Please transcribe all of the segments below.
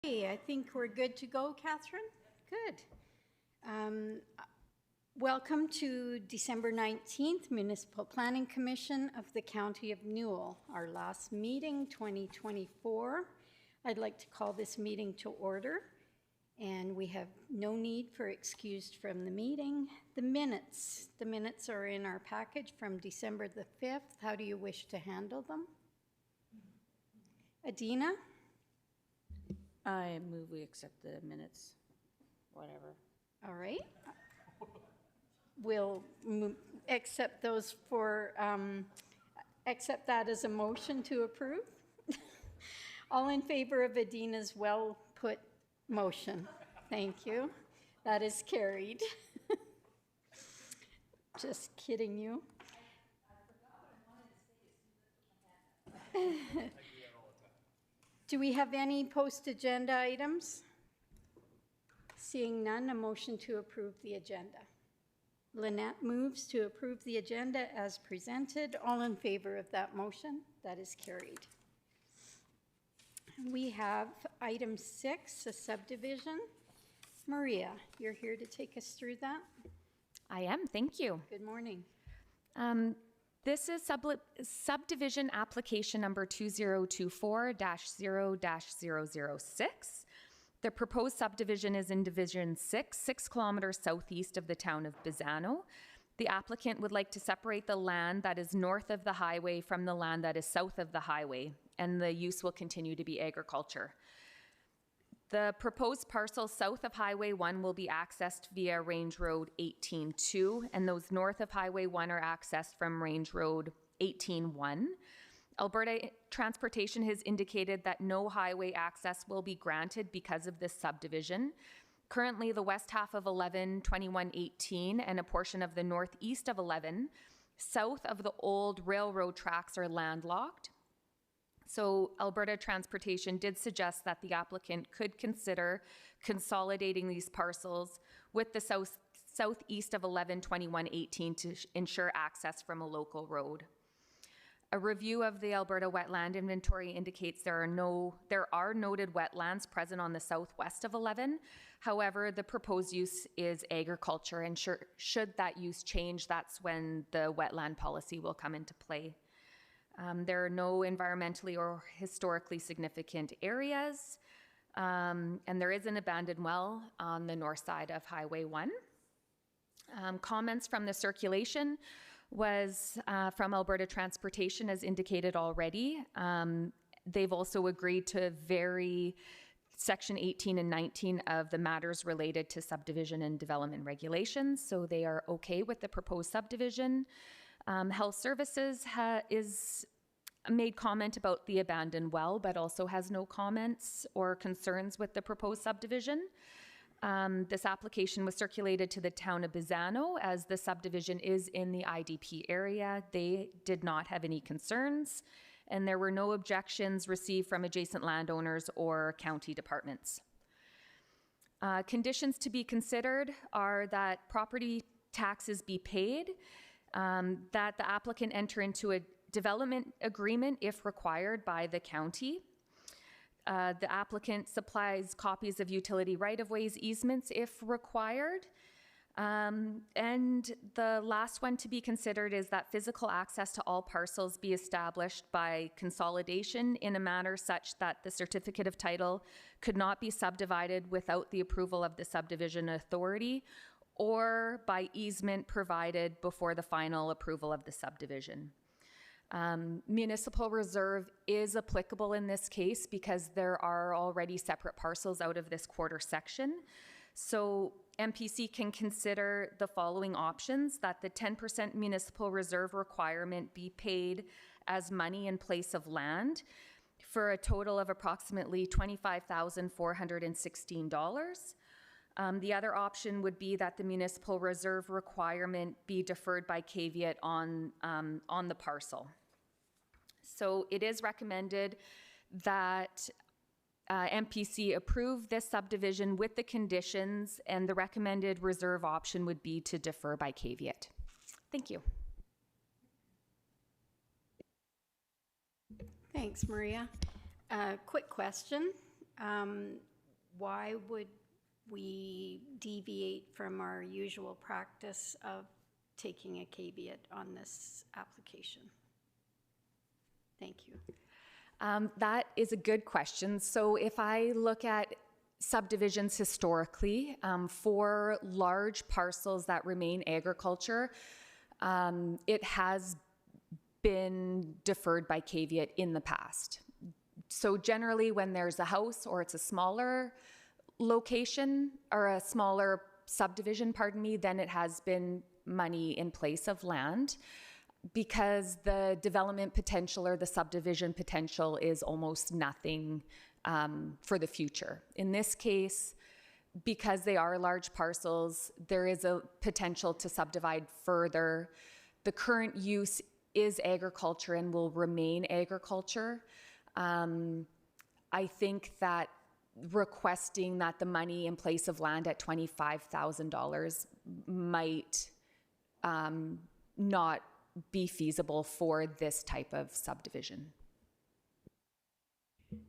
Okay, I think we're good to go, Catherine. Good. Welcome to December 19th, Municipal Planning Commission of the County of Newell, our last meeting, 2024. I'd like to call this meeting to order, and we have no need for excused from the meeting. The minutes are in our package from December the 5th. How do you wish to handle them? Adina? I move we accept the minutes, whatever. All right. We'll accept those for, accept that as a motion to approve. All in favor of Adina's well-put motion? Thank you. That is carried. Just kidding you. Do we have any post-agenda items? Seeing none, a motion to approve the agenda. Lynette moves to approve the agenda as presented. All in favor of that motion? That is carried. We have item 6, a subdivision. Maria, you're here to take us through that? I am, thank you. Good morning. This is subdivision application number 2024-0-006. The proposed subdivision is in Division 6, 6 kilometers southeast of the town of Bizano. The applicant would like to separate the land that is north of the highway from the land that is south of the highway, and the use will continue to be agriculture. The proposed parcel south of Highway 1 will be accessed via Range Road 18-2, and those north of Highway 1 are accessed from Range Road 18-1. Alberta Transportation has indicated that no highway access will be granted because of this subdivision. Currently, the west half of 11-21-18 and a portion of the northeast of 11, south of the old railroad tracks are landlocked. So Alberta Transportation did suggest that the applicant could consider consolidating these parcels with the southeast of 11-21-18 to ensure access from a local road. A review of the Alberta wetland inventory indicates there are noted wetlands present on the southwest of 11. However, the proposed use is agriculture, and should that use change, that's when the wetland policy will come into play. There are no environmentally or historically significant areas, and there is an abandoned well on the north side of Highway 1. Comments from the circulation was from Alberta Transportation, as indicated already. They've also agreed to vary Section 18 and 19 of the matters related to subdivision and development regulations, so they are okay with the proposed subdivision. Health Services is made comment about the abandoned well, but also has no comments or concerns with the proposed subdivision. This application was circulated to the town of Bizano as the subdivision is in the IDP area. They did not have any concerns, and there were no objections received from adjacent landowners or county departments. Conditions to be considered are that property taxes be paid, that the applicant enter into a development agreement if required by the county. The applicant supplies copies of utility right-of-ways easements if required. And the last one to be considered is that physical access to all parcels be established by consolidation in a manner such that the certificate of title could not be subdivided without the approval of the subdivision authority, or by easement provided before the final approval of the subdivision. Municipal reserve is applicable in this case because there are already separate parcels out of this quarter section. So MPC can consider the following options: that the 10% municipal reserve requirement be paid as money in place of land for a total of approximately $25,416. The other option would be that the municipal reserve requirement be deferred by caveat on the parcel. So it is recommended that MPC approve this subdivision with the conditions, and the recommended reserve option would be to defer by caveat. Thank you. Thanks, Maria. Quick question. why would we deviate from our usual practice of taking a caveat on this application? Thank you. That is a good question. So if I look at subdivisions historically, for large parcels that remain agriculture, it has been deferred by caveat in the past. So generally when there's a house or it's a smaller location or a smaller subdivision, pardon me, then it has been money in place of land, because the development potential or the subdivision potential is almost nothing for the future. In this case, because they are large parcels, there is a potential to subdivide further. The current use is agriculture and will remain agriculture. I think that requesting that the money in place of land at $25,000 might not be feasible for this type of subdivision.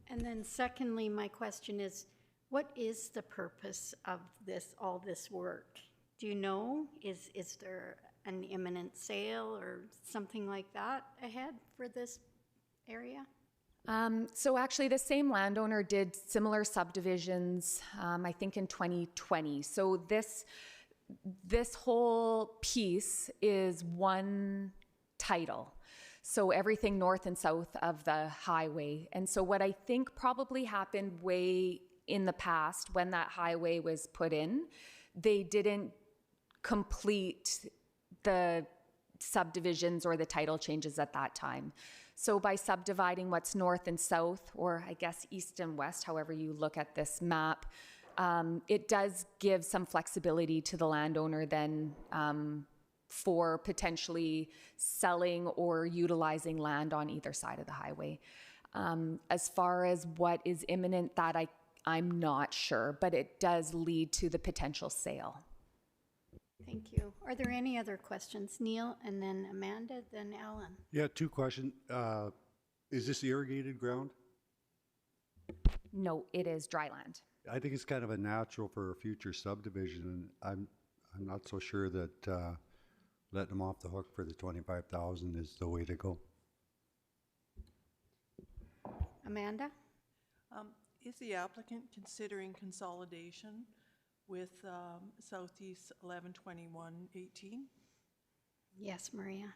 And then secondly, my question is, what is the purpose of this, all this work? Do you know? Is there an imminent sale or something like that ahead for this area? So actually the same landowner did similar subdivisions, I think in 2020. So this whole piece is one title. So everything north and south of the highway. And so what I think probably happened way in the past when that highway was put in, they didn't complete the subdivisions or the title changes at that time. So by subdividing what's north and south, or I guess east and west, however you look at this map, it does give some flexibility to the landowner then for potentially selling or utilizing land on either side of the highway. As far as what is imminent, that I'm not sure, but it does lead to the potential sale. Thank you. Are there any other questions? Neil, and then Amanda, then Alan. Yeah, two questions. Is this irrigated ground? No, it is dry land. I think it's kind of a natural for a future subdivision, and I'm not so sure that letting them off the hook for the 25,000 is the way to go. Amanda? Is the applicant considering consolidation with Southeast 112118? Yes, Maria.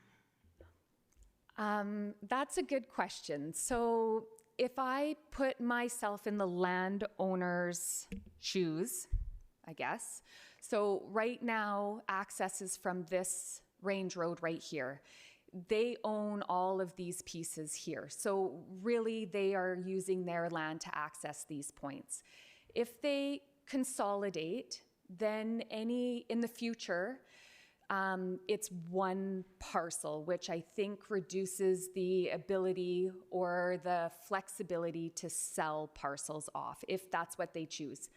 That's a good question. So if I put myself in the landowner's shoes, I guess. So right now, access is from this range road right here. They own all of these pieces here. So really, they are using their land to access these points. If they consolidate, then in the future, it's one parcel, which I think reduces the ability or the flexibility to sell parcels off, if that's what they choose.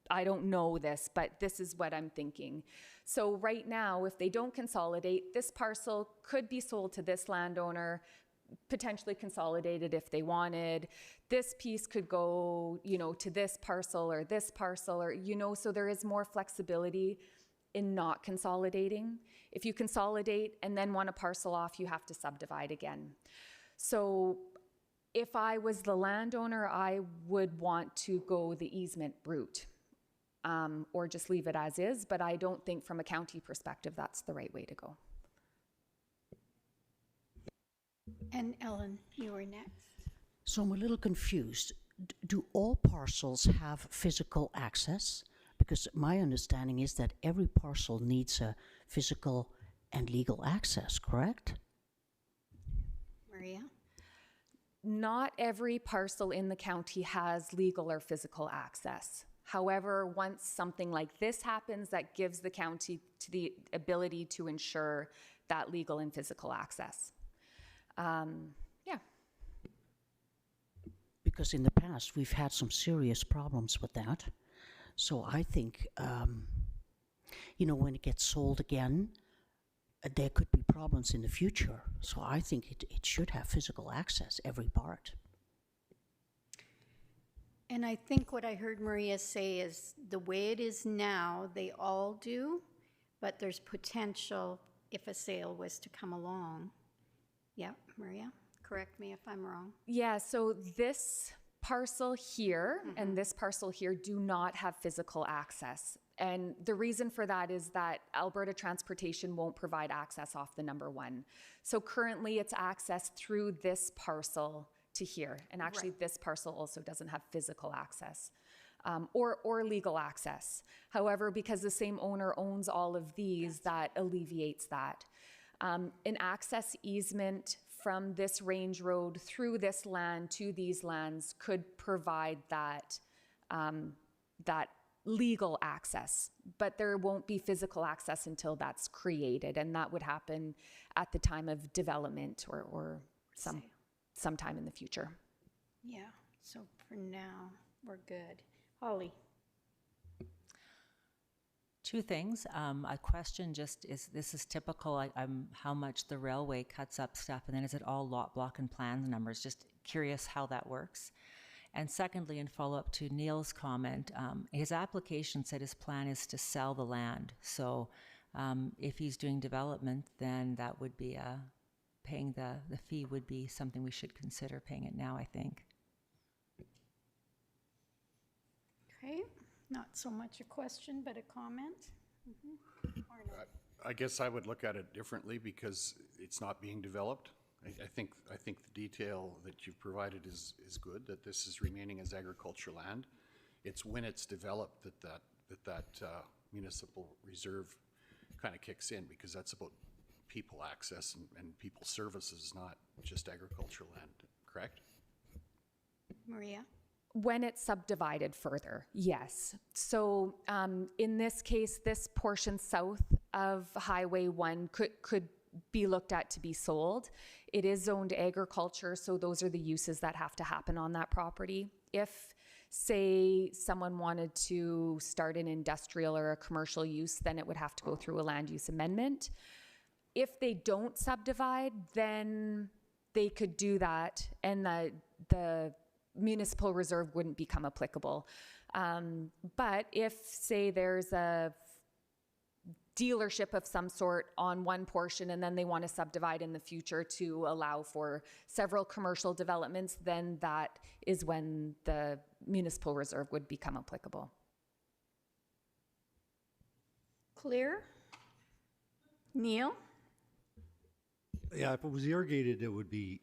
I don't know this, but this is what I'm thinking. So right now, if they don't consolidate, this parcel could be sold to this landowner, potentially consolidated if they wanted. This piece could go, to this parcel, or so there is more flexibility in not consolidating. If you consolidate and then want to parcel off, you have to subdivide again. So if I was the landowner, I would want to go the easement route, or just leave it as is, but I don't think from a county perspective that's the right way to go. And Ellen, you were next. So I'm a little confused. Do all parcels have physical access? Because my understanding is that every parcel needs a physical and legal access, correct? Maria? Not every parcel in the county has legal or physical access. However, once something like this happens, that gives the county the ability to ensure that legal and physical access. Yeah. Because in the past, we've had some serious problems with that. So I think, when it gets sold again, there could be problems in the future. So I think it should have physical access, every part. And I think what I heard Maria say is the way it is now, they all do, but there's potential if a sale was to come along. Yeah, Maria, correct me if I'm wrong. Yeah, so this parcel here and this parcel here do not have physical access. And the reason for that is that Alberta Transportation won't provide access off the number 1. So currently it's access through this parcel to here. And actually this parcel also doesn't have physical access or legal access. However, because the same owner owns all of these, that alleviates that. An access easement from this range road through this land to these lands could provide that, that legal access, but there won't be physical access until that's created, and that would happen at the time of development or sometime in the future. Yeah, so for now, we're good. Holly? Two things. A question just is, this is typical, how much the railway cuts up stuff, and then is it all lot, block, and plan numbers? Just curious how that works. And secondly, in follow-up to Neil's comment, his application said his plan is to sell the land. So if he's doing development, then that would be paying the fee would be something we should consider paying it now, I think. Okay, not so much a question, but a comment. Arnold? I guess I would look at it differently because it's not being developed. I think the detail that you've provided is good, that this is remaining as agricultural land. It's when it's developed that municipal reserve kind of kicks in, because that's about people access and people services, not just agricultural land, correct? Maria? When it's subdivided further, yes. So in this case, this portion south of Highway 1 could be looked at to be sold. It is zoned agriculture, so those are the uses that have to happen on that property. If, say, someone wanted to start an industrial or a commercial use, then it would have to go through a land use amendment. If they don't subdivide, then they could do that, and the municipal reserve wouldn't become applicable. But if, say, there's a dealership of some sort on one portion and then they want to subdivide in the future to allow for several commercial developments, then that is when the municipal reserve would become applicable. Clear? Neil? Yeah, if it was irrigated, it would be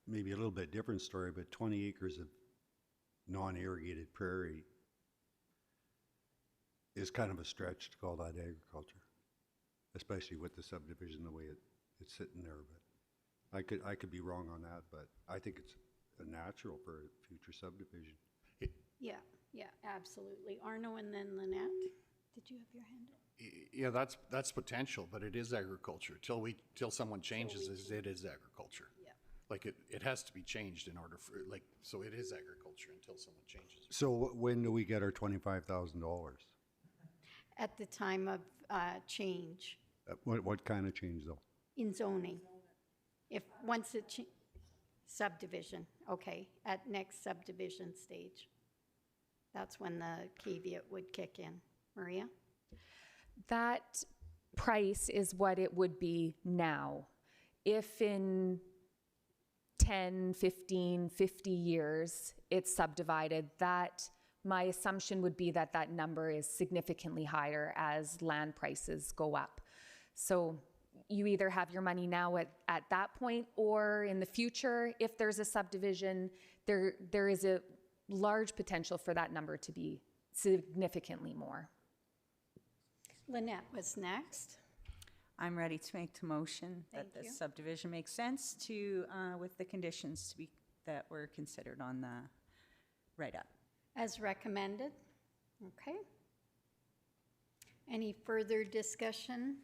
maybe a little bit different story, but 20 acres of non-irrigated prairie is kind of a stretch to call that agriculture, especially with the subdivision the way it's sitting there. But I could be wrong on that, but I think it's a natural for a future subdivision. Yeah, absolutely. Arno and then Lynette. Did you have your hand up? Yeah, that's potential, but it is agriculture. Till someone changes it is agriculture. Yeah. Like it has to be changed in order for, like, so it is agriculture until someone changes it. So when do we get our $25,000? At the time of change What kind of change though? in zoning. If, once it, subdivision, okay, at next subdivision stage. That's when the caveat would kick in. Maria? That price is what it would be now. If in 10, 15, 50 years it's subdivided, that my assumption would be that that number is significantly higher as land prices go up. So you either have your money now at that point, or in the future, if there's a subdivision, there is a large potential for that number to be significantly more. Lynette was next. I'm ready to make the motion that Thank you. this subdivision makes sense to, with the conditions to be, that were considered on the write-up. As recommended. Okay. Any further discussion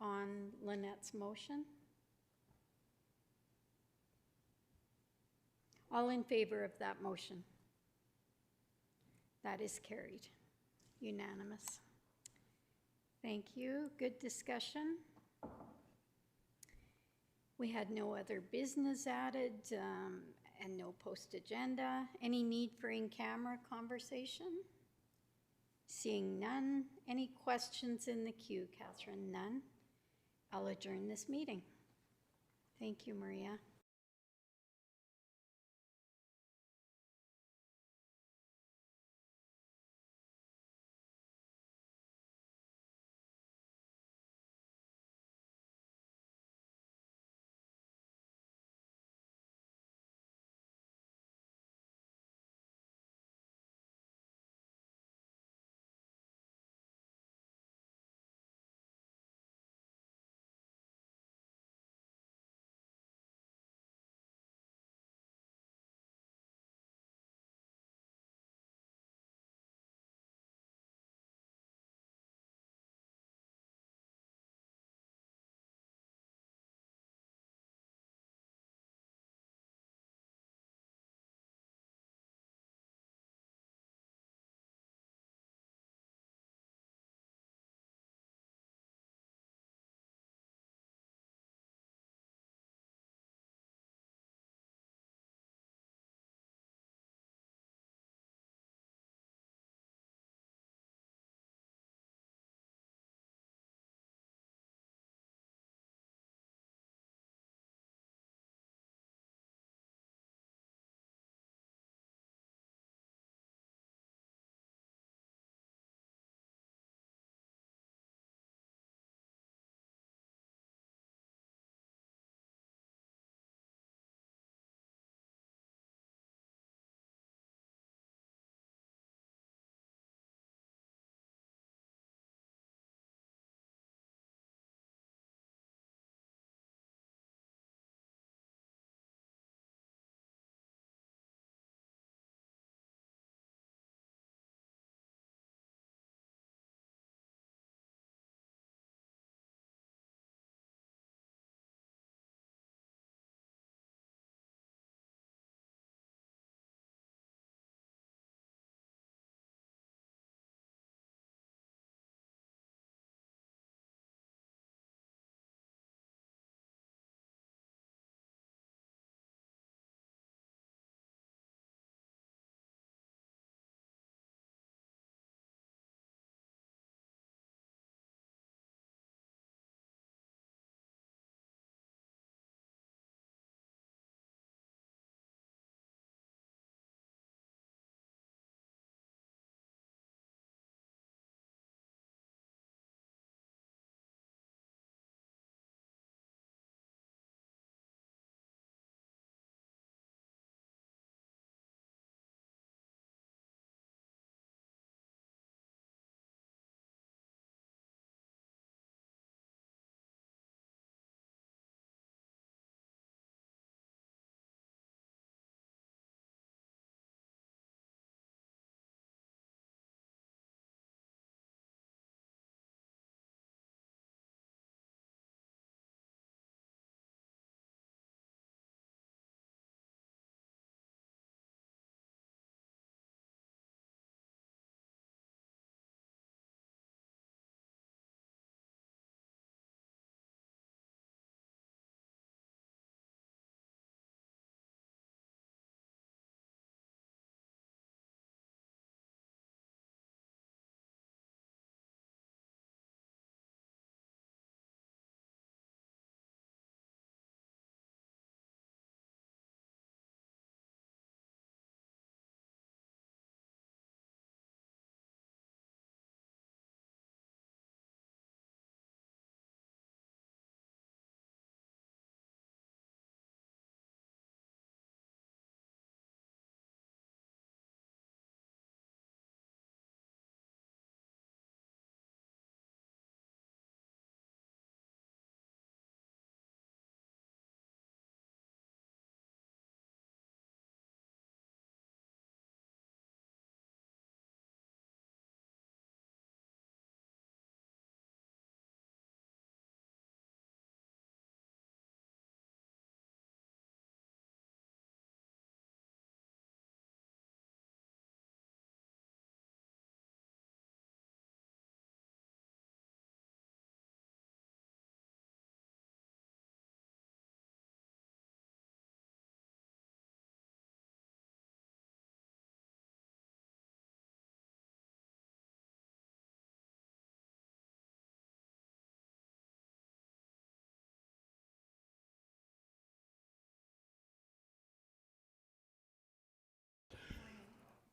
on Lynette's motion? All in favor of that motion? That is carried. Unanimous. Thank you. Good discussion. We had no other business added. And no post agenda. Any need for in-camera conversation? Seeing none. Any questions in the queue, Catherine? None. I'll adjourn this meeting. Thank you, Maria.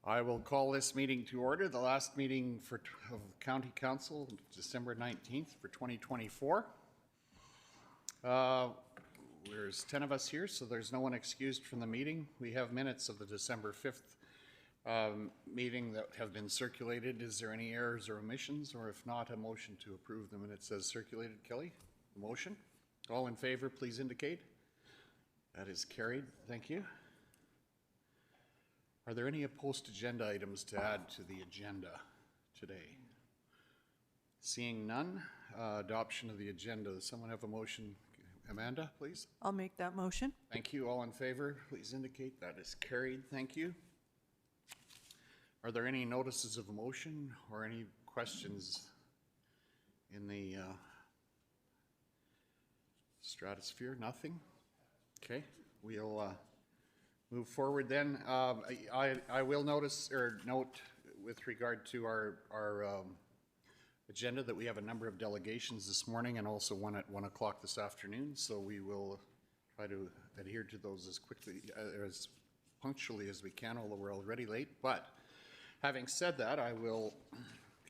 I will call this meeting to order, the last meeting of County Council, December 19th for 2024. There's 10 of us here, so there's no one excused from the meeting. We have minutes of the December 5th meeting that have been circulated. Is there any errors or omissions, or if not, a motion to approve the minutes as circulated? Kelly, motion? All in favor, please indicate. That is carried. Thank you. Are there any post-agenda items to add to the agenda today? Seeing none, adoption of the agenda. Does someone have a motion? Amanda, please. I'll make that motion. Thank you. All in favor, please indicate. That is carried. Thank you. Are there any notices of motion or any questions in the stratosphere? Nothing? Okay, we'll move forward then. I will note with regard to our agenda that we have a number of delegations this morning and also one at 1 o'clock this afternoon. So we will try to adhere to those as quickly, as punctually as we can, although we're already late. But having said that, I will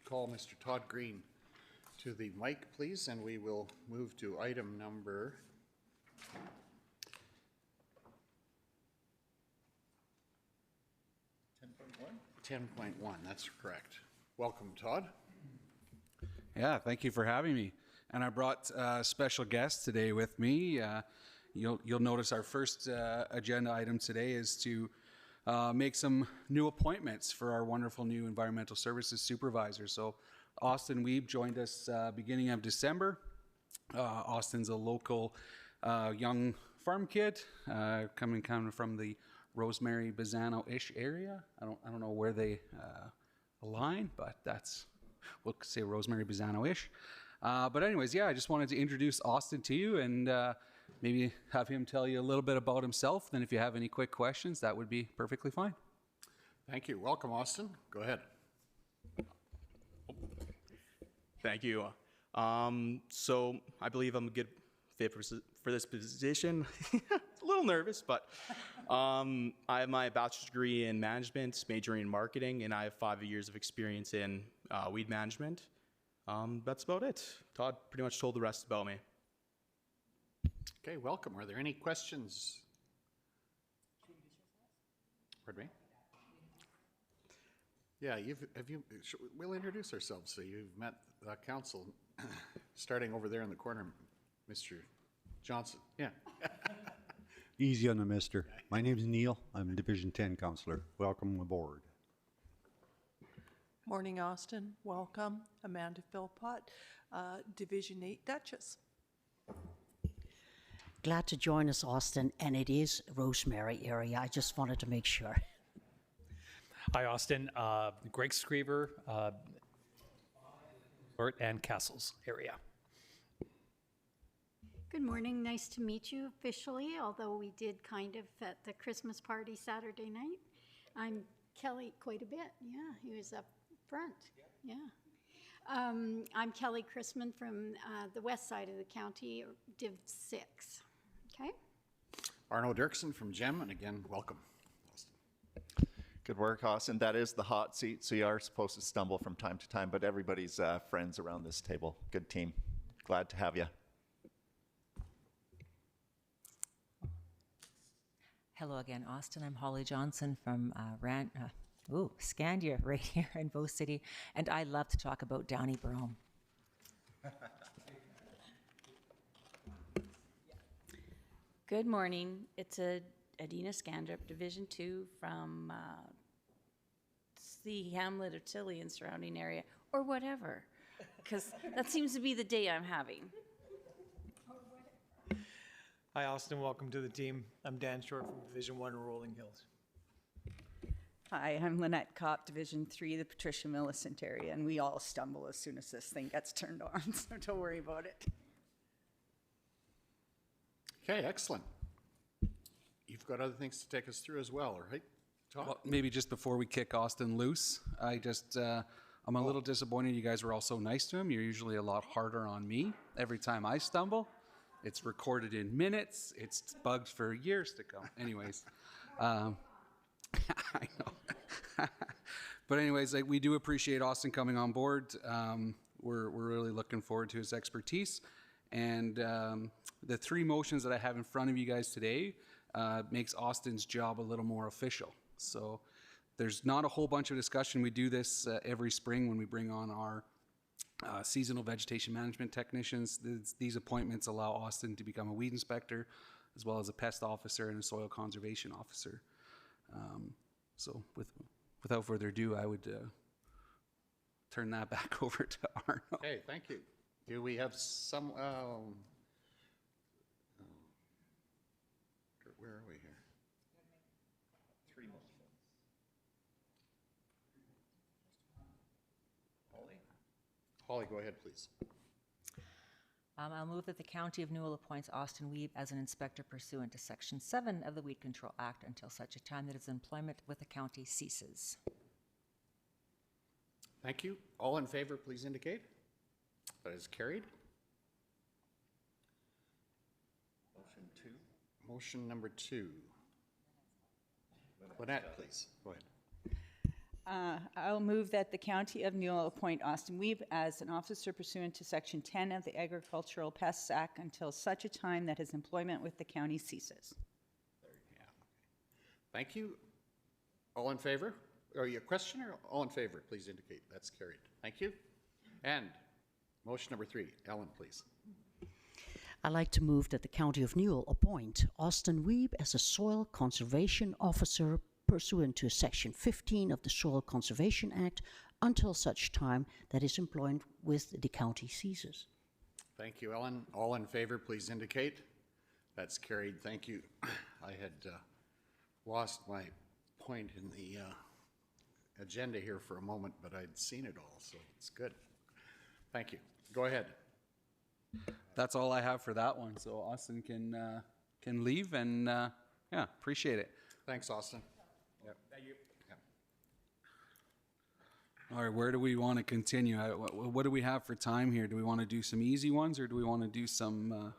call Mr. Todd Green to the mic, please, and we will move to item number 10.1, that's correct. Welcome, Todd. Yeah, thank you for having me. And I brought a special guest today with me. You'll notice our first agenda item today is to make some new appointments for our wonderful new environmental services supervisor. So Austin Weeb joined us beginning of December. Austin's a local young farm kid coming from the Rosemary Bizano-ish area. I don't know where they align, but we'll say Rosemary Bizano-ish. But anyways, yeah, I just wanted to introduce Austin to you and maybe have him tell you a little bit about himself. Then if you have any quick questions, that would be perfectly fine. Thank you. Welcome, Austin. Go ahead. Thank you. So I believe I'm a good fit for this position. A little nervous, but I have my bachelor's degree in management, majoring in marketing, and I have 5 years of experience in weed management. That's about it. Todd pretty much told the rest about me. Okay, welcome. Are there any questions? Pardon me? Yeah, we'll introduce ourselves. So you've met the council, starting over there in the corner, Mr. Johnson. Yeah. Easy on the mister. My name's Neil. I'm Division 10 counselor. Welcome aboard. Morning, Austin. Welcome. Amanda Philpott, Division 8 Duchess. Glad to join us, Austin, and it is Rosemary area. I just wanted to make sure. Hi, Austin. Greg Screever, and Castles area. Good morning. Nice to meet you officially, although we did kind of at the Christmas party Saturday night. I'm Kelly quite a bit. Yeah, he was up front. Yeah. I'm Kelly Chrisman from the west side of the county, Div 6. Okay. Arno Dirksen from GEM, and again, welcome. Good work, Austin. That is the hot seat, so you are supposed to stumble from time to time, but everybody's friends around this table. Good team. Glad to have you. Hello again, Austin. I'm Holly Johnson from Scandia, right here in Bow City, and I love to talk about Downey Brome. Good morning. It's Adina Scandrup, Division 2 from the hamlet of Tilly and surrounding area, or whatever, because that seems to be the day I'm having. Hi, Austin. Welcome to the team. I'm Dan Short from Division 1 Rolling Hills. Hi, I'm Lynette Kopp, Division 3, the Patricia Millicent area, and we all stumble as soon as this thing gets turned on, so don't worry about it. Okay, excellent. You've got other things to take us through as well, right? Todd? Well, maybe just before we kick Austin loose, I'm a little disappointed you guys were all so nice to him. You're usually a lot harder on me every time I stumble. It's recorded in minutes. It's bugged for years to come. Anyways, I know. But anyways, like, we do appreciate Austin coming on board. We're really looking forward to his expertise. And the three motions that I have in front of you guys today makes Austin's job a little more official. So there's not a whole bunch of discussion. We do this every spring when we bring on our seasonal vegetation management technicians. These appointments allow Austin to become a weed inspector, as well as a pest officer and a soil conservation officer. So without further ado, I would turn that back over to Arno. Okay, thank you. Do we have some, where are we here? Three motions. Holly, go ahead, please. I'll move that the County of Newell appoints Austin Weeb as an inspector pursuant to Section 7 of the Weed Control Act until such a time that his employment with the county ceases. Thank you. All in favor, please indicate. That is carried. Motion 2. Motion number 2. Lynette, please, go ahead. I'll move that the County of Newell appoint Austin Weeb as an officer pursuant to Section 10 of the Agricultural Pests Act until such a time that his employment with the county ceases. Thank you. All in favor? Or your question or all in favor? Please indicate. That's carried. Thank you. And motion number 3. Ellen, please. I'd like to move that the County of Newell appoint Austin Weeb as a soil conservation officer pursuant to Section 15 of the Soil Conservation Act until such time that his employment with the county ceases. Thank you, Ellen. All in favor, please indicate. That's carried. Thank you. I had lost my point in the agenda here for a moment, but I'd seen it all, so it's good. Thank you. Go ahead. That's all I have for that one. So Austin can leave, and yeah, appreciate it. Thanks, Austin. Yep. Thank you. All right, where do we want to continue? What do we have for time here? Do we want to do some easy ones, or do we want to do some?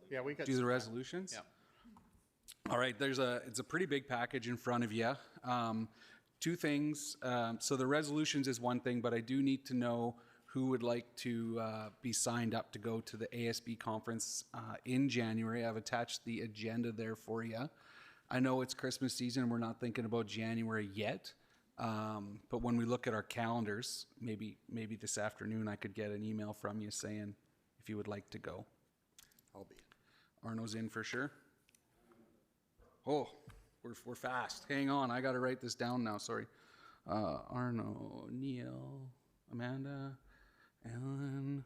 Yeah, we got do the resolutions. Yeah. All right, it's a pretty big package in front of you. Two things. So the resolutions is one thing, but I do need to know who would like to be signed up to go to the ASB conference in January. I've attached the agenda there for you. I know it's Christmas season and we're not thinking about January yet, but when we look at our calendars, maybe this afternoon I could get an email from you saying if you would like to go. I'll be. Arno's in for sure. Oh, we're fast. Hang on, I got to write this down now. Sorry. Arno, Neil, Amanda, Ellen.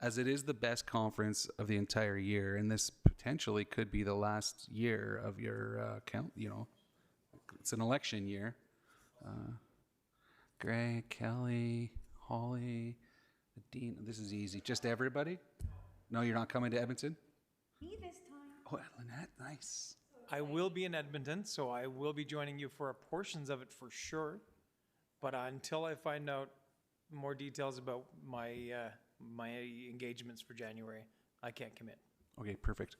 As it is the best conference of the entire year, and this potentially could be the last year of your count. You know, it's an election year. Greg, Kelly, Holly, the Dean. This is easy. Just everybody? No, you're not coming to Edmonton? Me this time. Oh, Lynette, nice. I will be in Edmonton, so I will be joining you for portions of it for sure. But until I find out more details about my my engagements for January, I can't commit. Okay, perfect.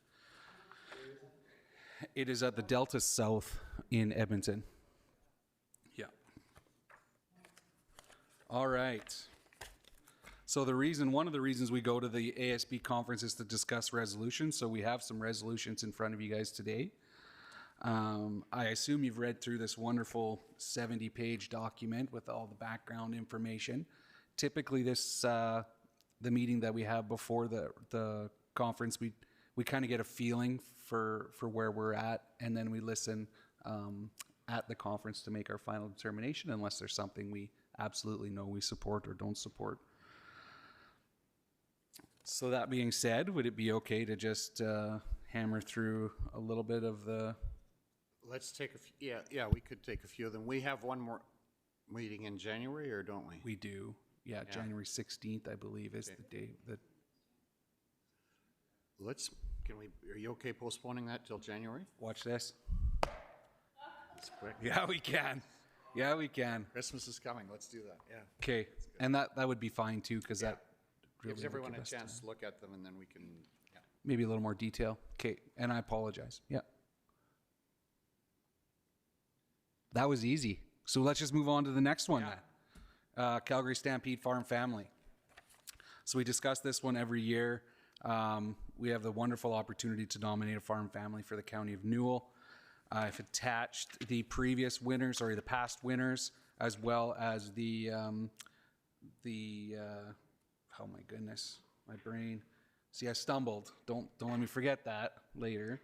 It is at the Delta South in Edmonton. Yeah. All right. So one of the reasons we go to the ASB conference is to discuss resolutions. So we have some resolutions in front of you guys today. I assume you've read through this wonderful 70-page document with all the background information. Typically, the meeting that we have before the conference, we kind of get a feeling for where we're at, and then we listen at the conference to make our final determination, unless there's something we absolutely know we support or don't support. So that being said, would it be okay to just hammer through a little bit of the... Let's take a few, yeah, we could take a few of them. We have one more meeting in January, or don't we? We do. Yeah, January 16th, I believe, is the date that... Are you okay postponing that till January? Watch this. That's quick. Yeah, we can. Yeah, we can. Christmas is coming. Let's do that. Yeah. Okay, and that would be fine too, because that really gives would everyone give a us chance time. to look at them, and then we can. Yeah. Maybe a little more detail. Okay, and I apologize. Yeah. That was easy. So let's just move on to the next one then. Calgary Stampede Farm Family. So we discuss this one every year. We have the wonderful opportunity to nominate a farm family for the County of Newell. I've attached the previous winners, or the past winners, as well as the oh my goodness, my brain. See, I stumbled. Don't let me forget that later.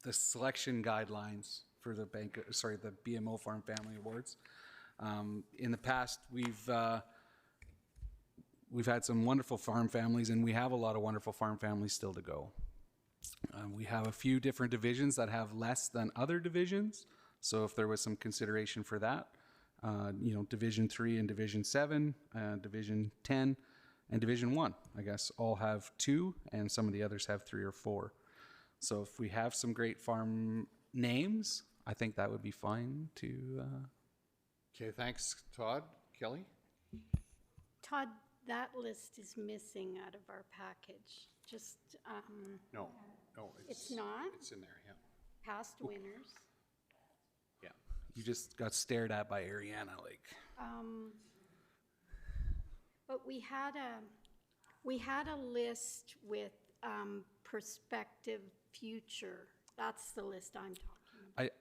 The selection guidelines for the the BMO Farm Family Awards. In the past, we've had some wonderful farm families, and we have a lot of wonderful farm families still to go. We have a few different divisions that have less than other divisions. So if there was some consideration for that, Division 3 and Division 7, Division 10, and Division 1, I guess, all have 2, and some of the others have 3 or 4. So if we have some great farm names, I think that would be fine to... Okay, thanks, Todd. Kelly? Todd, that list is missing out of our package. Just, No, it's not? It's in there, yeah. Past winners. Yeah. You just got stared at by Ariana, like... But we had a list with prospective future. That's the list I'm talking about.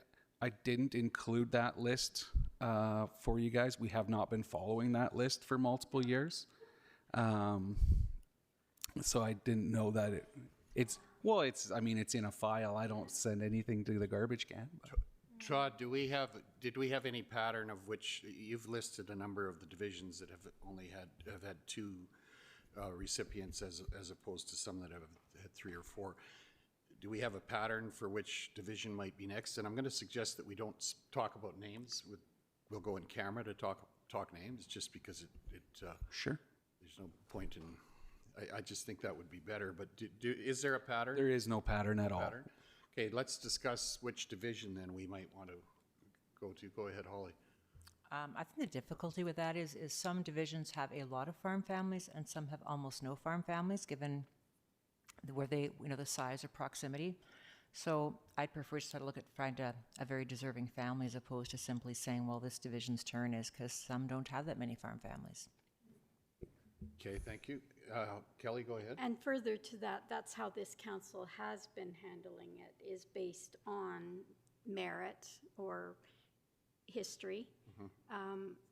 I didn't include that list for you guys. We have not been following that list for multiple years. So I didn't know that it's in a file. I don't send anything to the garbage can. But. Todd, did we have any pattern of which you've listed a number of the divisions that have had 2 recipients as opposed to some that have had 3 or 4? Do we have a pattern for which division might be next? And I'm going to suggest that we don't talk about names. We'll go in camera to talk names, just because Sure. There's no point in. I just think that would be better. But is there a pattern? There is no pattern at all. Okay, let's discuss which division then we might want to go to. Go ahead, Holly. I think the difficulty with that is some divisions have a lot of farm families and some have almost no farm families, given where they, the size or proximity. So I'd prefer to look at find a very deserving family as opposed to simply saying, well, this division's turn is, because some don't have that many farm families. Okay, thank you. Kelly, go ahead. And further to that, that's how this council has been handling it, is based on merit or history.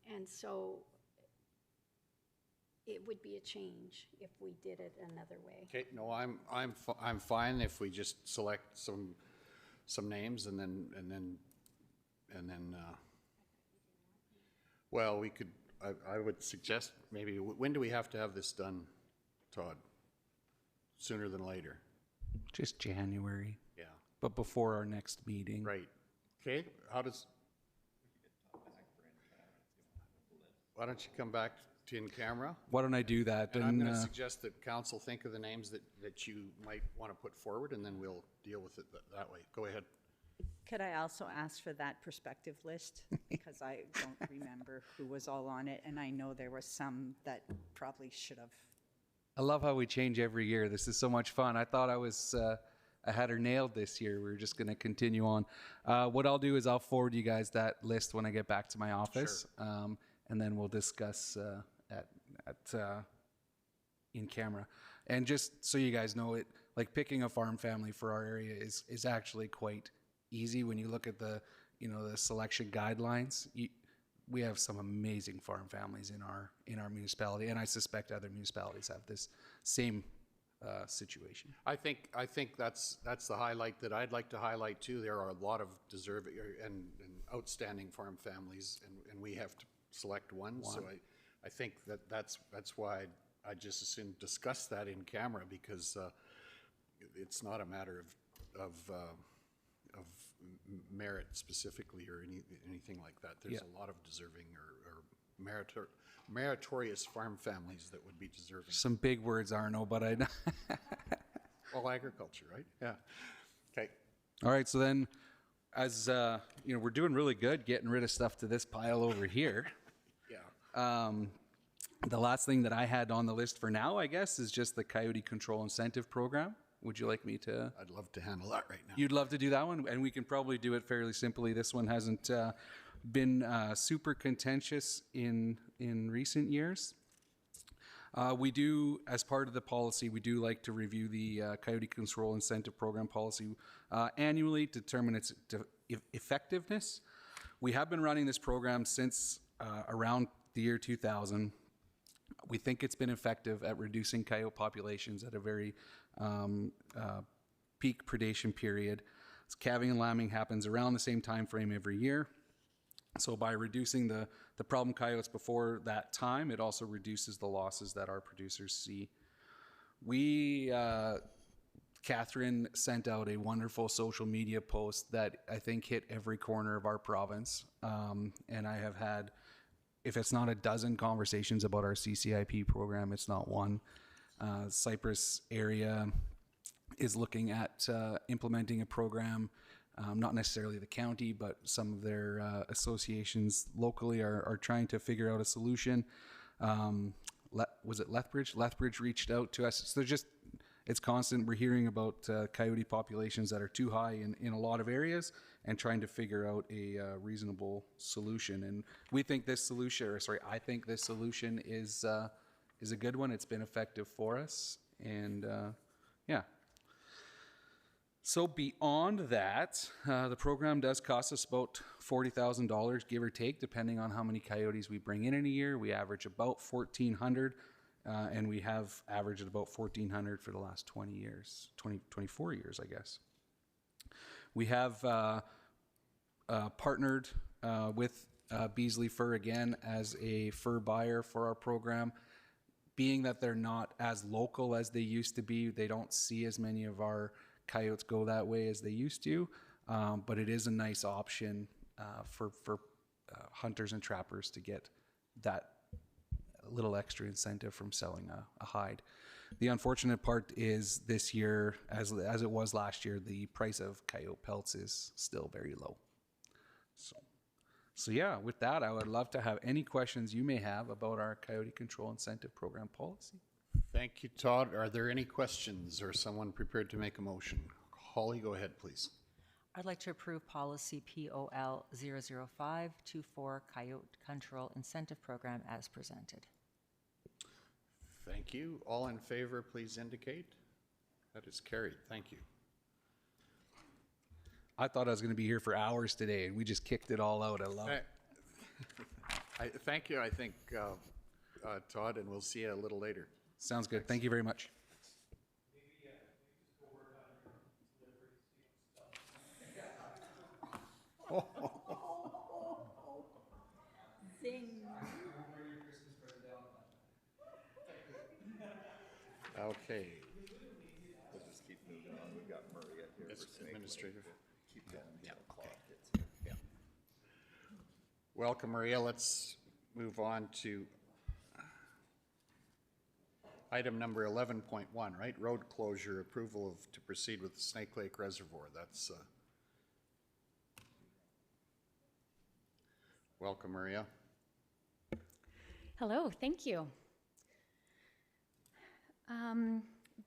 And so it would be a change if we did it another way. Okay, no, I'm fine if we just select some names and then well, we could. I would suggest maybe, when do we have to have this done, Todd? Sooner than later? Just January. Yeah. But before our next meeting. Right. Okay, why don't you come back to in camera? Why don't I do that? And I'm going to suggest that council think of the names that you might want to put forward, and then we'll deal with it that way. Go ahead. Could I also ask for that perspective list? Because I don't remember who was all on it, and I know there was some that probably should have. I love how we change every year. This is so much fun. I thought I had her nailed this year. We were just going to continue on. What I'll do is I'll forward you guys that list when I get back to my office, and then we'll discuss in camera. And just so you guys know, it like picking a farm family for our area is actually quite easy when you look at the selection guidelines. We have some amazing farm families in our municipality, and I suspect other municipalities have this same situation. I think that's the highlight that I'd like to highlight too. There are a lot of deserving and outstanding farm families, and we have to select one. So I think that's why I just as soon discuss that in camera, because it's not a matter of merit specifically or anything like that. There's a lot of deserving or meritorious farm families that would be deserving. Some big words, Arno, but I know. Well, agriculture, right? Yeah. Okay. All right, so then as we're doing really good getting rid of stuff to this pile over here. Yeah. The last thing that I had on the list for now, I guess, is just the Coyote Control Incentive Program. Would you like me to? I'd love to handle that right now. You'd love to do that one, and we can probably do it fairly simply. This one hasn't been super contentious in recent years. We do, as part of the policy, we do like to review the Coyote Control Incentive Program policy annually to determine its effectiveness. We have been running this program since around the year 2000. We think it's been effective at reducing coyote populations at a very peak predation period. Calving and lambing happens around the same time frame every year. So by reducing the problem coyotes before that time, it also reduces the losses that our producers see. We, Catherine sent out a wonderful social media post that I think hit every corner of our province. And I have had, if it's not a dozen conversations about our CCIP program, it's not one. Cypress area is looking at implementing a program. Not necessarily the county, but some of their associations locally are trying to figure out a solution. Was it Lethbridge? Lethbridge reached out to us. So it's constant. We're hearing about coyote populations that are too high in a lot of areas and trying to figure out a reasonable solution. And we think this solution, I think this solution is a good one. It's been effective for us. And yeah. So beyond that, the program does cost us about $40,000, give or take, depending on how many coyotes we bring in a year. We average about 1,400, and we have averaged about 1,400 for the last 24 years, I guess. We have partnered with Beasley Fur again as a fur buyer for our program. Being that they're not as local as they used to be, they don't see as many of our coyotes go that way as they used to, but it is a nice option for hunters and trappers to get that little extra incentive from selling a hide. The unfortunate part is this year, as it was last year, the price of coyote pelts is still very low. So yeah, with that, I would love to have any questions you may have about our Coyote Control Incentive Program policy. Thank you, Todd. Are there any questions or someone prepared to make a motion? Holly, go ahead, please. I'd like to approve policy POL 00524 Coyote Control Incentive Program as presented. Thank you. All in favor, please indicate. That is carried. Thank you. I thought I was going to be here for hours today, and we just kicked it all out. I love it. Thank you, I think, Todd, and we'll see you a little later. Sounds good. Thank you very much. Zing. Okay. We'll just keep moving on. We've got Maria here. It's administrative. Keep going until the clock gets here. Yeah. Welcome, Maria. Let's move on to item number 11.1, right? Road closure approval to proceed with the Snake Lake Reservoir. That's welcome, Maria. Hello, thank you.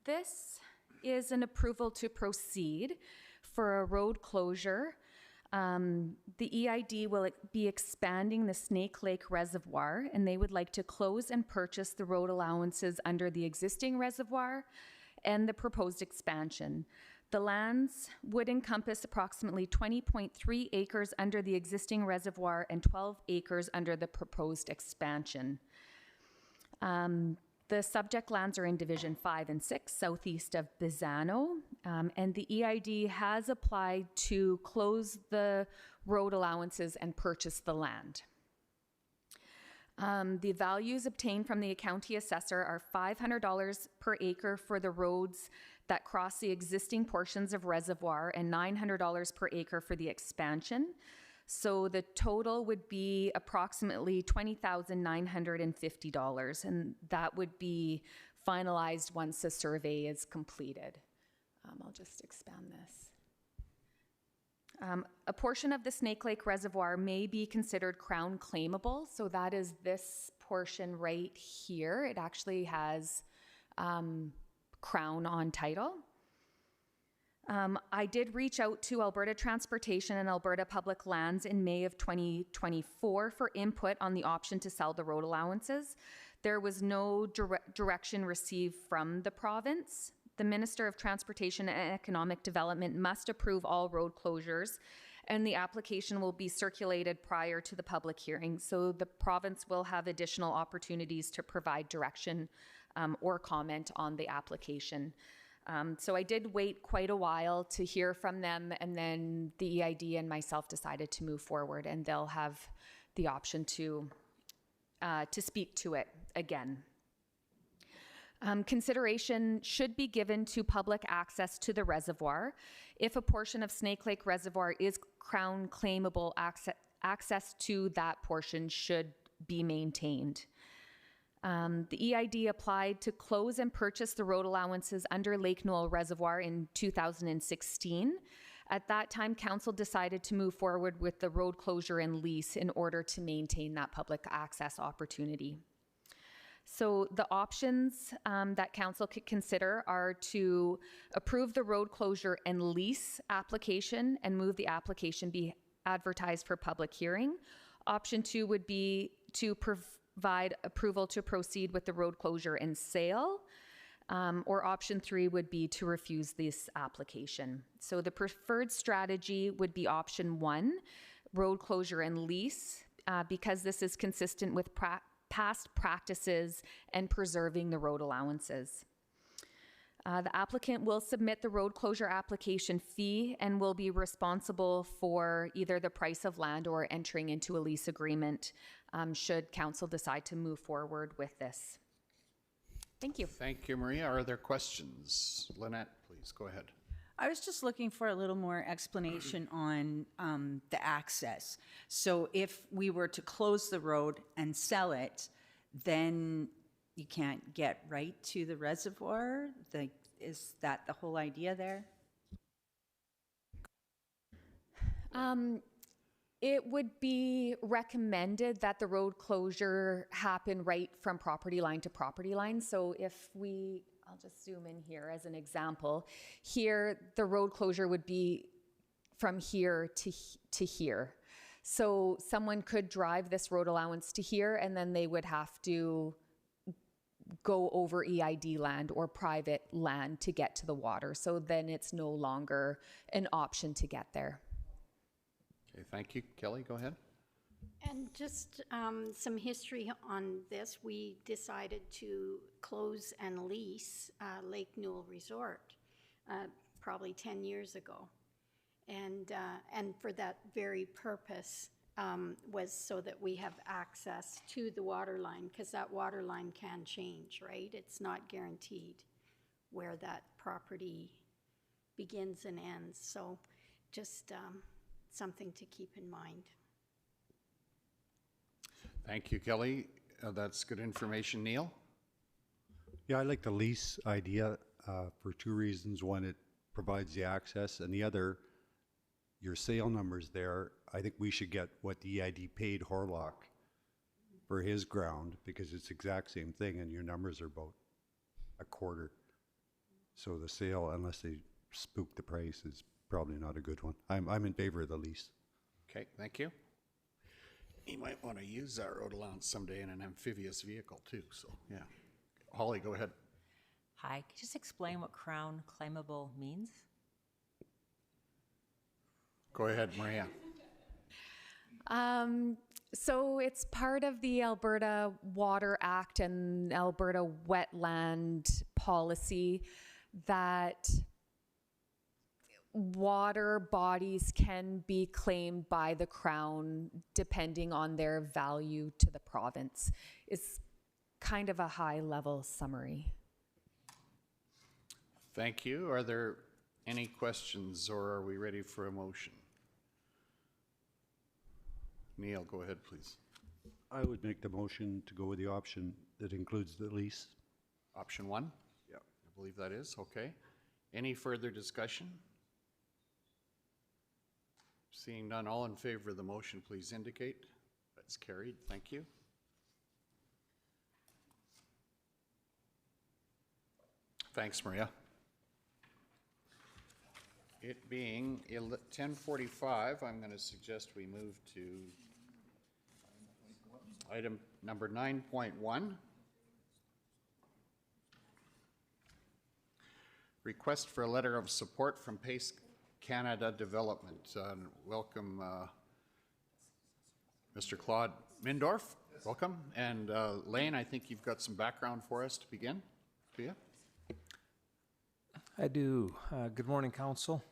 This is an approval to proceed for a road closure. The EID will be expanding the Snake Lake Reservoir, and they would like to close and purchase the road allowances under the existing reservoir and the proposed expansion. The lands would encompass approximately 20.3 acres under the existing reservoir and 12 acres under the proposed expansion. The subject lands are in Division 5 and 6, southeast of Bizano, and the EID has applied to close the road allowances and purchase the land. The values obtained from the county assessor are $500 per acre for the roads that cross the existing portions of reservoir and $900 per acre for the expansion. So the total would be approximately $20,950, and that would be finalized once the survey is completed. I'll just expand this. A portion of the Snake Lake Reservoir may be considered crown claimable, so that is this portion right here. It actually has crown on title. I did reach out to Alberta Transportation and Alberta Public Lands in May of 2024 for input on the option to sell the road allowances. There was no direction received from the province. The Minister of Transportation and Economic Development must approve all road closures, and the application will be circulated prior to the public hearing. So the province will have additional opportunities to provide direction or comment on the application. So I did wait quite a while to hear from them, and then the EID and myself decided to move forward, and they'll have the option to speak to it again. Consideration should be given to public access to the reservoir. If a portion of Snake Lake Reservoir is Crown claimable, access to that portion should be maintained. The EID applied to close and purchase the road allowances under Lake Newell Reservoir in 2016. At that time, council decided to move forward with the road closure and lease in order to maintain that public access opportunity. So the options that council could consider are to approve the road closure and lease application and move the application be advertised for public hearing. Option 2 would be to provide approval to proceed with the road closure and sale. Or option 3 would be to refuse this application. So the preferred strategy would be option 1, road closure and lease, because this is consistent with past practices and preserving the road allowances. The applicant will submit the road closure application fee and will be responsible for either the price of land or entering into a lease agreement should council decide to move forward with this. Thank you. Thank you, Maria. Are there questions? Lynette, please go ahead. I was just looking for a little more explanation on the access. So if we were to close the road and sell it, then you can't get right to the reservoir? Is that the whole idea there? It would be recommended that the road closure happen right from property line to property line. So if I'll just zoom in here as an example. Here, the road closure would be from here to here. So someone could drive this road allowance to here, and then they would have to go over EID land or private land to get to the water. So then it's no longer an option to get there. Okay, thank you. Kelly, go ahead. And just some history on this. We decided to close and lease Lake Newell Resort probably 10 years ago. And for that very purpose was so that we have access to the water line, because that water line can change, right? It's not guaranteed where that property begins and ends. So just something to keep in mind. Thank you, Kelly. That's good information. Neil? Yeah, I like the lease idea for 2 reasons. One, it provides the access, and the other, your sale numbers there, I think we should get what the EID paid Horlock for his ground, because it's the exact same thing, and your numbers are about a quarter. So the sale, unless they spook the price, is probably not a good one. I'm in favor of the lease. Okay, thank you. You might want to use that road allowance someday in an amphibious vehicle too, so yeah. Holly, go ahead. Hi, could you just explain what Crown claimable means? Go ahead, Maria. So it's part of the Alberta Water Act and Alberta Wetland Policy that water bodies can be claimed by the Crown depending on their value to the province. It's kind of a high-level summary. Thank you. Are there any questions, or are we ready for a motion? Neil, go ahead, please. I would make the motion to go with the option that includes the lease. Option 1? Yeah. I believe that is, okay. Any further discussion? Seeing none, all in favor of the motion, please indicate. That's carried. Thank you. Thanks, Maria. It being 10:45, I'm going to suggest we move to item number 9.1. Request for a letter of support from Pace Canada Development. Welcome, Mr. Claude Mindorf. Welcome. And Lane, I think you've got some background for us to begin. Do you? I do. Good morning, Council.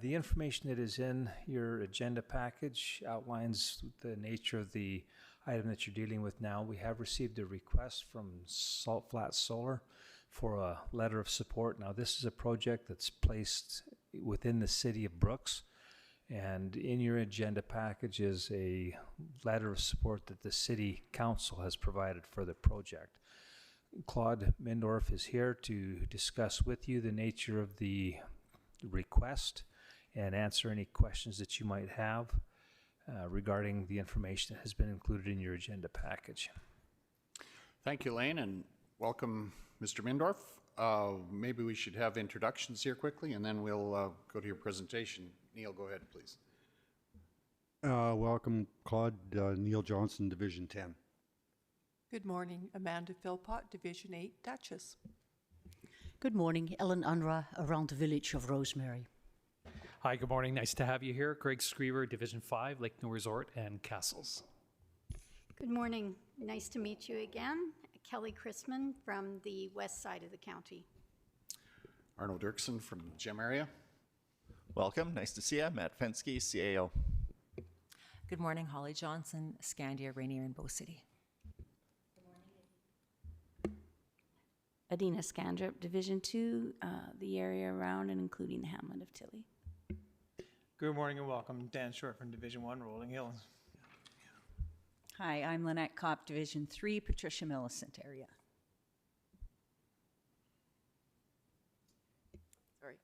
The information that is in your agenda package outlines the nature of the item that you're dealing with now. We have received a request from Salt Flat Solar for a letter of support. Now, this is a project that's placed within the city of Brooks, and in your agenda package is a letter of support that the city council has provided for the project. Claude Mindorf is here to discuss with you the nature of the request and answer any questions that you might have regarding the information that has been included in your agenda package. Thank you, Lane, and welcome, Mr. Mindorf. Maybe we should have introductions here quickly, and then we'll go to your presentation. Neil, go ahead, please. Welcome, Claude. Neil Johnson, Division 10. Good morning, Amanda Philpott, Division 8, Duchess. Good morning, Ellen Unra, around the village of Rosemary. Hi, good morning. Nice to have you here. Greg Screever, Division 5, Lake No Resort and Castles. Good morning. Nice to meet you again. Kelly Chrisman from the west side of the county. Arnold Dirksen from Gem area. Welcome. Nice to see you. Matt Fensky, CAO. Good morning, Holly Johnson, Scandia, Rainier, and Bow City. Adina Scandrup, Division 2, the area around and including the hamlet of Tilly. Good morning and welcome. Dan Short from Division 1, Rolling Hills. Hi, I'm Lynette Kopp, Division 3, Patricia Millicent area. Sorry.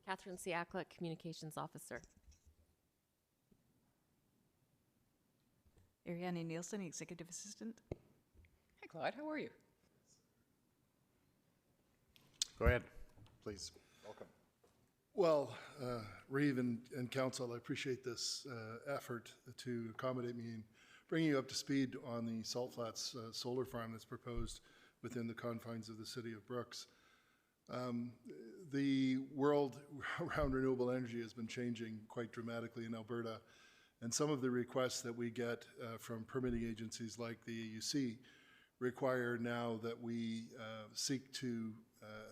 Catherine Siakla, Communications Officer. Ariane Nielsen, Executive Assistant. Hi, Claude. How are you? Go ahead, please. Welcome. Well, Reeve and Council, I appreciate this effort to accommodate me in bringing you up to speed on the Salt Flats solar farm that's proposed within the confines of the city of Brooks. The world around renewable energy has been changing quite dramatically in Alberta, and some of the requests that we get from permitting agencies like the AUC require now that we seek to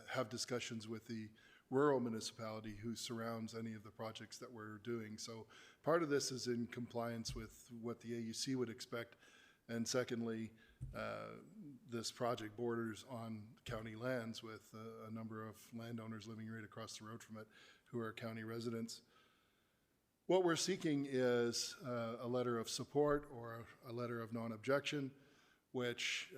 have discussions with the rural municipality who surrounds any of the projects that we're doing. So part of this is in compliance with what the AUC would expect. And secondly, this project borders on county lands with a number of landowners living right across the road from it who are county residents. What we're seeking is a letter of support or a letter of non-objection, which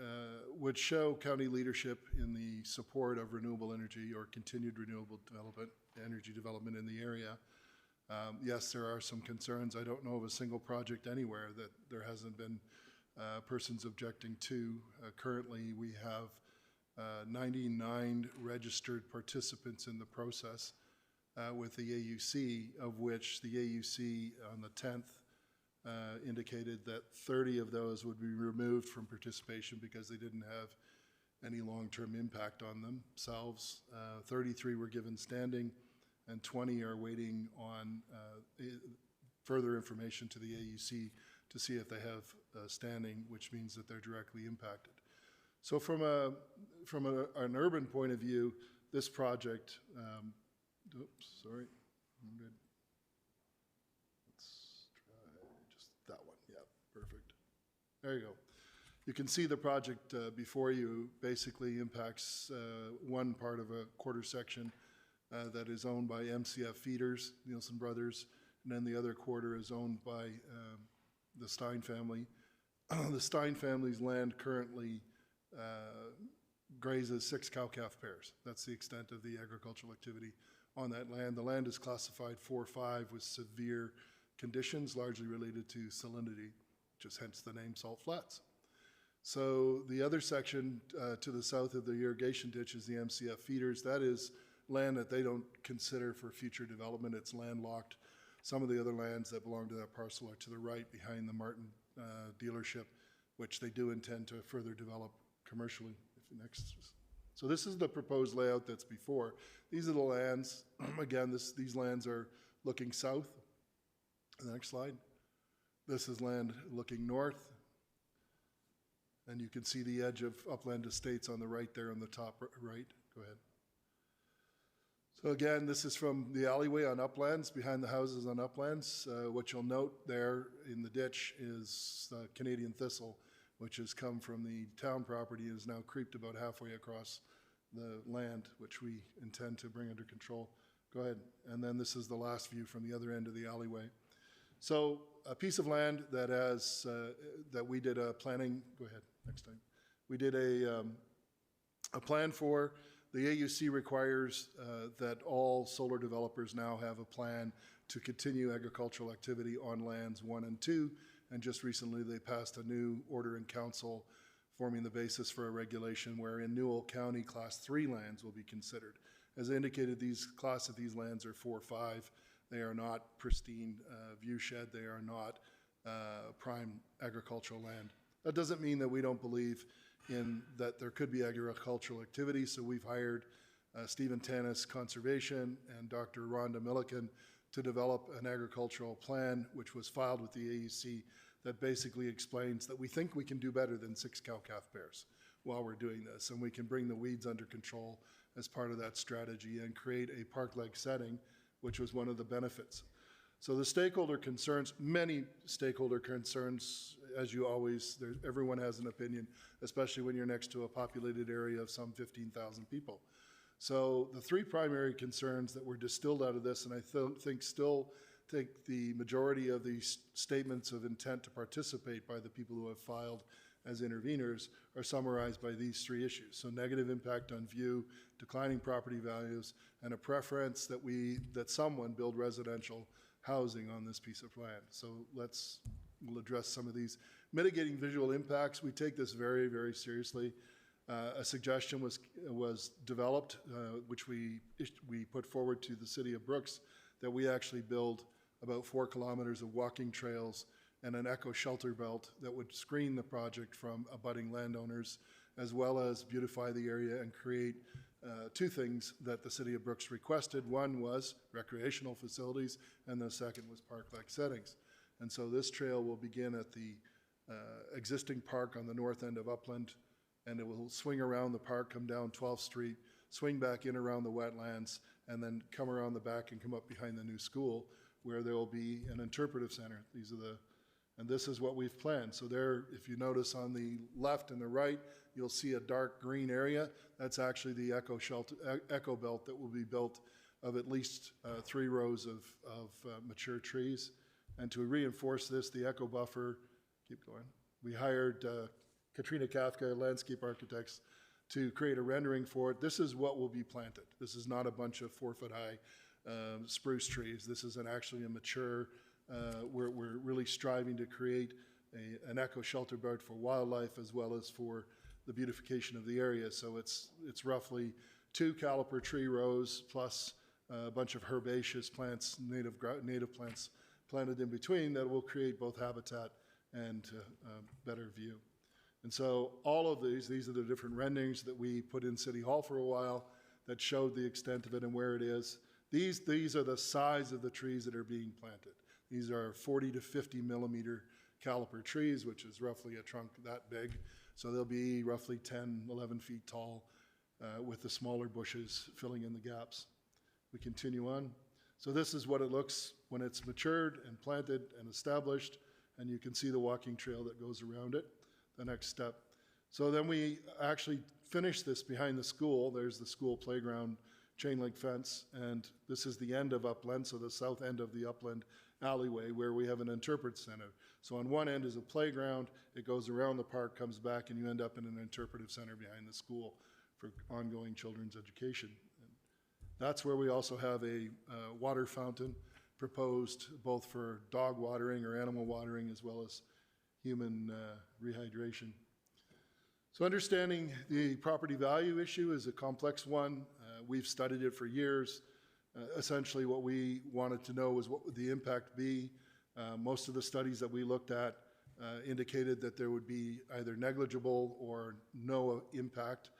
would show county leadership in the support of renewable energy or continued renewable development, energy development in the area. Yes, there are some concerns. I don't know of a single project anywhere that there hasn't been persons objecting to. Currently, we have 99 registered participants in the process with the AUC, of which the AUC on the 10th indicated that 30 of those would be removed from participation because they didn't have any long-term impact on themselves. 33 were given standing, and 20 are waiting on further information to the AUC to see if they have standing, which means that they're directly impacted. So from an urban point of view, this project, oops, sorry, I'm good. That one, yeah, perfect. There you go. You can see the project before you basically impacts one part of a quarter section that is owned by MCF Feeders, Nielsen Brothers, and then the other quarter is owned by the Stein family. The Stein family's land currently grazes 6 cow-calf pairs. That's the extent of the agricultural activity on that land. The land is classified 4-5 with severe conditions largely related to salinity, just hence the name Salt Flats. So the other section to the south of the irrigation ditch is the MCF Feeders. That is land that they don't consider for future development. It's landlocked. Some of the other lands that belong to that parcel are to the right behind the Martin dealership, which they do intend to further develop commercially. Next. So this is the proposed layout that's before. These are the lands. Again, these lands are looking south. The next slide. This is land looking north. And you can see the edge of Upland Estates on the right there on the top right. Go ahead. So again, this is from the alleyway on Uplands, behind the houses on Uplands. What you'll note there in the ditch is Canadian thistle, which has come from the town property and is now creeped about halfway across the land, which we intend to bring under control. Go ahead. And then this is the last view from the other end of the alleyway. So a piece of land that has, that we did a planning, go ahead, next time. We did a plan for. The AUC requires that all solar developers now have a plan to continue agricultural activity on lands 1 and 2. And just recently they passed a new order in council forming the basis for a regulation wherein Newell County Class 3 lands will be considered. As indicated, these lands are 4-5. They are not pristine viewshed. They are not prime agricultural land. That doesn't mean that we don't believe in that there could be agricultural activity. So we've hired Stephen Tanis Conservation and Dr. Rhonda Milliken to develop an agricultural plan, which was filed with the AUC, that basically explains that we think we can do better than 6 cow-calf pairs while we're doing this. And we can bring the weeds under control as part of that strategy and create a park-like setting, which was one of the benefits. So the stakeholder concerns, many stakeholder concerns, as you always, everyone has an opinion, especially when you're next to a populated area of some 15,000 people. So the 3 primary concerns that were distilled out of this, and I think still take the majority of these statements of intent to participate by the people who have filed as interveners, are summarized by these 3 issues. So negative impact on view, declining property values, and a preference that someone build residential housing on this piece of land. So we'll address some of these. Mitigating visual impacts, we take this very, very seriously. A suggestion was developed, which we put forward to the city of Brooks, that we actually build about 4 kilometers of walking trails and an eco shelter belt that would screen the project from abutting landowners, as well as beautify the area and create 2 things that the city of Brooks requested. One was recreational facilities, and the second was park-like settings. And so this trail will begin at the existing park on the north end of Upland, and it will swing around the park, come down 12th Street, swing back in around the wetlands, and then come around the back and come up behind the new school, where there will be an interpretive center. And this is what we've planned. So there, if you notice on the left and the right, you'll see a dark green area. That's actually the eco belt that will be built of at least 3 rows of mature trees. And to reinforce this, the eco buffer, keep going. We hired Katrina Kafka, landscape architects, to create a rendering for it. This is what will be planted. This is not a bunch of 4-foot-high spruce trees. This is actually a mature, we're really striving to create an eco shelter belt for wildlife as well as for the beautification of the area. So it's roughly 2 caliper tree rows plus a bunch of herbaceous plants, native plants planted in between that will create both habitat and better view. And so all of these are the different renderings that we put in City Hall for a while that showed the extent of it and where it is. These are the size of the trees that are being planted. These are 40 to 50 millimeter caliper trees, which is roughly a trunk that big. So they'll be roughly 10, 11 feet tall with the smaller bushes filling in the gaps. We continue on. So this is what it looks when it's matured and planted and established, and you can see the walking trail that goes around it, the next step. So then we actually finish this behind the school. There's the school playground chain link fence, and this is the end of Upland, so the south end of the Upland alleyway where we have an interpret center. So on one end is a playground, it goes around the park, comes back, and you end up in an interpretive center behind the school for ongoing children's education. And that's where we also have a water fountain proposed both for dog watering or animal watering as well as human rehydration. So understanding the property value issue is a complex one. We've studied it for years. Essentially, what we wanted to know was what would the impact be. Most of the studies that we looked at indicated that there would be either negligible or no impact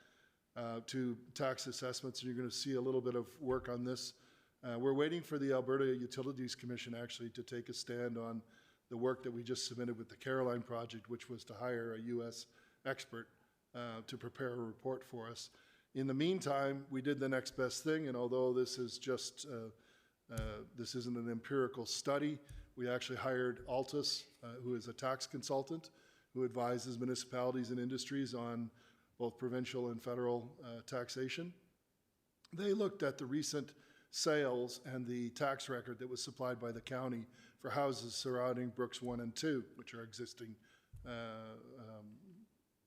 to tax assessments, and you're going to see a little bit of work on this. We're waiting for the Alberta Utilities Commission actually to take a stand on the work that we just submitted with the Caroline project, which was to hire a U.S. expert to prepare a report for us. In the meantime, we did the next best thing, and although this is just, this isn't an empirical study, we actually hired Altus, who is a tax consultant, who advises municipalities and industries on both provincial and federal taxation. They looked at the recent sales and the tax record that was supplied by the county for houses surrounding Brooks 1 and 2, which are existing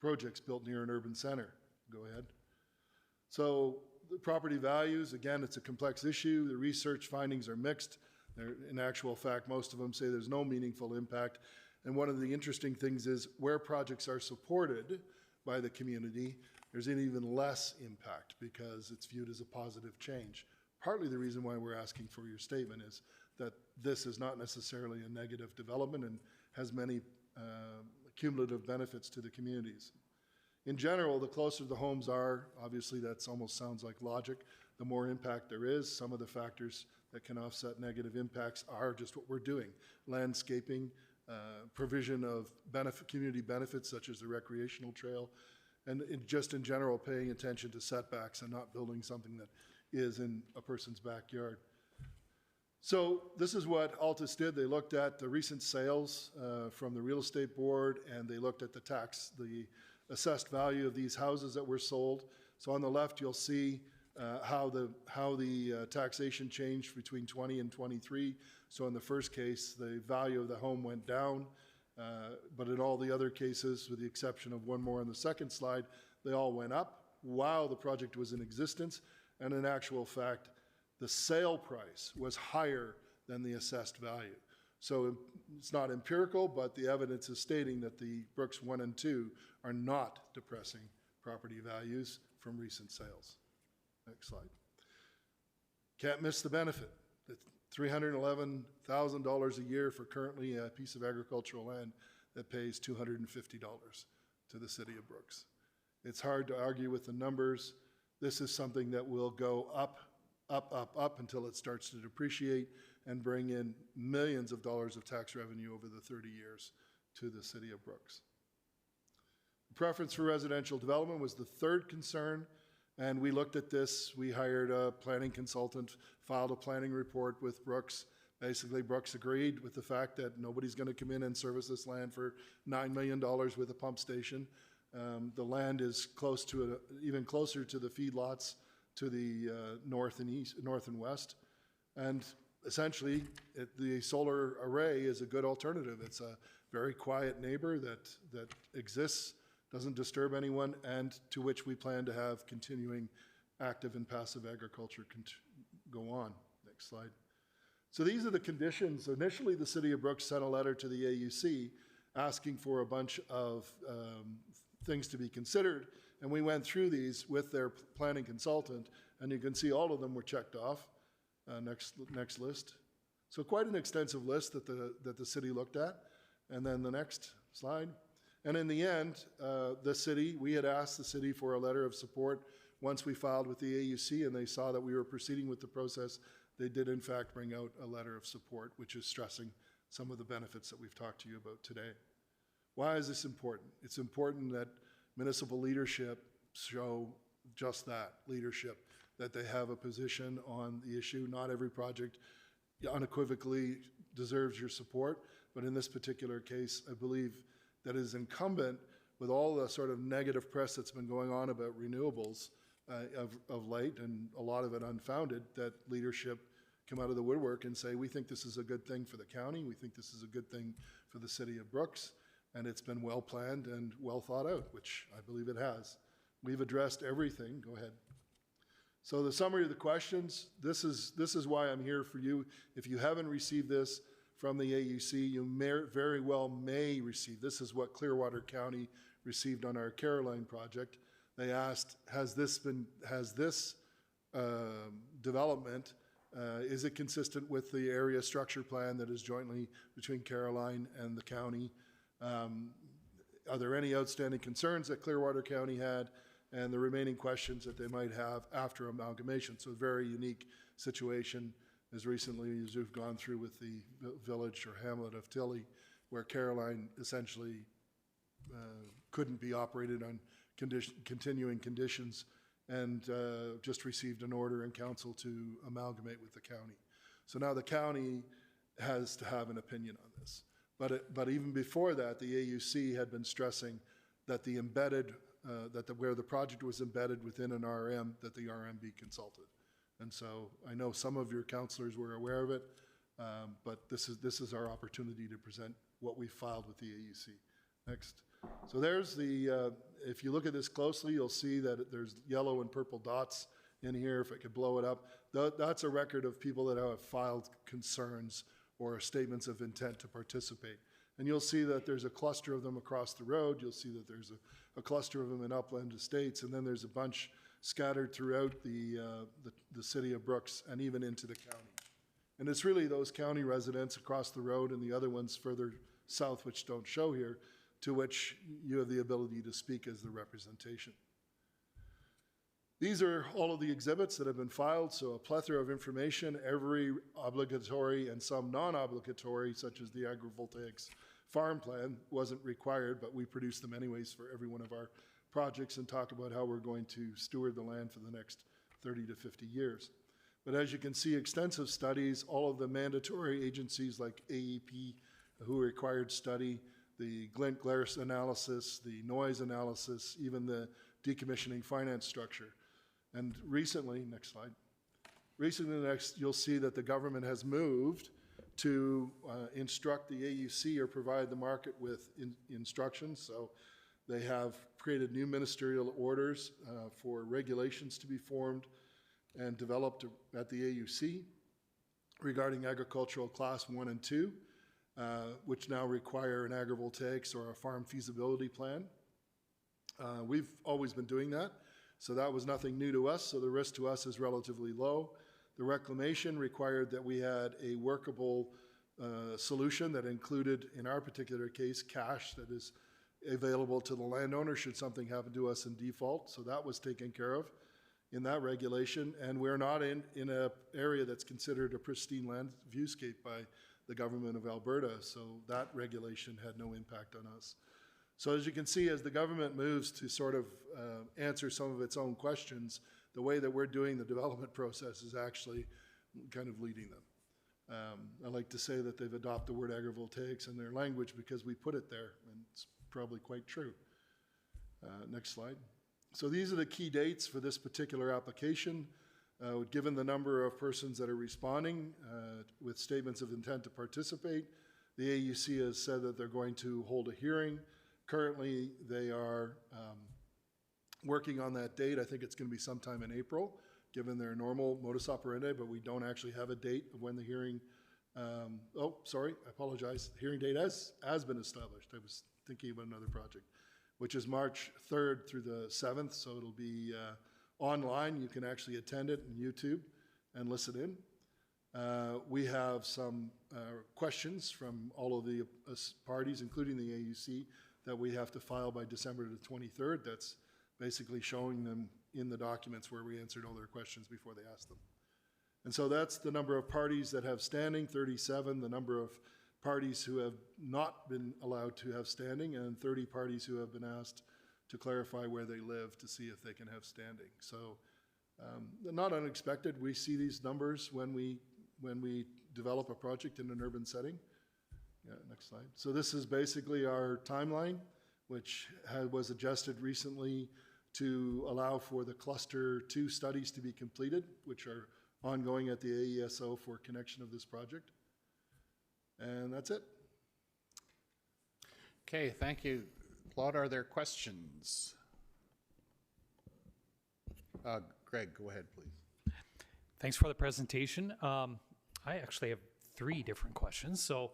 projects built near an urban center. Go ahead. So the property values, again, it's a complex issue. The research findings are mixed. In actual fact, most of them say there's no meaningful impact. And one of the interesting things is where projects are supported by the community, there's an even less impact because it's viewed as a positive change. Partly the reason why we're asking for your statement is that this is not necessarily a negative development and has many cumulative benefits to the communities. In general, the closer the homes are, obviously that almost sounds like logic, the more impact there is. Some of the factors that can offset negative impacts are just what we're doing. Landscaping, provision of community benefits such as the recreational trail, and just in general paying attention to setbacks and not building something that is in a person's backyard. So this is what Altus did. They looked at the recent sales from the real estate board, and they looked at the assessed value of these houses that were sold. So on the left, you'll see how the taxation changed between 20 and 23. So in the first case, the value of the home went down, but in all the other cases, with the exception of one more on the second slide, they all went up while the project was in existence. And in actual fact, the sale price was higher than the assessed value. So it's not empirical, but the evidence is stating that the Brooks 1 and 2 are not depressing property values from recent sales. Next slide. Can't miss the benefit. The $311,000 a year for currently a piece of agricultural land that pays $250 to the city of Brooks. It's hard to argue with the numbers. This is something that will go up, up, up, up until it starts to depreciate and bring in millions of dollars of tax revenue over the 30 years to the city of Brooks. The preference for residential development was the third concern, and we looked at this. We hired a planning consultant, filed a planning report with Brooks. Basically, Brooks agreed with the fact that nobody's going to come in and service this land for $9 million with a pump station. The land is close to even closer to the feedlots to the north and west. And essentially, the solar array is a good alternative. It's a very quiet neighbor that exists, doesn't disturb anyone, and to which we plan to have continuing active and passive agriculture go on. Next slide. So these are the conditions. Initially, the city of Brooks sent a letter to the AUC asking for a bunch of things to be considered, and we went through these with their planning consultant, and you can see all of them were checked off. Next list. So quite an extensive list that the city looked at. And then the next slide. And in the end, we had asked the city for a letter of support once we filed with the AUC, and they saw that we were proceeding with the process. They did in fact bring out a letter of support, which is stressing some of the benefits that we've talked to you about today. Why is this important? It's important that municipal leadership show just that, leadership, that they have a position on the issue. Not every project unequivocally deserves your support, but in this particular case, I believe that it is incumbent with all the sort of negative press that's been going on about renewables of late, and a lot of it unfounded, that leadership come out of the woodwork and say, we think this is a good thing for the county, we think this is a good thing for the city of Brooks, and it's been well planned and well thought out, which I believe it has. We've addressed everything. Go ahead. So the summary of the questions, this is why I'm here for you. If you haven't received this from the AUC, you very well may receive. This is what Clearwater County received on our Caroline project. They asked, has this development, is it consistent with the area structure plan that is jointly between Caroline and the county? Are there any outstanding concerns that Clearwater County had, and the remaining questions that they might have after amalgamation? So a very unique situation as recently as we've gone through with the village or hamlet of Tilly, where Caroline essentially couldn't be operated on continuing conditions, and just received an order in council to amalgamate with the county. So now the county has to have an opinion on this. But even before that, the AUC had been stressing that the embedded, where the project was embedded within an RM, that the RM be consulted. And so I know some of your councillors were aware of it, but this is our opportunity to present what we filed with the AUC. Next. So there's the, if you look at this closely, you'll see that there's yellow and purple dots in here. If I could blow it up, that's a record of people that have filed concerns or statements of intent to participate. And you'll see that there's a cluster of them across the road. You'll see that there's a cluster of them in Upland Estates, and then there's a bunch scattered throughout the city of Brooks and even into the county. And it's really those county residents across the road and the other ones further south, which don't show here, to which you have the ability to speak as the representation. These are all of the exhibits that have been filed, so a plethora of information, every obligatory and some non-obligatory, such as the agrivoltaics farm plan, wasn't required, but we produce them anyways for every one of our projects and talk about how we're going to steward the land for the next 30 to 50 years. But as you can see, extensive studies, all of the mandatory agencies like AEP, who required study, the glint-glare analysis, the noise analysis, even the decommissioning finance structure. And recently, next slide, you'll see that the government has moved to instruct the AUC or provide the market with instructions. So they have created new ministerial orders for regulations to be formed and developed at the AUC regarding agricultural class 1 and 2, which now require an agrivoltaics or a farm feasibility plan. We've always been doing that, so that was nothing new to us, so the risk to us is relatively low. The reclamation required that we had a workable solution that included, in our particular case, cash that is available to the landowner should something happen to us in default, so that was taken care of in that regulation, and we're not in an area that's considered a pristine land viewscape by the government of Alberta, so that regulation had no impact on us. So as you can see, as the government moves to sort of answer some of its own questions, the way that we're doing the development process is actually kind of leading them. I like to say that they've adopted the word agrivoltaics in their language because we put it there, and it's probably quite true. Next slide. So these are the key dates for this particular application. Given the number of persons that are responding with statements of intent to participate, the AUC has said that they're going to hold a hearing. Currently, they are working on that date. I think it's going to be sometime in April, given their normal modus operandi, but we don't actually have a date of when the hearing, oh, sorry, I apologize. The hearing date has been established. I was thinking about another project, which is March 3rd through the 7th, so it'll be online. You can actually attend it on YouTube and listen in. We have some questions from all of the parties, including the AUC, that we have to file by December the 23rd. That's basically showing them in the documents where we answered all their questions before they asked them. And so that's the number of parties that have standing, 37, the number of parties who have not been allowed to have standing, and 30 parties who have been asked to clarify where they live to see if they can have standing. So not unexpected. We see these numbers when we develop a project in an urban setting. Yeah, next slide. So this is basically our timeline, which was adjusted recently to allow for the cluster 2 studies to be completed, which are ongoing at the AESO for connection of this project. And that's it. Okay, thank you. Claude, are there questions? Greg, go ahead, please. Thanks for the presentation. I actually have 3 different questions. So,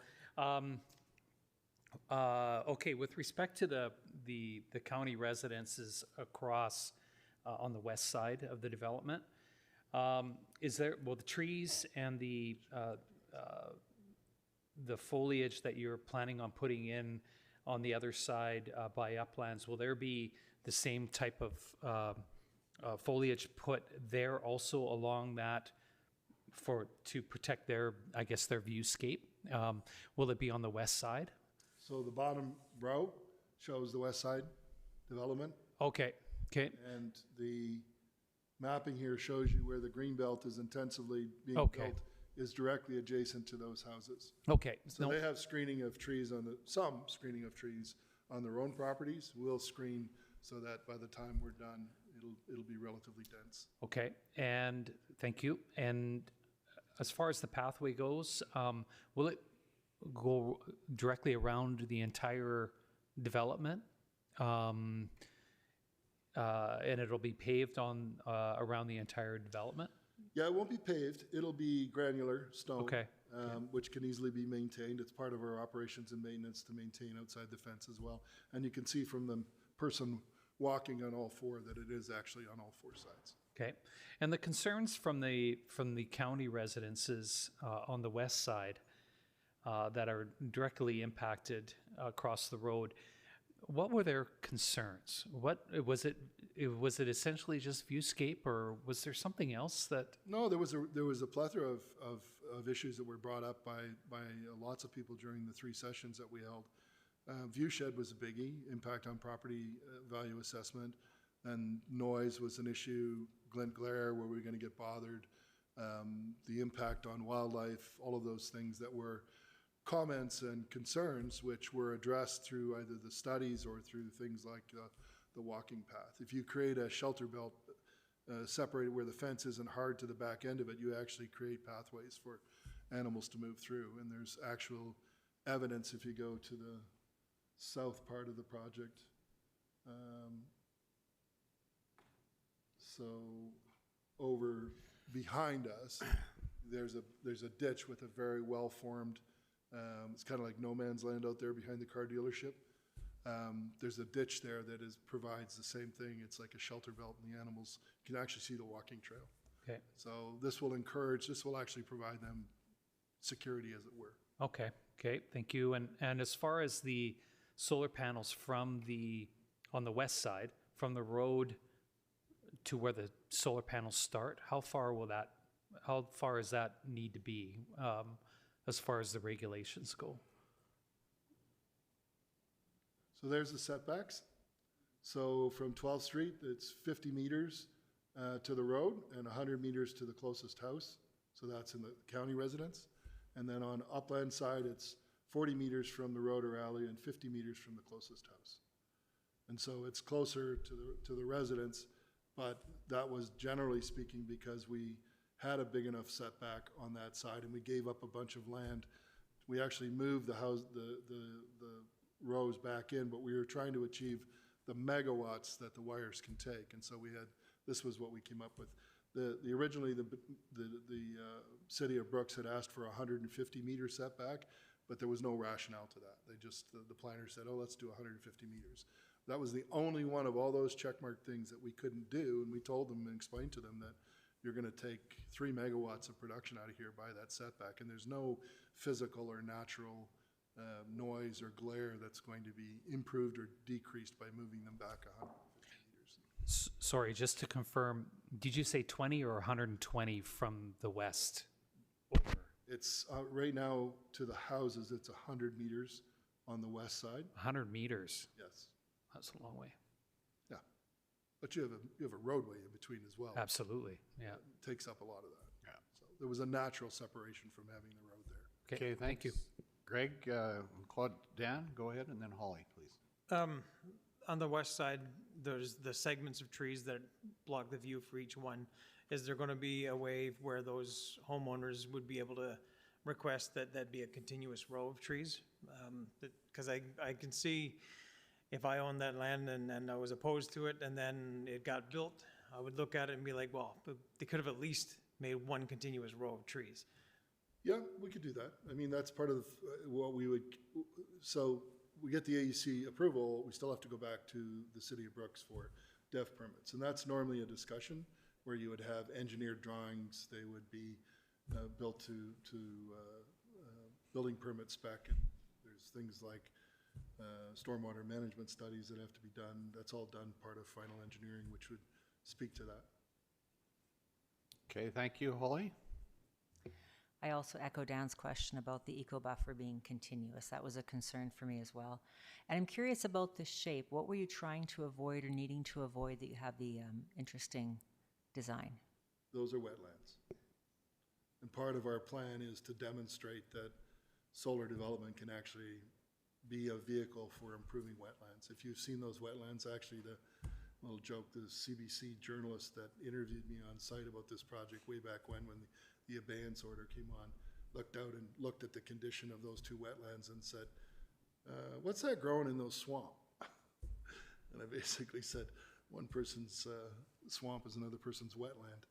okay, with respect to the county residences across on the west side of the development, Will the trees and the foliage that you're planning on putting in on the other side by Uplands, will there be the same type of foliage put there also along that to protect their viewscape? Will it be on the west side? So the bottom row shows the west side development. Okay. And the mapping here shows you where the green belt is intensively being Okay. built is directly adjacent to those houses. Okay. So they have screening of trees some screening of trees on their own properties. We'll screen so that by the time we're done, it'll be relatively dense. Okay, and thank you. And as far as the pathway goes, will it go directly around the entire development? And it'll be paved on around the entire development? Yeah, it won't be paved. It'll be granular stone, Okay. Which can easily be maintained. It's part of our operations and maintenance to maintain outside the fence as well. And you can see from the person walking on all four that it is actually on all four sides. Okay, and the concerns from the county residences on the west side that are directly impacted across the road, what were their concerns? What was it? Was it essentially just viewscape, or was there something else that? No, there was a plethora of issues that were brought up by lots of people during the 3 sessions that we held. View shed was a biggie, impact on property value assessment, and noise was an issue, glint glare, where we're going to get bothered, the impact on wildlife, all of those things that were comments and concerns which were addressed through either the studies or through things like the walking path. If you create a shelter belt separated where the fence isn't hard to the back end of it, you actually create pathways for animals to move through. And there's actual evidence if you go to the south part of the project. So over behind us, there's a ditch with a very well-formed, it's kind of like no man's land out there behind the car dealership. There's a ditch there that provides the same thing. It's like a shelter belt, and the animals can actually see the walking trail. Okay. So this will actually provide them security, as it were. Okay, thank you. And as far as the solar panels on the west side, from the road to where the solar panels start, how far does that need to be as far as the regulations go? So there's the setbacks. So from 12th Street, it's 50 meters to the road and 100 meters to the closest house. So that's in the county residence. And then on upland side, it's 40 meters from the road or alley and 50 meters from the closest house. And so it's closer to the residents, but that was generally speaking because we had a big enough setback on that side and we gave up a bunch of land. We actually moved the rows back in, but we were trying to achieve the megawatts that the wires can take. And so this was what we came up with. Originally, the city of Brooks had asked for a 150 meter setback, but there was no rationale to that. The planner said, oh, let's do 150 meters. That was the only one of all those checkmark things that we couldn't do, and we told them and explained to them that you're going to take 3 megawatts of production out of here by that setback, and there's no physical or natural noise or glare that's going to be improved or decreased by moving them back 150 meters. Sorry, just to confirm, did you say 20 or 120 from the west? It's right now to the houses, it's 100 meters on the west side. 100 meters? Yes. That's a long way. Yeah. But you have a roadway in between as well. Absolutely, yeah. It takes up a lot of that. Yeah. So there was a natural separation from having the road there. Okay, thank you. Greg, Claude, Dan, go ahead, and then Holly, please. On the west side, there's the segments of trees that block the view for each one. Is there going to be a way where those homeowners would be able to request that that be a continuous row of trees? Because I can see if I owned that land and I was opposed to it and then it got built, I would look at it and be like, well, they could have at least made one continuous row of trees. Yeah, we could do that. I mean, that's part of what we would, so we get the AUC approval, we still have to go back to the city of Brooks for DEF permits. And that's normally a discussion where you would have engineered drawings, they would be built to building permit spec. And there's things like stormwater management studies that have to be done. That's all done part of final engineering, which would speak to that. Okay, thank you, Holly. I also echo Dan's question about the eco buffer being continuous. That was a concern for me as well. And I'm curious about the shape. What were you trying to avoid or needing to avoid that you have the interesting design? Those are wetlands. And part of our plan is to demonstrate that solar development can actually be a vehicle for improving wetlands. If you've seen those wetlands, actually the little joke, the CBC journalist that interviewed me on site about this project way back when the abeyance order came on, looked out and looked at the condition of those two wetlands and said, what's that growing in those swamp? And I basically said, one person's swamp is another person's wetland.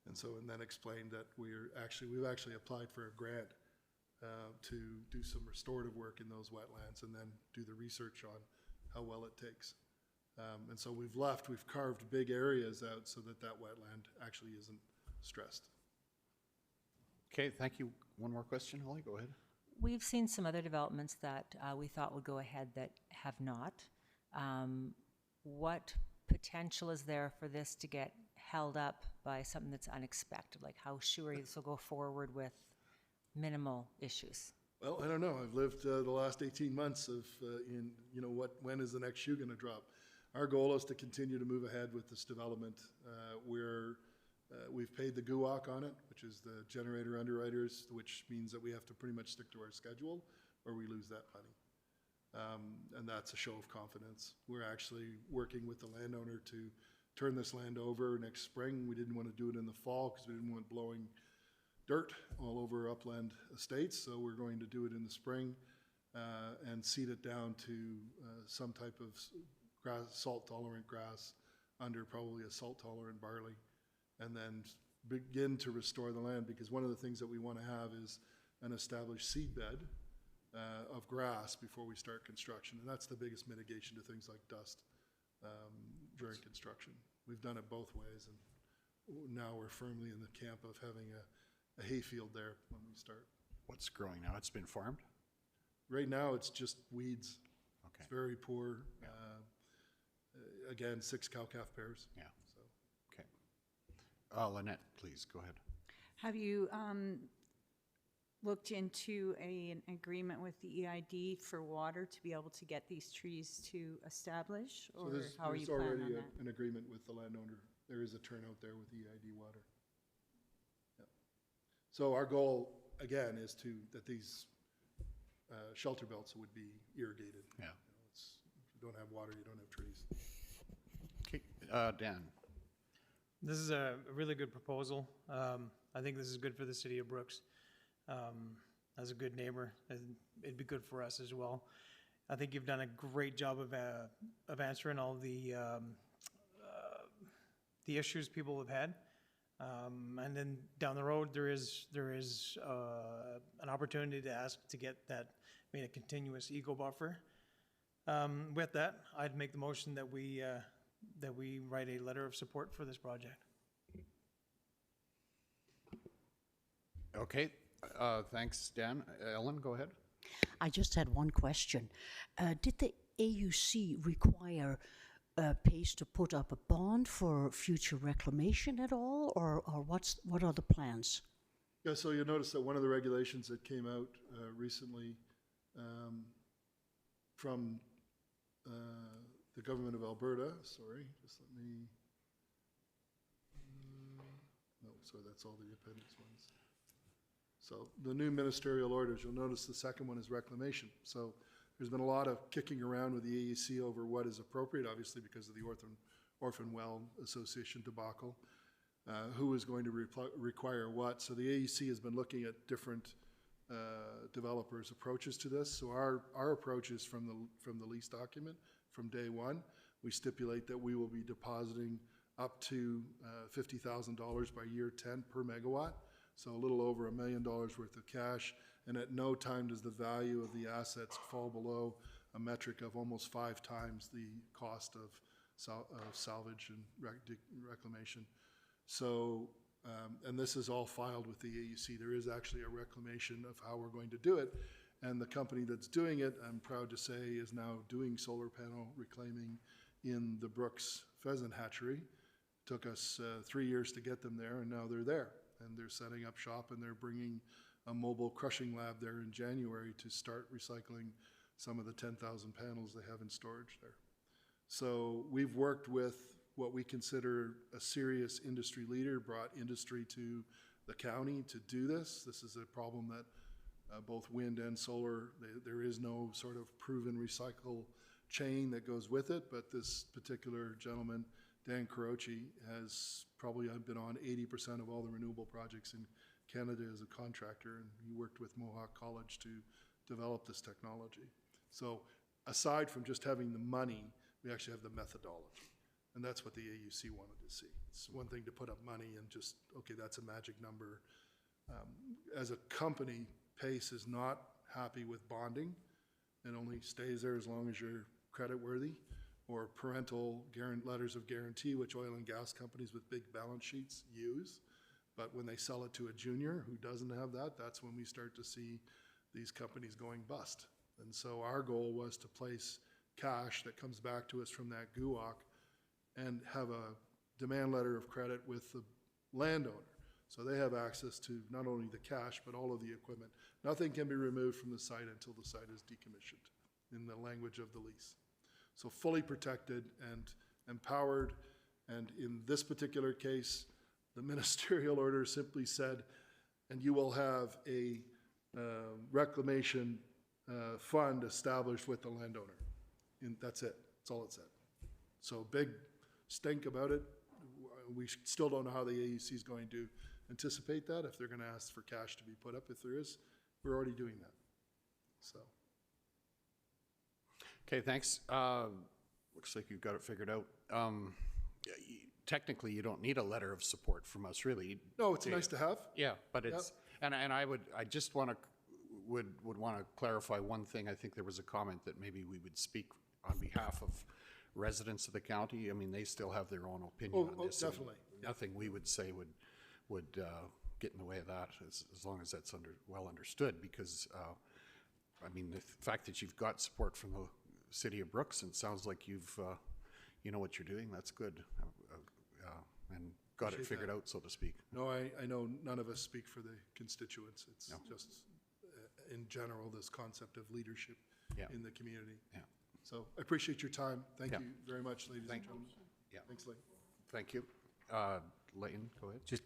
And then explained that we've actually applied for a grant to do some restorative work in those wetlands and then do the research on how well it takes. And so we've carved big areas out so that wetland actually isn't stressed. Okay, thank you. One more question, Holly, go ahead. We've seen some other developments that we thought would go ahead that have not. What potential is there for this to get held up by something that's unexpected? Like how sure this will go forward with minimal issues? Well, I don't know. I've lived the last 18 months when is the next shoe going to drop? Our goal is to continue to move ahead with this development. We've paid the GUOC on it, which is the generator underwriters, which means that we have to pretty much stick to our schedule or we lose that money. And that's a show of confidence. We're actually working with the landowner to turn this land over next spring. We didn't want to do it in the fall because we didn't want blowing dirt all over upland estates. So we're going to do it in the spring and seed it down to some type of salt-tolerant grass under probably a salt-tolerant barley, and then begin to restore the land, because one of the things that we want to have is an established seed bed of grass before we start construction. And that's the biggest mitigation to things like dust during construction. We've done it both ways, and now we're firmly in the camp of having a hayfield there when we start. What's growing now? It's been farmed? Right now, it's just weeds. Okay. It's very poor. Yeah. Again, 6 cow-calf pairs. Yeah. So. Okay. Lynette, please, go ahead. Have you looked into an agreement with the EID for water to be able to get these trees to establish? Or how are you planning on that? There's already an agreement with the landowner. There is a turnout there with EID water. Yeah. So our goal, again, is that these shelter belts would be irrigated. Yeah. If you don't have water, you don't have trees. Okay, Dan. This is a really good proposal. I think this is good for the city of Brooks. As a good neighbor, it'd be good for us as well. I think you've done a great job of answering all the issues people have had. And then down the road, there is an opportunity to ask to get that made a continuous eco buffer. With that, I'd make the motion that we write a letter of support for this project. Okay, thanks, Dan. Ellen, go ahead. I just had one question. Did the AUC require Pace to put up a bond for future reclamation at all, or what are the plans? Yeah, so you'll notice that one of the regulations that came out recently from the government of Alberta, sorry, just let me, no, sorry, that's all the appendix ones. So the new ministerial orders, you'll notice the second one is reclamation. So there's been a lot of kicking around with the AEC over what is appropriate, obviously because of the Orphan Well Association debacle, who is going to require what. So the AEC has been looking at different developers' approaches to this. So our approach is from the lease document from day one. We stipulate that we will be depositing up to $50,000 by year 10 per megawatt. So a little over $1 million worth of cash, and at no time does the value of the assets fall below a metric of almost 5 times the cost of salvage and reclamation. So, and this is all filed with the AUC. There is actually a reclamation of how we're going to do it. And the company that's doing it, I'm proud to say, is now doing solar panel reclaiming in the Brooks Pheasant Hatchery. Took us 3 years to get them there, and now they're there. And they're setting up shop, and they're bringing a mobile crushing lab there in January to start recycling some of the 10,000 panels they have in storage there. So we've worked with what we consider a serious industry leader, brought industry to the county to do this. This is a problem that both wind and solar, there is no sort of proven recycle chain that goes with it, but this particular gentleman, Dan Carochi, has probably been on 80% of all the renewable projects in Canada as a contractor, and he worked with Mohawk College to develop this technology. So aside from just having the money, we actually have the methodology, and that's what the AUC wanted to see. It's one thing to put up money and just, okay, that's a magic number. As a company, PACE is not happy with bonding. It only stays there as long as you're credit worthy, or parental letters of guarantee, which oil and gas companies with big balance sheets use. But when they sell it to a junior who doesn't have that, that's when we start to see these companies going bust. And so our goal was to place cash that comes back to us from that GUOC and have a demand letter of credit with the landowner. So they have access to not only the cash, but all of the equipment. Nothing can be removed from the site until the site is decommissioned, in the language of the lease. So fully protected and empowered. And in this particular case, the ministerial order simply said, and you will have a reclamation fund established with the landowner. And that's it. That's all it said. So big stink about it. We still don't know how the AUC is going to anticipate that, if they're going to ask for cash to be put up. If there is, we're already doing that. So. Okay, thanks. Looks like you've got it figured out. Technically, you don't need a letter of support from us, really. No, it's nice to have. Yeah, but it's, and I just want to, would want to clarify one thing. I think there was a comment that maybe we would speak on behalf of residents of the county. I mean, they still have their own opinion on this. Definitely. Nothing we would say would get in the way of that, as long as that's well understood, because I mean, the fact that you've got support from the city of Brooks, and it sounds like you've you know what you're doing, that's good, and got it figured out, so to speak. No, I know none of us speak for the constituents. It's just in general this concept of leadership in the community. Yeah. So I appreciate your time. Thank you very much, ladies and gentlemen. Yeah. Thanks, Layton. Thank you. Layton, go ahead. Just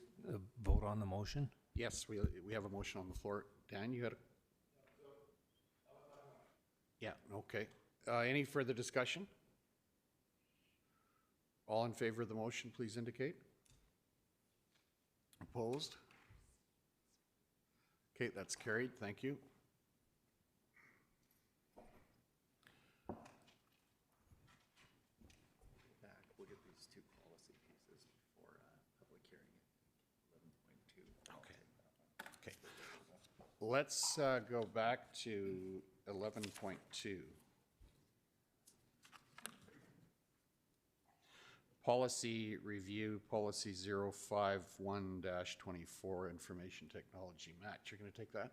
vote on the motion? Yes, we have a motion on the floor. Dan, you had a... Yeah, okay. Any further discussion? All in favor of the motion, please indicate. Opposed? Okay, that's carried. Thank you. We'll get these two policy pieces before public hearing 11.2. Okay. Let's go back to 11.2. Policy review, policy 051-24, information technology. Matt, you're going to take that?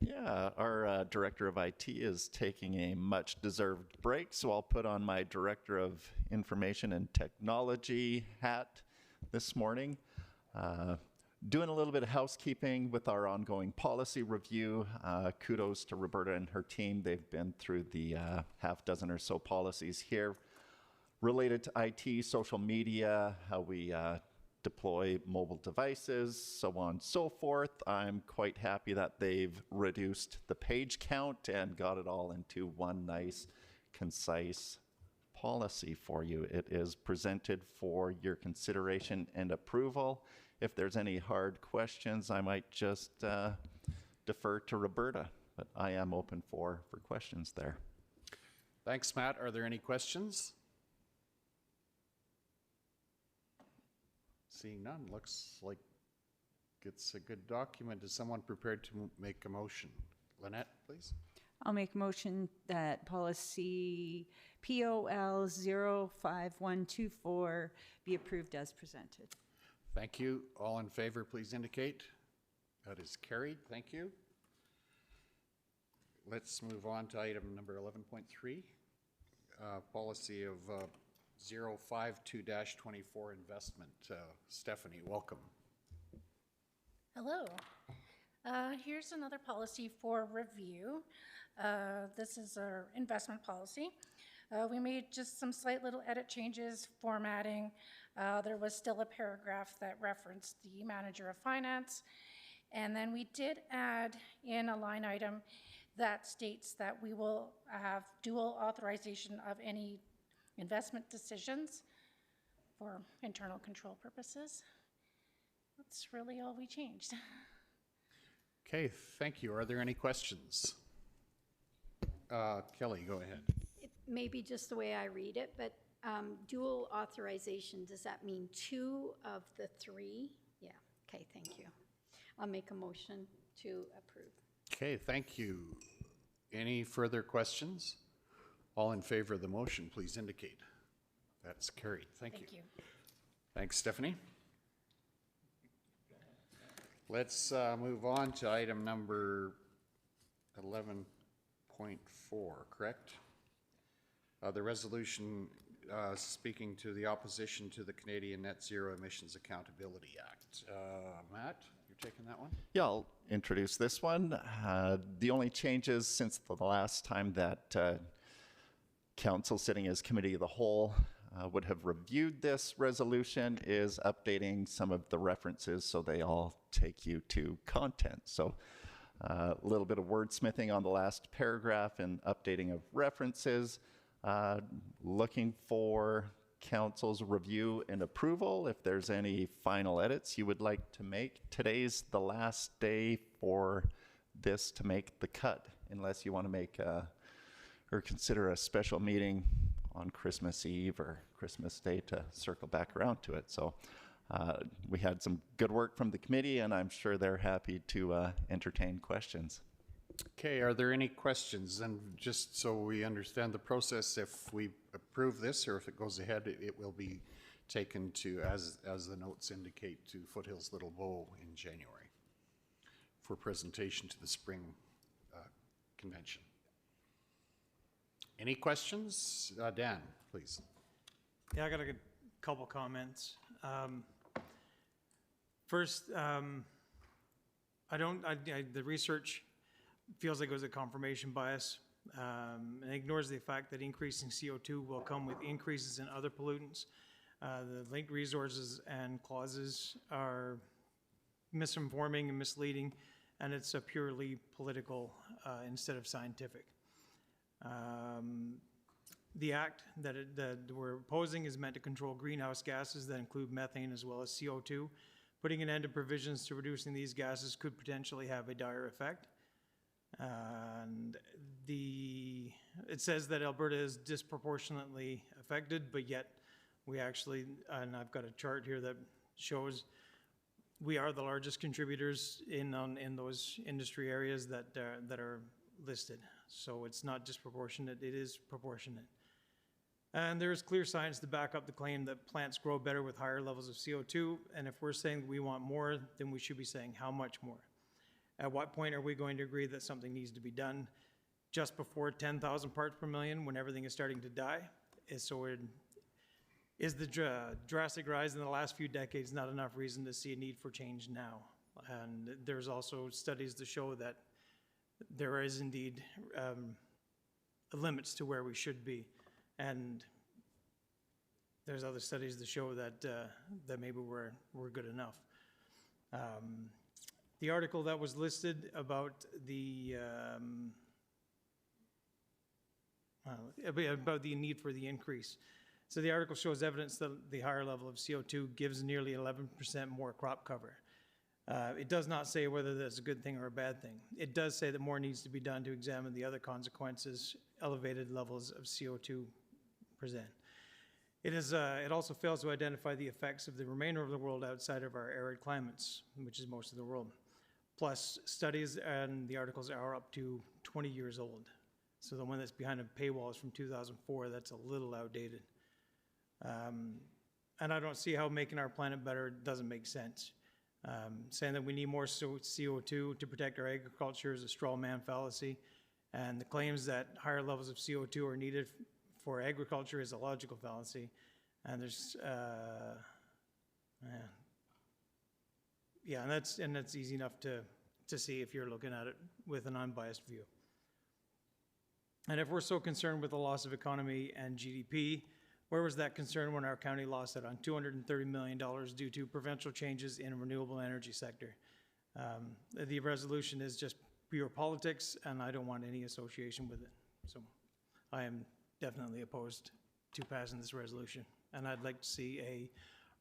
Yeah, our Director of IT is taking a much-deserved break, so I'll put on my Director of Information and Technology hat this morning. Doing a little bit of housekeeping with our ongoing policy review. Kudos to Roberta and her team. They've been through the half dozen or so policies here related to IT, social media, how we deploy mobile devices, so on and so forth. I'm quite happy that they've reduced the page count and got it all into one nice, concise policy for you. It is presented for your consideration and approval. If there's any hard questions, I might just defer to Roberta, but I am open for questions there. Thanks, Matt. Are there any questions? Seeing none, looks like it's a good document. Is someone prepared to make a motion? Lynette, please. I'll make a motion that policy POL 05124 be approved as presented. Thank you. All in favor, please indicate. That is carried. Thank you. Let's move on to item number 11.3, policy of 052-24 investment. Stephanie, welcome. Hello. Here's another policy for review. This is our investment policy. We made just some slight little edit changes, formatting. There was still a paragraph that referenced the manager of finance. And then we did add in a line item that states that we will have dual authorization of any investment decisions for internal control purposes. That's really all we changed. Okay, thank you. Are there any questions? Kelly, go ahead. It may be just the way I read it, but dual authorization, does that mean 2 of the 3? Yeah, okay, thank you. I'll make a motion to approve. Okay, thank you. Any further questions? All in favor of the motion, please indicate. That's carried. Thank you. Thanks, Stephanie. Let's move on to item number 11.4, correct? The resolution speaking to the opposition to the Canadian Net Zero Emissions Accountability Act. Matt, you're taking that one? Yeah, I'll introduce this one. The only changes since the last time that council sitting as committee of the whole would have reviewed this resolution is updating some of the references so they all take you to content. So a little bit of wordsmithing on the last paragraph and updating of references. Looking for council's review and approval if there's any final edits you would like to make. Today's the last day for this to make the cut, unless you want to make or consider a special meeting on Christmas Eve or Christmas Day to circle back around to it. So we had some good work from the committee, and I'm sure they're happy to entertain questions. Okay, are there any questions? And just so we understand the process, if we approve this or if it goes ahead, it will be taken to, as the notes indicate, to Foothills Little Bow in January for presentation to the spring convention. Any questions? Dan, please. Yeah, I got a couple comments. First, the research feels like it was a confirmation bias and ignores the fact that increasing CO2 will come with increases in other pollutants. The linked resources and clauses are misinforming and misleading, and it's a purely political instead of scientific. The act that we're opposing is meant to control greenhouse gases that include methane as well as CO2. Putting an end to provisions to reducing these gases could potentially have a dire effect. And it says that Alberta is disproportionately affected, but yet we actually, and I've got a chart here that shows we are the largest contributors in those industry areas that are listed. So it's not disproportionate, it is proportionate. And there is clear science to back up the claim that plants grow better with higher levels of CO2. And if we're saying we want more, then we should be saying how much more. At what point are we going to agree that something needs to be done? Just before 10,000 parts per million, when everything is starting to die? Is the drastic rise in the last few decades not enough reason to see a need for change now? And there's also studies to show that there is indeed limits to where we should be. And there's other studies to show that that maybe we're good enough. The article that was listed about the need for the increase. So the article shows evidence that the higher level of CO2 gives nearly 11% more crop cover. It does not say whether that's a good thing or a bad thing. It does say that more needs to be done to examine the other consequences elevated levels of CO2 present. It also fails to identify the effects of the remainder of the world outside of our arid climates, which is most of the world. Plus, studies and the articles are up to 20 years old. So the one that's behind a paywall is from 2004. That's a little outdated. and I don't see how making our planet better doesn't make sense. Saying that we need more CO2 to protect our agriculture is a straw man fallacy, and the claims that higher levels of CO2 are needed for agriculture is a logical fallacy. And there's, yeah, and that's easy enough to see if you're looking at it with an unbiased view. And if we're so concerned with the loss of economy and GDP, where was that concern when our county lost it on $230 million due to provincial changes in renewable energy sector? The resolution is just pure politics, and I don't want any association with it. So I am definitely opposed to passing this resolution, and I'd like to see a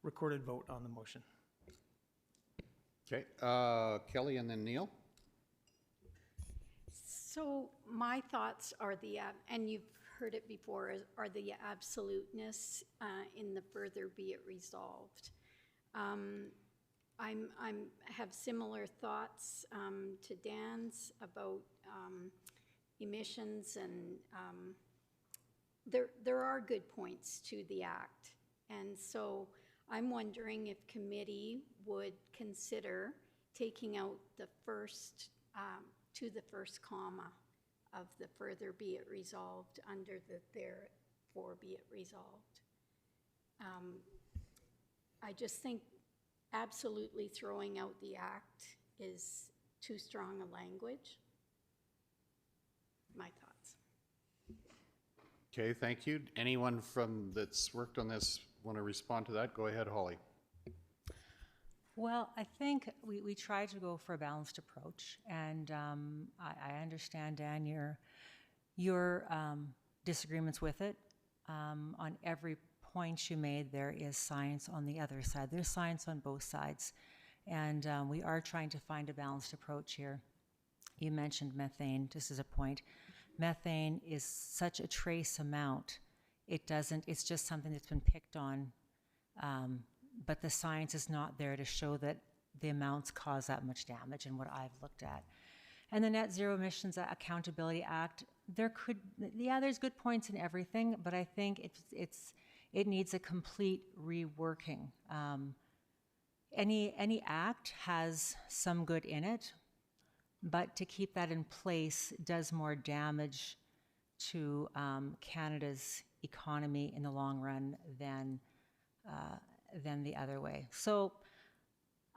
recorded vote on the motion. Okay, Kelly and then Neil. So my thoughts are and you've heard it before, are the absoluteness in the further be it resolved. I have similar thoughts to Dan's about emissions, and there are good points to the act. And so I'm wondering if committee would consider taking out the first, to the first comma of the further be it resolved under the therefore be it resolved. I just think absolutely throwing out the act is too strong a language. My thoughts. Okay, thank you. Anyone that's worked on this want to respond to that? Go ahead, Holly. Well, I think we try to go for a balanced approach, and I understand, Dan, your disagreements with it. On every point you made, there is science on the other side. There's science on both sides, and we are trying to find a balanced approach here. You mentioned methane, just as a point. Methane is such a trace amount. It's just something that's been picked on, but the science is not there to show that the amounts cause that much damage in what I've looked at. And the Net Zero Emissions Accountability Act, there's good points in everything, but I think it needs a complete reworking. Any act has some good in it, but to keep that in place does more damage to Canada's economy in the long run than the other way. So,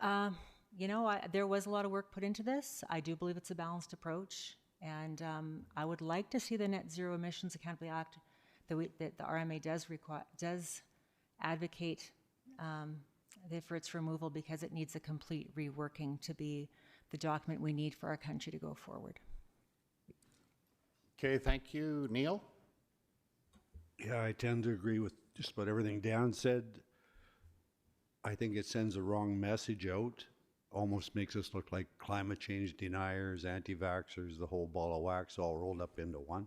there was a lot of work put into this. I do believe it's a balanced approach, and I would like to see the Net Zero Emissions Accountability Act that the RMA does advocate for its removal, because it needs a complete reworking to be the document we need for our country to go forward. Okay, thank you. Neil? Yeah, I tend to agree with just about everything Dan said. I think it sends a wrong message out, almost makes us look like climate change deniers, anti-vaxxers, the whole ball of wax all rolled up into one.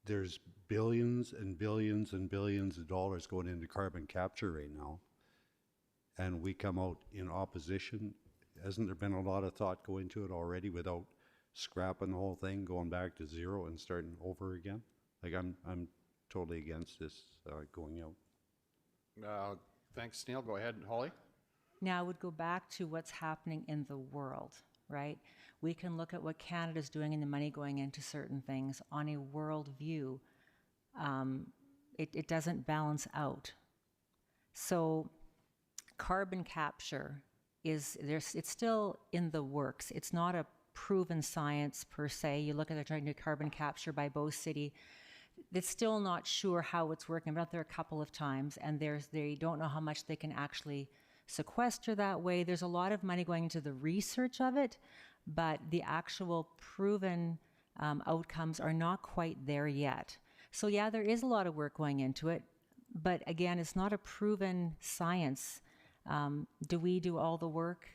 There's billions and billions and billions of dollars going into carbon capture right now, and we come out in opposition. Hasn't there been a lot of thought go into it already without scrapping the whole thing, going back to zero and starting over again? Like, I'm totally against this going out. Thanks, Neil. Go ahead, Holly. Now, I would go back to what's happening in the world, right? We can look at what Canada's doing and the money going into certain things. On a world view, it doesn't balance out. So carbon capture it's still in the works. It's not a proven science per se. You look at they're trying to do carbon capture by Bow City. It's still not sure how it's working. I've been out there a couple of times, and they don't know how much they can actually sequester that way. There's a lot of money going into the research of it, but the actual proven outcomes are not quite there yet. So yeah, there is a lot of work going into it, but again, it's not a proven science. Do we do all the work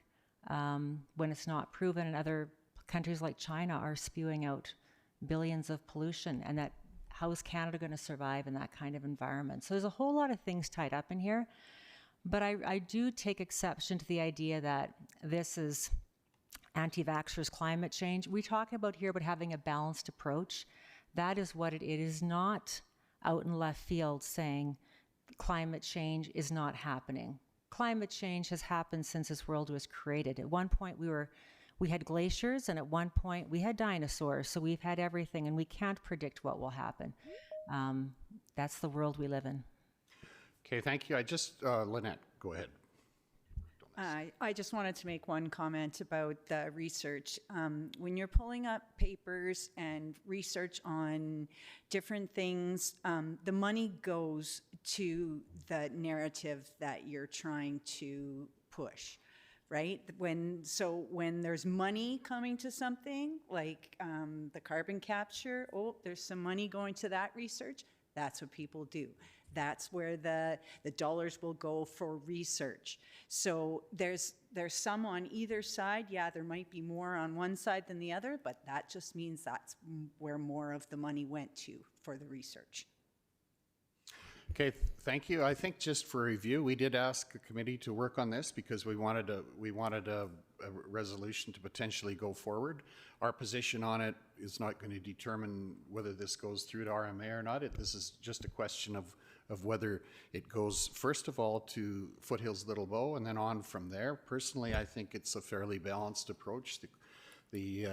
when it's not proven? And other countries like China are spewing out billions of pollution, and that how is Canada going to survive in that kind of environment? So there's a whole lot of things tied up in here, but I do take exception to the idea that this is anti-vaxxers climate change. We talk about here about having a balanced approach. That is what it is not out in left field saying climate change is not happening. Climate change has happened since this world was created. At one point we had glaciers, and at one point we had dinosaurs, so we've had everything, and we can't predict what will happen. That's the world we live in. Okay, thank you. Lynette, go ahead. I just wanted to make one comment about the research. When you're pulling up papers and research on different things, the money goes to the narrative that you're trying to push, right? When there's money coming to something like the carbon capture, there's some money going to that research. That's what people do. That's where the dollars will go for research. So there's some on either side. Yeah, there might be more on one side than the other, but that just means that's where more of the money went to for the research. Okay, thank you. I think just for review, we did ask the committee to work on this because we wanted a resolution to potentially go forward. Our position on it is not going to determine whether this goes through to RMA or not. This is just a question of whether it goes, first of all, to Foothills Little Bow and then on from there. Personally, I think it's a fairly balanced approach. The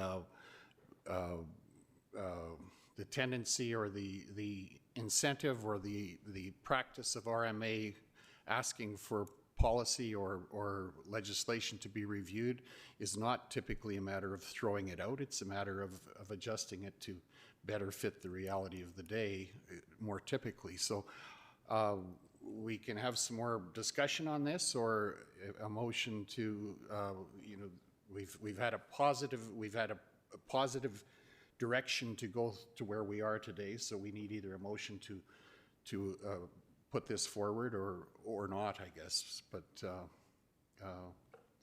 tendency or the incentive or the practice of RMA asking for policy or legislation to be reviewed is not typically a matter of throwing it out. It's a matter of adjusting it to better fit the reality of the day more typically. So we can have some more discussion on this, or a motion to, we've had a positive direction to go to where we are today. So we need either a motion to put this forward or not, I guess. But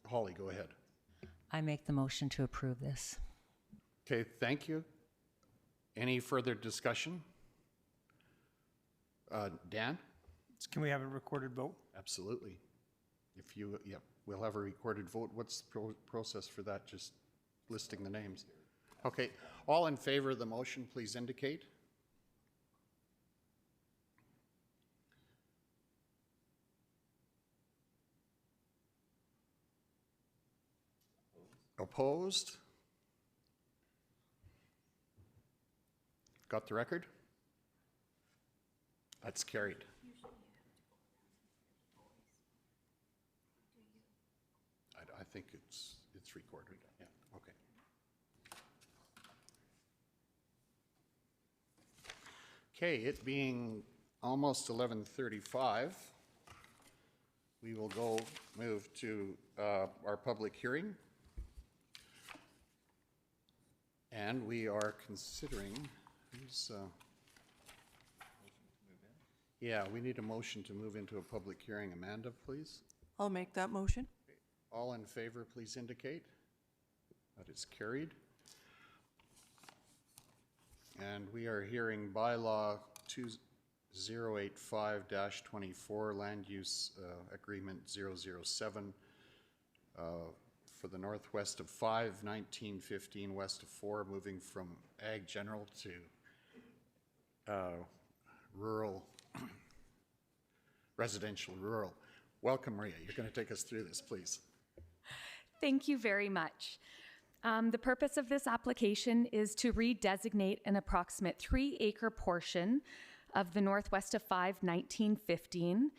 Holly, go ahead. I make the motion to approve this. Okay, thank you. Any further discussion? Dan? Can we have a recorded vote? Absolutely. We'll have a recorded vote. What's the process for that? Just listing the names. Okay, all in favor of the motion, please indicate. Opposed? Got the record? That's carried. I think it's recorded. Yeah. Okay. Okay, it being almost 11:35, we will move to our public hearing. And we are considering, yeah, we need a motion to move into a public hearing. Amanda, please. I'll make that motion. All in favor, please indicate. That is carried. And we are hearing bylaw 2085-24, land use agreement 007 for the northwest of 5, 1915 west of 4, moving from ag general to rural, residential rural. Welcome, Maria. You're going to take us through this, please. Thank you very much. The purpose of this application is to redesignate an approximate 3-acre portion of the northwest of 5, 1915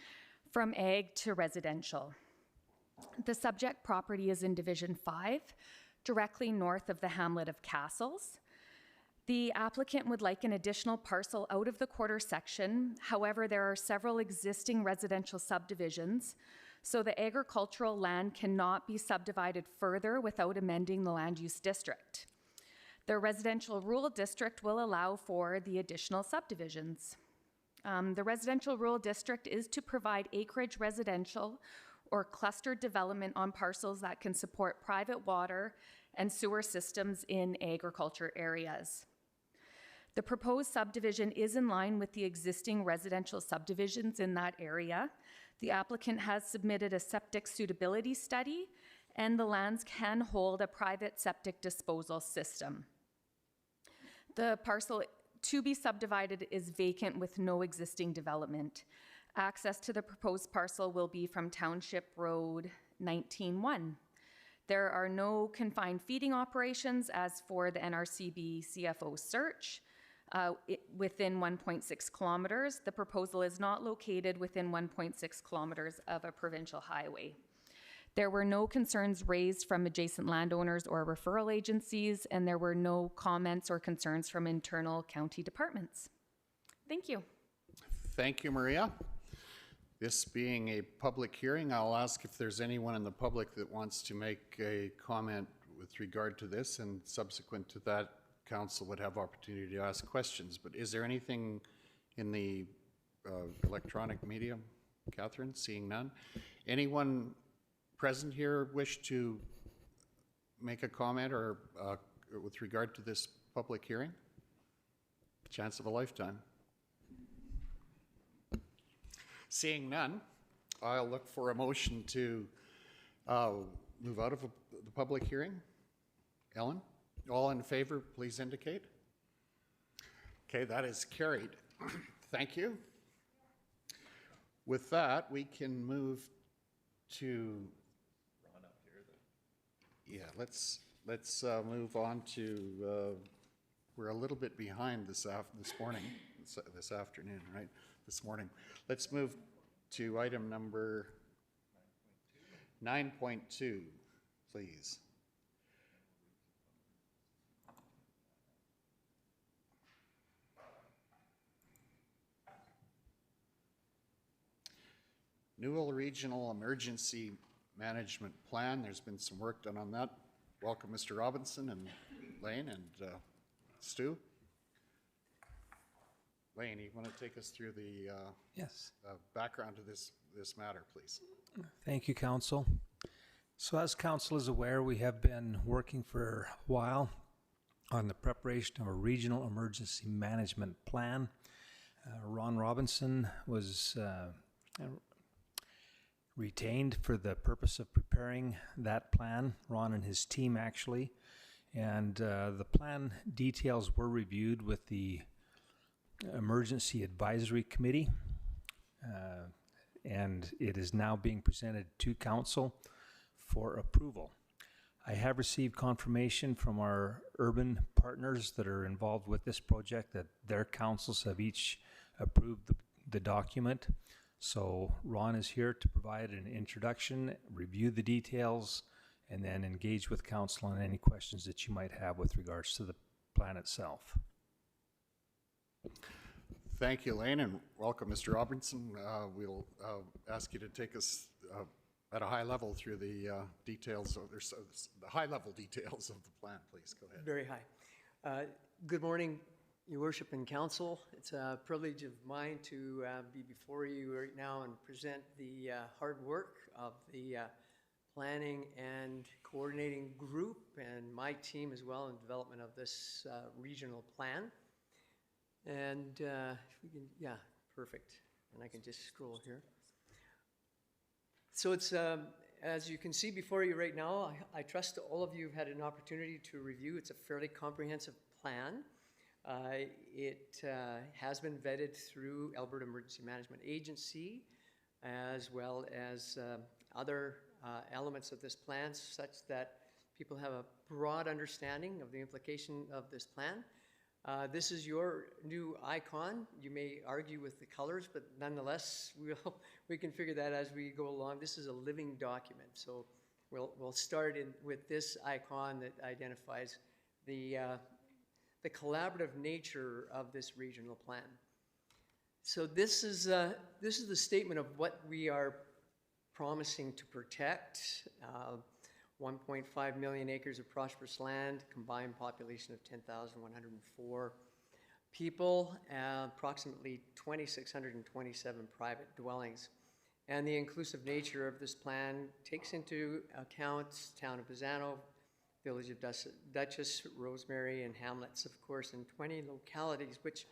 from ag to residential. The subject property is in Division 5, directly north of the hamlet of Castles. The applicant would like an additional parcel out of the quarter section. However, there are several existing residential subdivisions, so the agricultural land cannot be subdivided further without amending the land use district. The residential rural district will allow for the additional subdivisions. The residential rural district is to provide acreage residential or clustered development on parcels that can support private water and sewer systems in agriculture areas. The proposed subdivision is in line with the existing residential subdivisions in that area. The applicant has submitted a septic suitability study, and the lands can hold a private septic disposal system. The parcel to be subdivided is vacant with no existing development. Access to the proposed parcel will be from Township Road 19-1. There are no confined feeding operations as for the NRCB CFO search. Within 1.6 kilometers, the proposal is not located within 1.6 kilometers of a provincial highway. There were no concerns raised from adjacent landowners or referral agencies, and there were no comments or concerns from internal county departments. Thank you. Thank you, Maria. This being a public hearing, I'll ask if there's anyone in the public that wants to make a comment with regard to this, and subsequent to that, council would have opportunity to ask questions. But is there anything in the electronic medium? Catherine, seeing none. Anyone present here wish to make a comment or with regard to this public hearing? Chance of a lifetime. Seeing none, I'll look for a motion to move out of the public hearing. Ellen, all in favor, please indicate. Okay, that is carried. Thank you. With that, we can move to. Yeah, let's move on to. We're a little bit behind this afternoon, right? This morning. Let's move to item number 9.2, please. Newell Regional Emergency Management Plan. There's been some work done on that. Welcome, Mr. Robinson and Lane and Stu. Lane, you want to take us through the Yes. Background to this matter, please? Thank you, Council. So as Council is aware, we have been working for a while on the preparation of a regional emergency management plan. Ron Robinson was retained for the purpose of preparing that plan, Ron and his team actually, and the plan details were reviewed with the Emergency Advisory Committee, and it is now being presented to Council for approval. I have received confirmation from our urban partners that are involved with this project that their councils have each approved the document. So Ron is here to provide an introduction, review the details, and then engage with Council on any questions that you might have with regards to the plan itself. Thank you, Lane, and welcome, Mr. Robinson. We'll ask you to take us at a high level through the details, the high-level details of the plan, please. Go ahead. Very high. Good morning, Your Worship and Council. It's a privilege of mine to be before you right now and present the hard work of the planning and coordinating group and my team as well in development of this regional plan. And if we can, yeah, perfect. And I can just scroll here. So it's, as you can see before you right now, I trust all of you have had an opportunity to review. It's a fairly comprehensive plan. It has been vetted through Alberta Emergency Management Agency, as well as other elements of this plan, such that people have a broad understanding of the implication of this plan. This is your new icon. You may argue with the colors, but nonetheless, we can figure that as we go along. This is a living document, so we'll start with this icon that identifies the collaborative nature of this regional plan. So this is the statement of what we are promising to protect. 1.5 million acres of prosperous land, combined population of 10,104 people, approximately 2,627 private dwellings. And the inclusive nature of this plan takes into account town of Pisano, village of Dutchess, Rosemary, and hamlets, of course, and 20 localities, which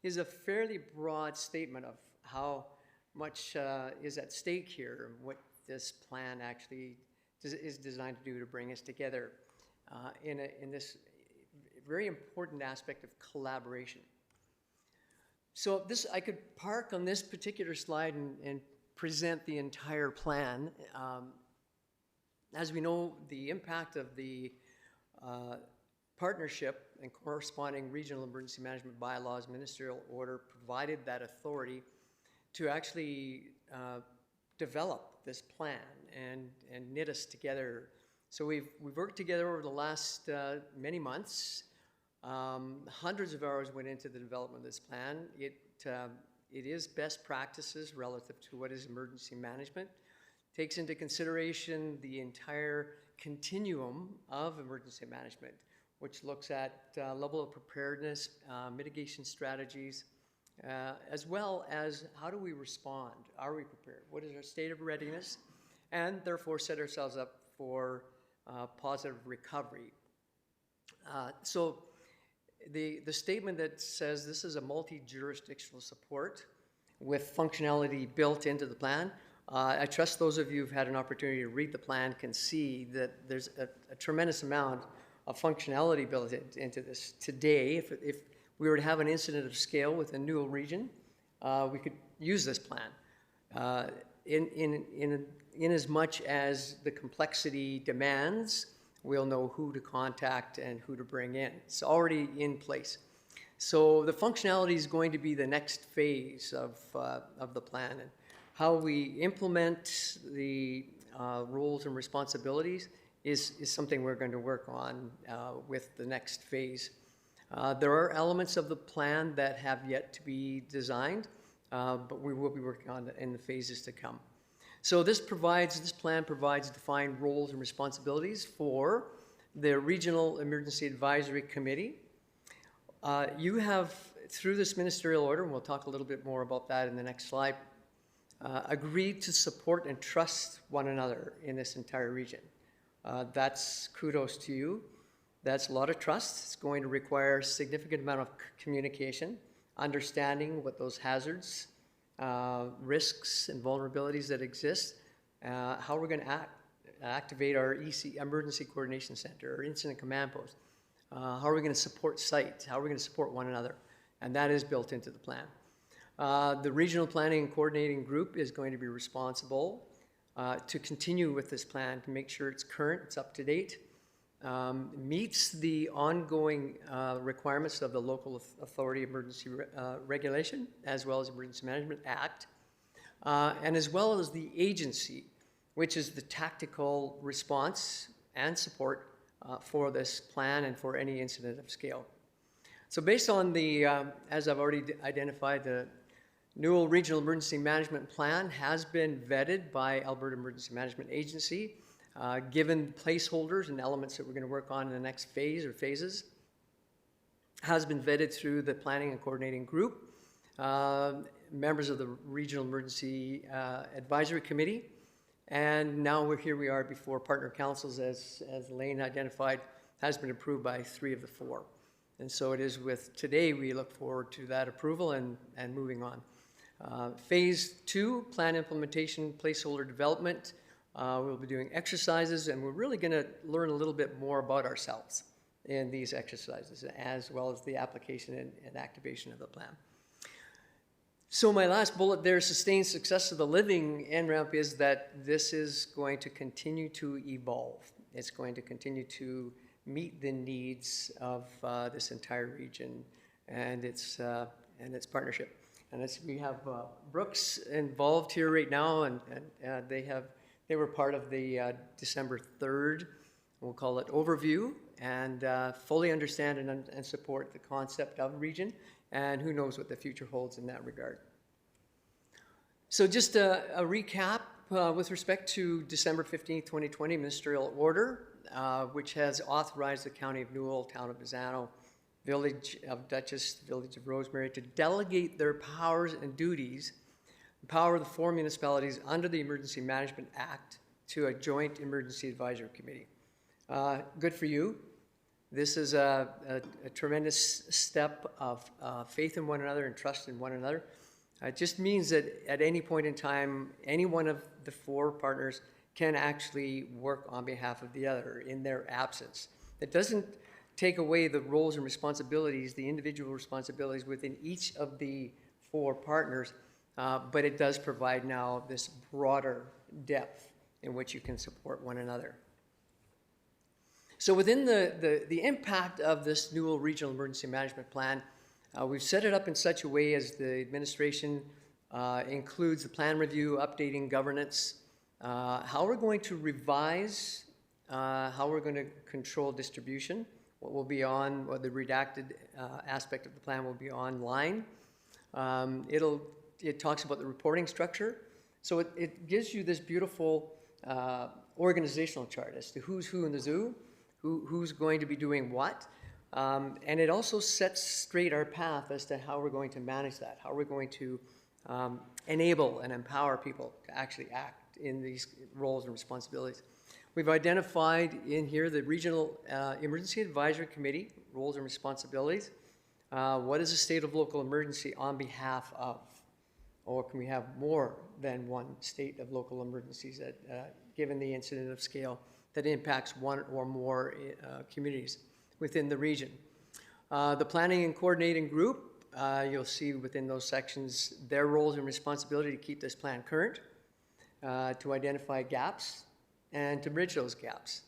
is a fairly broad statement of how much is at stake here and what this plan actually is designed to do to bring us together in this very important aspect of collaboration. So this, I could park on this particular slide and present the entire plan. As we know, the impact of the partnership and corresponding regional emergency management bylaws ministerial order provided that authority to actually develop this plan and knit us together. So we've worked together over the last many months. Hundreds of hours went into the development of this plan. It is best practices relative to what is emergency management. Takes into consideration the entire continuum of emergency management, which looks at level of preparedness, mitigation strategies, as well as how do we respond? Are we prepared? What is our state of readiness? And therefore set ourselves up for positive recovery. So the statement that says this is a multi-jurisdictional support with functionality built into the plan, I trust those of you who've had an opportunity to read the plan can see that there's a tremendous amount of functionality built into this. Today, if we were to have an incident of scale with a Newell region, we could use this plan. In as much as the complexity demands, we'll know who to contact and who to bring in. It's already in place. So the functionality is going to be the next phase of the plan. And how we implement the roles and responsibilities is something we're going to work on with the next phase. There are elements of the plan that have yet to be designed, but we will be working on it in the phases to come. So this plan provides defined roles and responsibilities for the Regional Emergency Advisory Committee. You have, through this ministerial order, and we'll talk a little bit more about that in the next slide, agreed to support and trust one another in this entire region. That's kudos to you. That's a lot of trust. It's going to require a significant amount of communication, understanding what those hazards, risks and vulnerabilities that exist, how we're going to activate our Emergency Coordination Center, our Incident Command Post, how are we going to support sites, how are we going to support one another, and that is built into the plan. The Regional Planning and Coordinating Group is going to be responsible to continue with this plan to make sure it's current, it's up to date, meets the ongoing requirements of the Local Authority Emergency Regulation, as well as Emergency Management Act, and as well as the agency, which is the tactical response and support for this plan and for any incident of scale. So based on the, as I've already identified, the Newell Regional Emergency Management Plan has been vetted by Alberta Emergency Management Agency, given placeholders and elements that we're going to work on in the next phase or phases, has been vetted through the Planning and Coordinating Group, members of the Regional Emergency Advisory Committee, and now we are before partner councils, as Elaine identified, has been approved by 3 of the 4. And so it is with today we look forward to that approval and moving on. Phase 2, plan implementation, placeholder development. We'll be doing exercises, and we're really going to learn a little bit more about ourselves in these exercises, as well as the application and activation of the plan. So my last bullet there, sustained success of the living NRAMP, is that this is going to continue to evolve. It's going to continue to meet the needs of this entire region and its partnership. And we have Brooks involved here right now, and they were part of the December 3rd, we'll call it overview, and fully understand and support the concept of region, and who knows what the future holds in that regard. So just a recap with respect to December 15th, 2020 ministerial order, which has authorized the County of Newell, Town of Bazzano, Village of Dutchess, Village of Rosemary to delegate their powers and duties, empower the 4 municipalities under the Emergency Management Act to a joint emergency advisory committee. Good for you. This is a tremendous step of faith in one another and trust in one another. It just means that at any point in time, any one of the 4 partners can actually work on behalf of the other in their absence. It doesn't take away the roles and responsibilities, the individual responsibilities within each of the 4 partners, but it does provide now this broader depth in which you can support one another. So within the impact of this Newell Regional Emergency Management Plan, we've set it up in such a way as the administration includes the plan review, updating governance, how we're going to revise, how we're going to control distribution, what will be on, or the redacted aspect of the plan will be online. It talks about the reporting structure. So it gives you this beautiful organizational chart as to who's who in the zoo, who's going to be doing what. And it also sets straight our path as to how we're going to manage that, how we're going to enable and empower people to actually act in these roles and responsibilities. We've identified in here the Regional Emergency Advisory Committee roles and responsibilities. What is a state of local emergency on behalf of? Or can we have more than one state of local emergencies that, given the incident of scale that impacts one or more communities within the region? The planning and coordinating group, you'll see within those sections their roles and responsibility to keep this plan current, to identify gaps, and to bridge those gaps.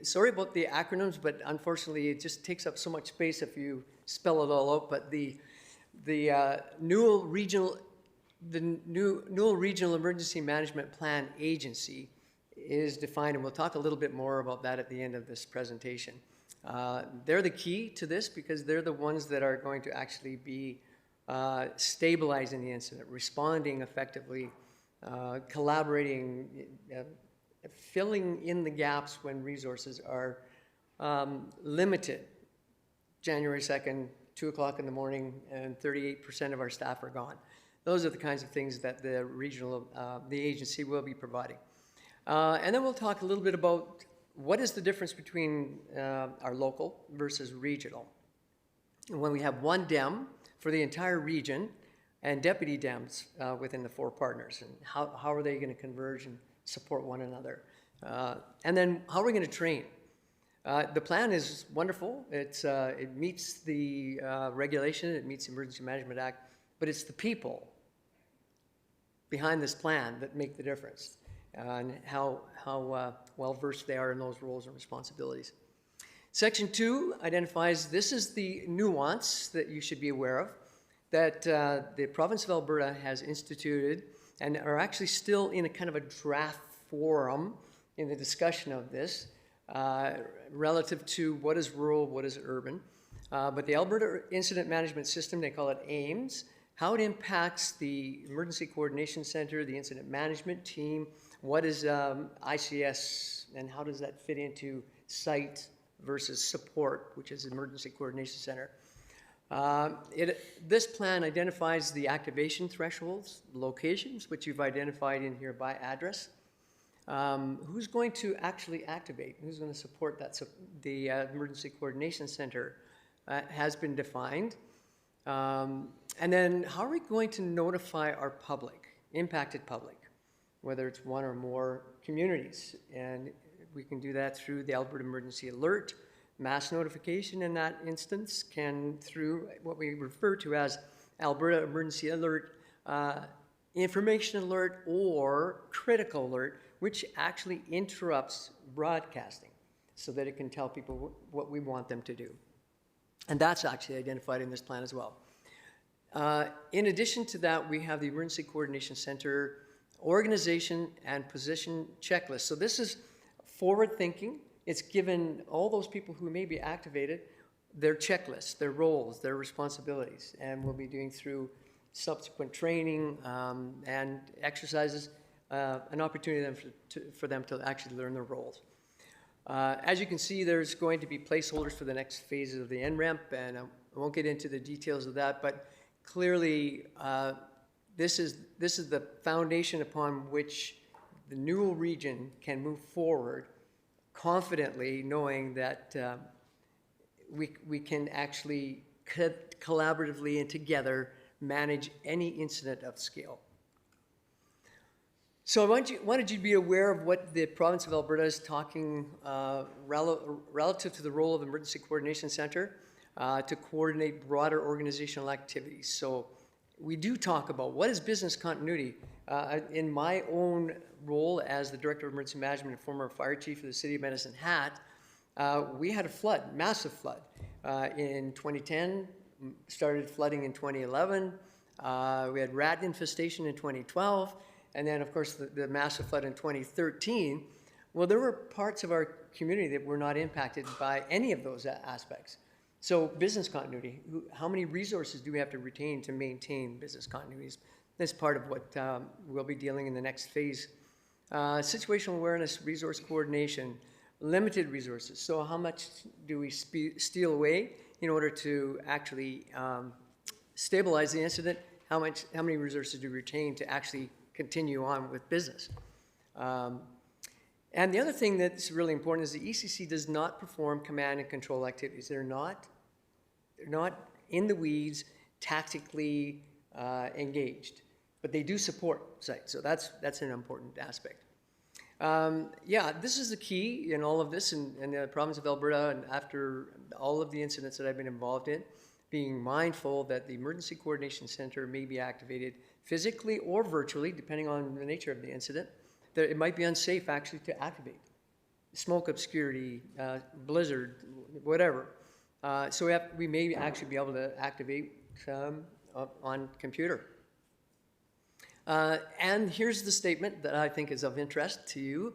Sorry about the acronyms, but unfortunately it just takes up so much space if you spell it all out, but the Newell Regional Emergency Management Plan Agency is defined, and we'll talk a little bit more about that at the end of this presentation. They're the key to this because they're the ones that are going to actually be stabilizing the incident, responding effectively, collaborating, filling in the gaps when resources are limited. January 2nd, 2 o'clock in the morning, and 38% of our staff are gone. Those are the kinds of things that the agency will be providing. And then we'll talk a little bit about what is the difference between our local versus regional. And when we have one DEM for the entire region and deputy DEMs within the 4 partners, and how are they going to converge and support one another? And then how are we going to train? The plan is wonderful. It meets the regulation, it meets the Emergency Management Act, but it's the people behind this plan that make the difference, and how well-versed they are in those roles and responsibilities. Section 2 identifies this is the nuance that you should be aware of, that the province of Alberta has instituted and are actually still in a kind of a draft forum in the discussion of this, relative to what is rural, what is urban. But the Alberta Incident Management System, they call it AIMS, how it impacts the Emergency Coordination Center, the incident management team, what is ICS, and how does that fit into site versus support, which is Emergency Coordination Center. This plan identifies the activation thresholds, locations, which you've identified in here by address. Who's going to actually activate? Who's going to support that? So the Emergency Coordination Center has been defined. And then how are we going to notify our public, impacted public, whether it's one or more communities? And we can do that through the Alberta Emergency Alert, mass notification in that instance, through what we refer to as Alberta Emergency Alert, Information Alert, or Critical Alert, which actually interrupts broadcasting so that it can tell people what we want them to do. And that's actually identified in this plan as well. In addition to that, we have the Emergency Coordination Center organization and position checklist. So this is forward thinking. It's given all those people who may be activated their checklists, their roles, their responsibilities, and we'll be doing through subsequent training and exercises, an opportunity for them to actually learn their roles. As you can see, there's going to be placeholders for the next phases of the NREMP, and I won't get into the details of that, but clearly this is the foundation upon which the Newell region can move forward confidently, knowing that we can actually collaboratively and together manage any incident of scale. So wanted you to be aware of what the province of Alberta is talking relative to the role of the Emergency Coordination Center to coordinate broader organizational activities. So we do talk about what is business continuity. In my own role as the Director of Emergency Management and former fire chief of the City of Medicine Hat, we had a flood, massive flood, in 2010, started flooding in 2011. We had rat infestation in 2012. And then, of course, the massive flood in 2013. Well, there were parts of our community that were not impacted by any of those aspects. So business continuity, how many resources do we have to retain to maintain business continuities? That's part of what we'll be dealing in the next phase. Situational awareness, resource coordination, limited resources. So how much do we steal away in order to actually stabilize the incident? How many resources do we retain to actually continue on with business? And the other thing that's really important is the ECC does not perform command and control activities. They're not in the weeds, tactically engaged, but they do support sites. So that's an important aspect. Yeah, this is the key in all of this in the province of Alberta, and after all of the incidents that I've been involved in, being mindful that the Emergency Coordination Center may be activated physically or virtually, depending on the nature of the incident, that it might be unsafe actually to activate. Smoke obscurity, blizzard, whatever. So we may actually be able to activate on computer. And here's the statement that I think is of interest to you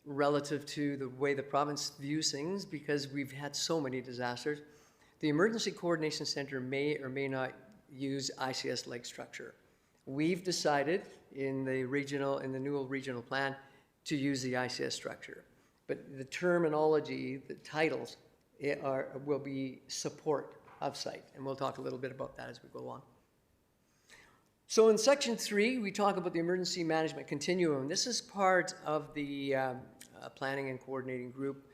relative to the way the province views things, because we've had so many disasters. The Emergency Coordination Center may or may not use ICS-like structure. We've decided in the Newell Regional Plan to use the ICS structure. But the terminology, the titles will be support of site, and we'll talk a little bit about that as we go on. So in section 3, we talk about the emergency management continuum. This is part of the planning and coordinating group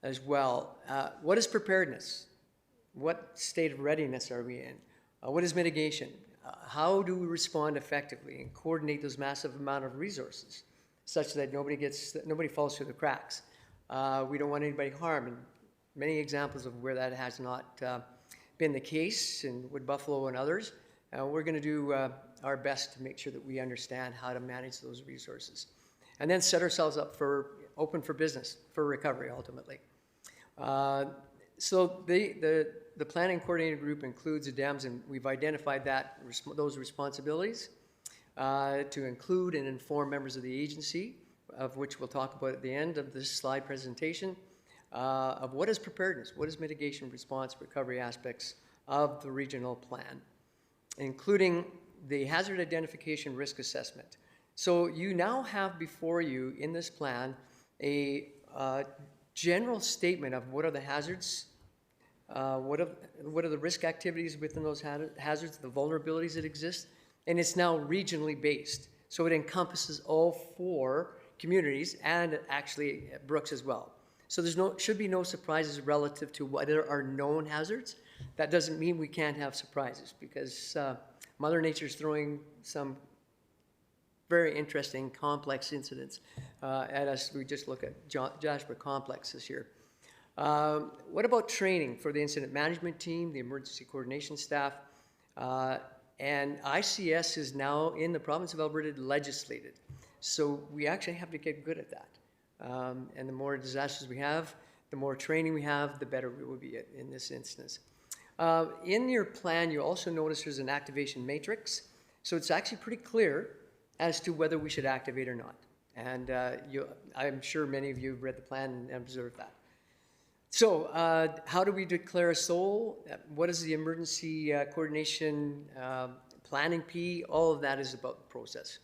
as well. What is preparedness? What state of readiness are we in? What is mitigation? How do we respond effectively and coordinate those massive amount of resources such that nobody falls through the cracks? We don't want anybody harmed. And many examples of where that has not been the case in Wood Buffalo and others. We're going to do our best to make sure that we understand how to manage those resources. And then set ourselves up open for business, for recovery ultimately. So the planning coordinating group includes the DEMS, and we've identified those responsibilities to include and inform members of the agency, of which we'll talk about at the end of this slide presentation, of what is preparedness, what is mitigation, response, recovery aspects of the regional plan, including the hazard identification risk assessment. So you now have before you in this plan a general statement of what are the hazards, what are the risk activities within those hazards, the vulnerabilities that exist, and it's now regionally based. So it encompasses all 4 communities and actually Brooks as well. So should be no surprises relative to what are known hazards. That doesn't mean we can't have surprises, because Mother Nature's throwing some very interesting, complex incidents at us. We just look at Jasper Complex this year. What about training for the incident management team, the emergency coordination staff? And ICS is now in the province of Alberta legislated. So we actually have to get good at that. And the more disasters we have, the more training we have, the better we will be in this instance. In your plan, you also notice there's an activation matrix. So it's actually pretty clear as to whether we should activate or not. And I'm sure many of you have read the plan and observed that. So how do we declare a SOL? What is the emergency coordination planning P? All of that is about the process.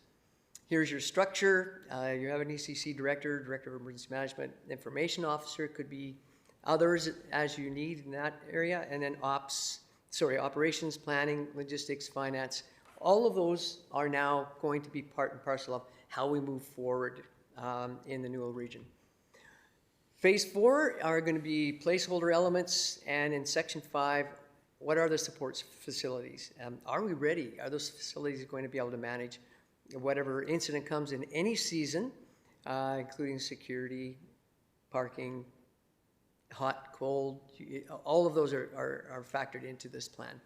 Here's your structure. You have an ECC director, director of emergency management, information officer, could be others as you need in that area, and then operations, planning, logistics, finance. All of those are now going to be part and parcel of how we move forward in the Newell region. Phase 4 are going to be placeholder elements, and in section 5, what are the support facilities? Are we ready? Are those facilities going to be able to manage whatever incident comes in any season, including security, parking, hot, cold, all of those are factored into this plan.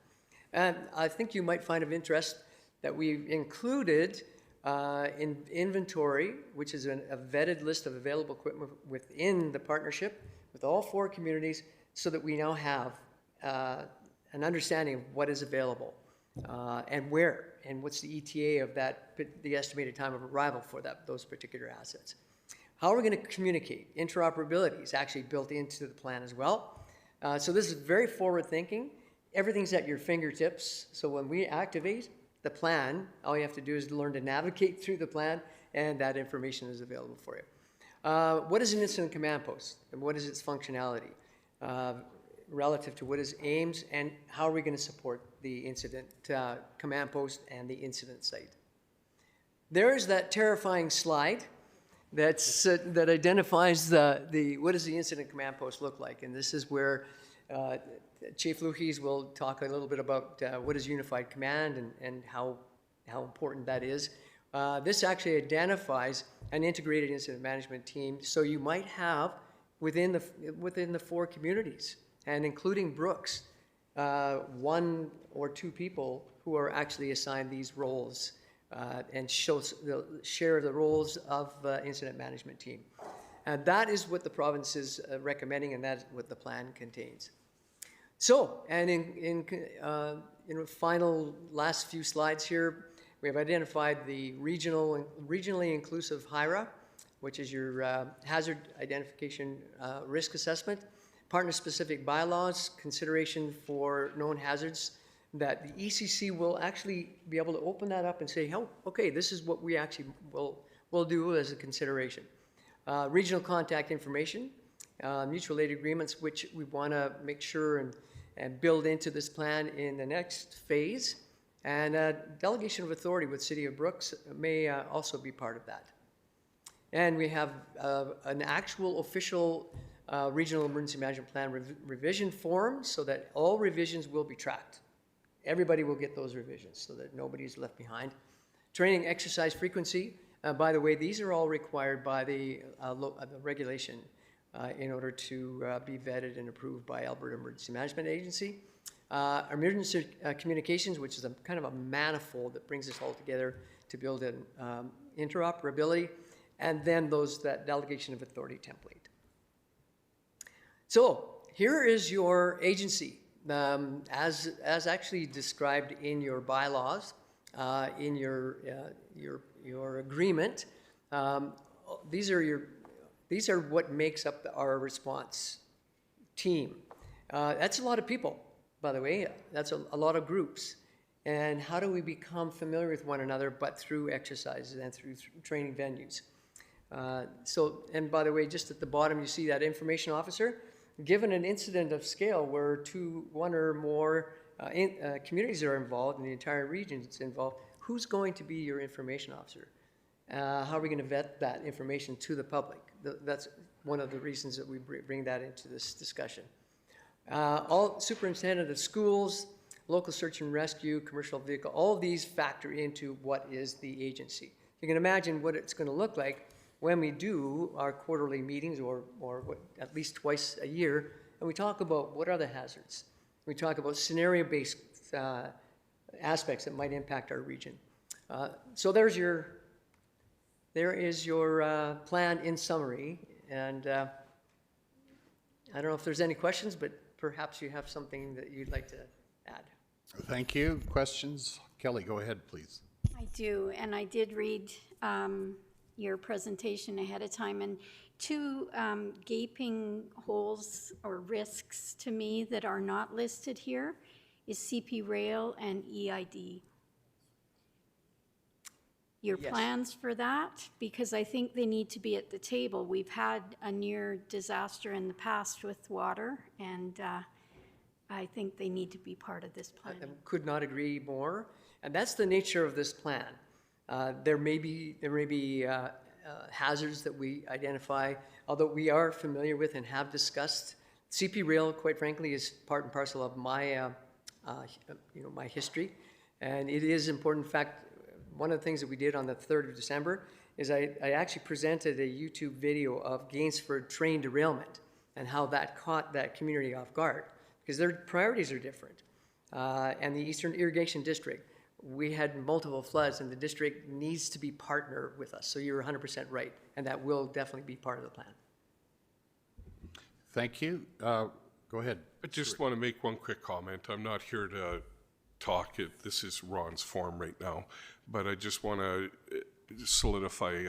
And I think you might find of interest that we've included in inventory, which is a vetted list of available equipment within the partnership with all 4 communities, so that we now have an understanding of what is available and where, and what's the ETA of that, the estimated time of arrival for those particular assets. How are we going to communicate? Interoperability is actually built into the plan as well. So this is very forward thinking. Everything's at your fingertips. So when we activate the plan, all you have to do is learn to navigate through the plan, and that information is available for you. What is an incident command post, and what is its functionality relative to what is aims, and how are we going to support the incident command post and the incident site? There's that terrifying slide that identifies what does the incident command post look like, and this is where Chief Luches will talk a little bit about what is unified command and how important that is. This actually identifies an integrated incident management team, so you might have within the 4 communities, and including Brooks, 1 or 2 people who are actually assigned these roles and share the roles of the incident management team. And that is what the province is recommending, and that's what the plan contains. So, and in final last few slides here, we have identified the regionally inclusive HIRA, which is your hazard identification risk assessment, partner-specific bylaws, consideration for known hazards, that the ECC will actually be able to open that up and say, oh, okay, this is what we actually will do as a consideration. Regional contact information, mutual aid agreements, which we want to make sure and build into this plan in the next phase. And delegation of authority with City of Brooks may also be part of that. And we have an actual official regional emergency management plan revision form, so that all revisions will be tracked. Everybody will get those revisions so that nobody's left behind. Training exercise frequency. By the way, these are all required by the regulation in order to be vetted and approved by Alberta Emergency Management Agency. Emergency communications, which is a kind of a manifold that brings us all together to build an interoperability, and then that delegation of authority template. So here is your agency, as actually described in your bylaws, in your agreement. These are what makes up our response team. That's a lot of people, by the way. That's a lot of groups. And how do we become familiar with one another, but through exercises and through training venues? And by the way, just at the bottom, you see that information officer. Given an incident of scale where 1 or more communities are involved and the entire region is involved, who's going to be your information officer? How are we going to vet that information to the public? That's one of the reasons that we bring that into this discussion. All superintendent of schools, local search and rescue, commercial vehicle, all of these factor into what is the agency. You can imagine what it's going to look like when we do our quarterly meetings, or at least twice a year, and we talk about what are the hazards. We talk about scenario-based aspects that might impact our region. So there is your plan in summary, and I don't know if there's any questions, but perhaps you have something that you'd like to add. Thank you. Questions? Kelly, go ahead, please. I do, and I did read your presentation ahead of time, and 2 gaping holes or risks to me that are not listed here is CP Rail and EID. Your plans for that, because I think they need to be at the table. We've had a near disaster in the past with water, and I think they need to be part of this plan. I could not agree more, and that's the nature of this plan. There may be hazards that we identify, although we are familiar with and have discussed. CP Rail, quite frankly, is part and parcel of my, my history, and it is important. In fact, one of the things that we did on the 3rd of December is I actually presented a YouTube video of Gainsford train derailment and how that caught that community off guard, because their priorities are different. And the Eastern Irrigation District, we had multiple floods, and the district needs to be partner with us. So you're 100% right, and that will definitely be part of the plan. Thank you. Go ahead. I just want to make one quick comment. I'm not here to talk. This is Ron's forum right now, but I just want to solidify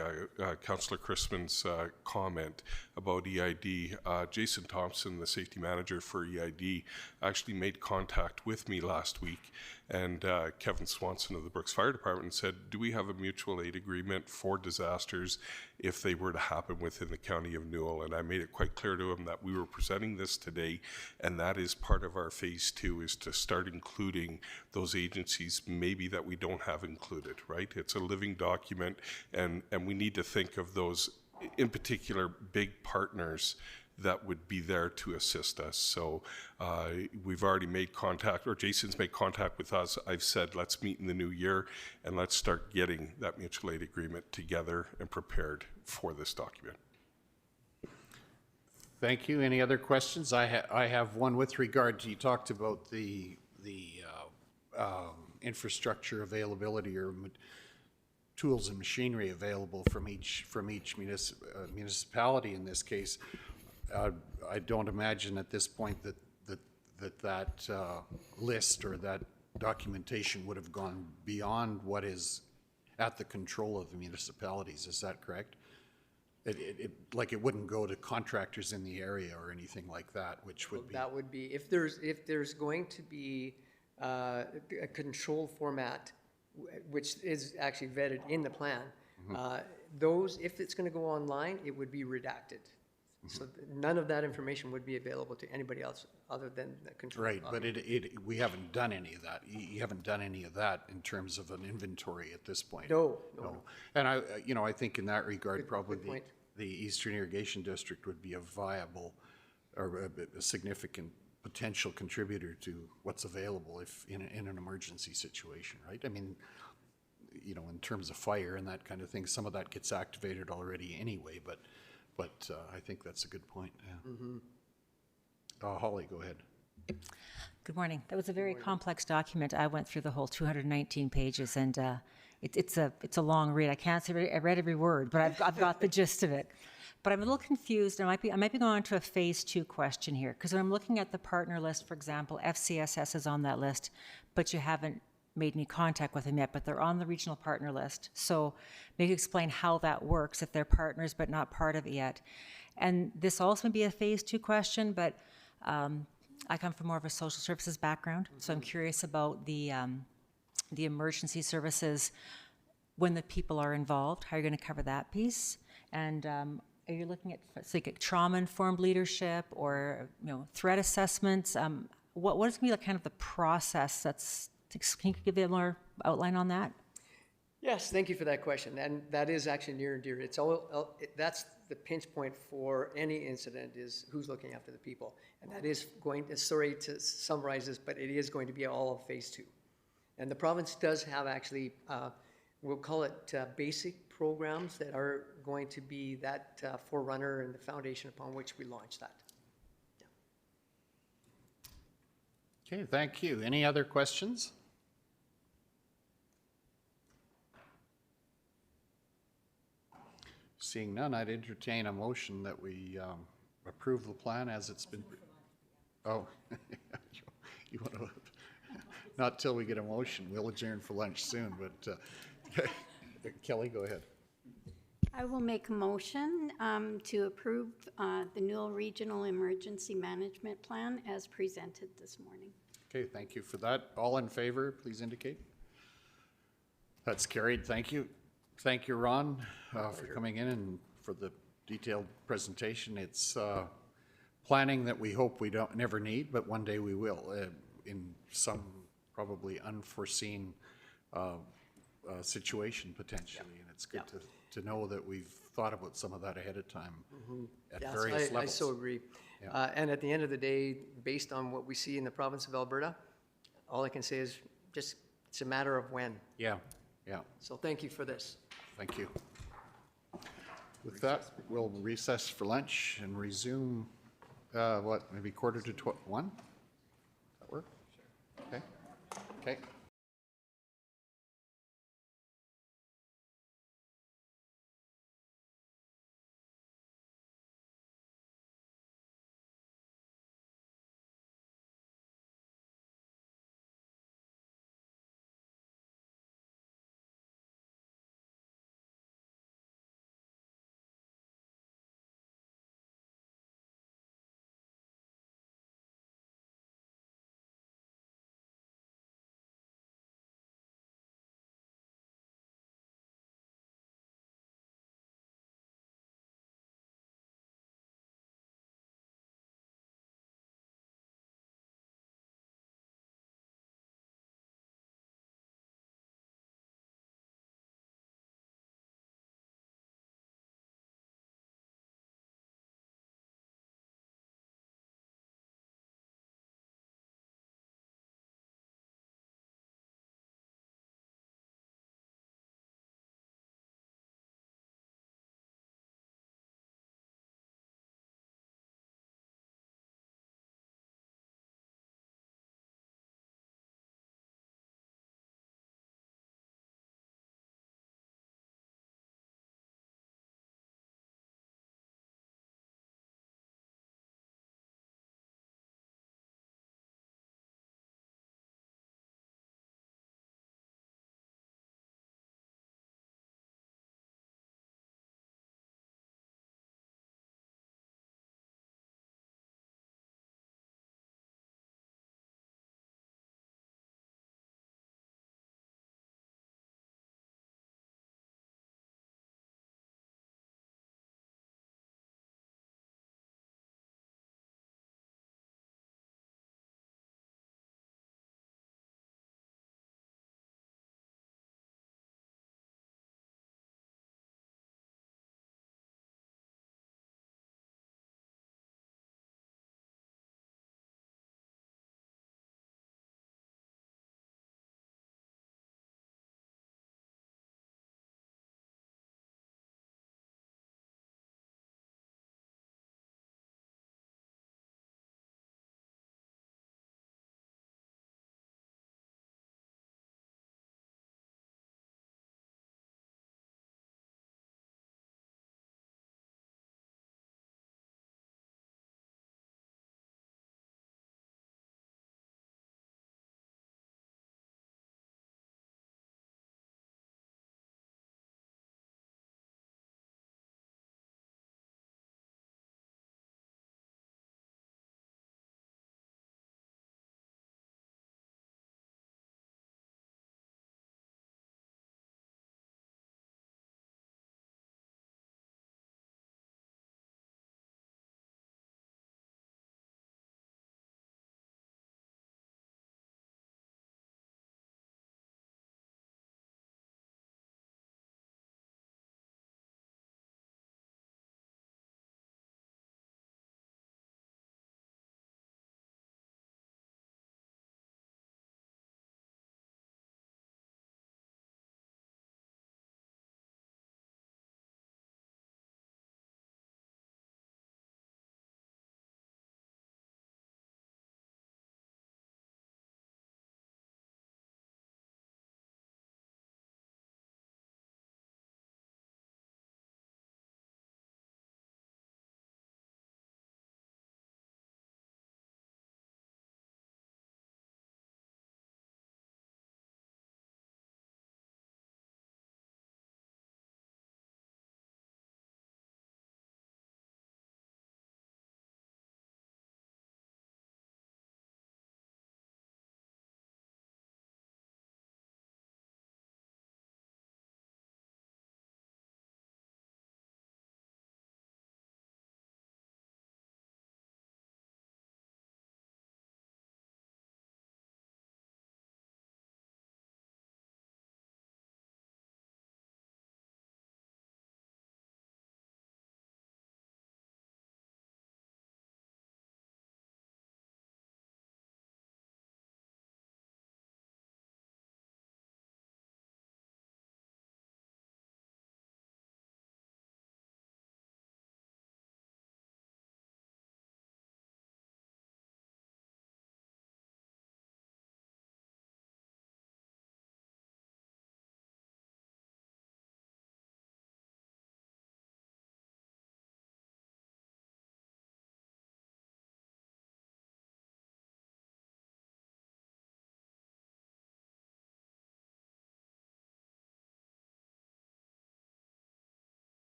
Councillor Crispin's comment about EID. Jason Thompson, the safety manager for EID, actually made contact with me last week, and Kevin Swanson of the Brooks Fire Department said, do we have a mutual aid agreement for disasters if they were to happen within the County of Newell? And I made it quite clear to him that we were presenting this today, and that is part of our phase 2, is to start including those agencies maybe that we don't have included, right? It's a living document, and we need to think of those, in particular, big partners that would be there to assist us. So we've already made contact, or Jason's made contact with us. I've said, let's meet in the new year and let's start getting that mutual aid agreement together and prepared for this document. Thank you. Any other questions? I have one with regard to, you talked about the infrastructure availability or tools and machinery available from each municipality in this case. I don't imagine at this point that list or that documentation would have gone beyond what is at the control of the municipalities. Is that correct? Like it wouldn't go to contractors in the area or anything like that, which would be... That would be, if there's going to be a control format, which is actually vetted in the plan, those, if it's going to go online, it would be redacted. So none of that information would be available to anybody else other than the control. Right, but we haven't done any of that. You haven't done any of that in terms of an inventory at this point. No. And I think in that regard, probably the Eastern Irrigation District would be a viable or a significant potential contributor to what's available if in an emergency situation, right? I mean, in terms of fire and that kind of thing, some of that gets activated already anyway, but I think that's a good point. Yeah. Holly, go ahead. Good morning. That was a very complex document. I went through the whole 219 pages, and it's a long read. I can't say I read every word, but I've got the gist of it. But I'm a little confused. I might be going on to a phase 2 question here, because when I'm looking at the partner list, for example, FCSS is on that list, but you haven't made any contact with them yet, but they're on the regional partner list. So maybe explain how that works if they're partners but not part of it yet. And this also may be a phase 2 question, but I come from more of a social services background, so I'm curious about the emergency services when the people are involved. How are you going to cover that piece? And are you looking at like trauma-informed leadership or threat assessments? What is going to be like kind of the process that's... Can you give a more outline on that? Yes, thank you for that question. And that is actually near and dear. That's the pinch point for any incident, is who's looking after the people. And that is going to, sorry to summarize this, but it is going to be all of phase 2. And the province does have actually, we'll call it basic programs that are going to be that forerunner and the foundation upon which we launch that. Yeah. Okay, thank you. Any other questions? Seeing none, I'd entertain a motion that we approve the plan as it's been... Oh, you want to... Not till we get a motion. We'll adjourn for lunch soon, but Kelly, go ahead. I will make a motion to approve the Newell Regional Emergency Management Plan as presented this morning. Okay, thank you for that. All in favor, please indicate. That's carried. Thank you. Thank you, Ron, for coming in and for the detailed presentation. It's planning that we hope we never need, but one day we will in some probably unforeseen situation potentially. And it's good to know that we've thought about some of that ahead of time at various levels. I so agree. Yeah. And at the end of the day, based on what we see in the province of Alberta, all I can say is just it's a matter of when. Yeah. Yeah, So thank you for this. thank you. With that, we'll recess for lunch and resume, maybe quarter to 1? Does that work? Okay. Okay.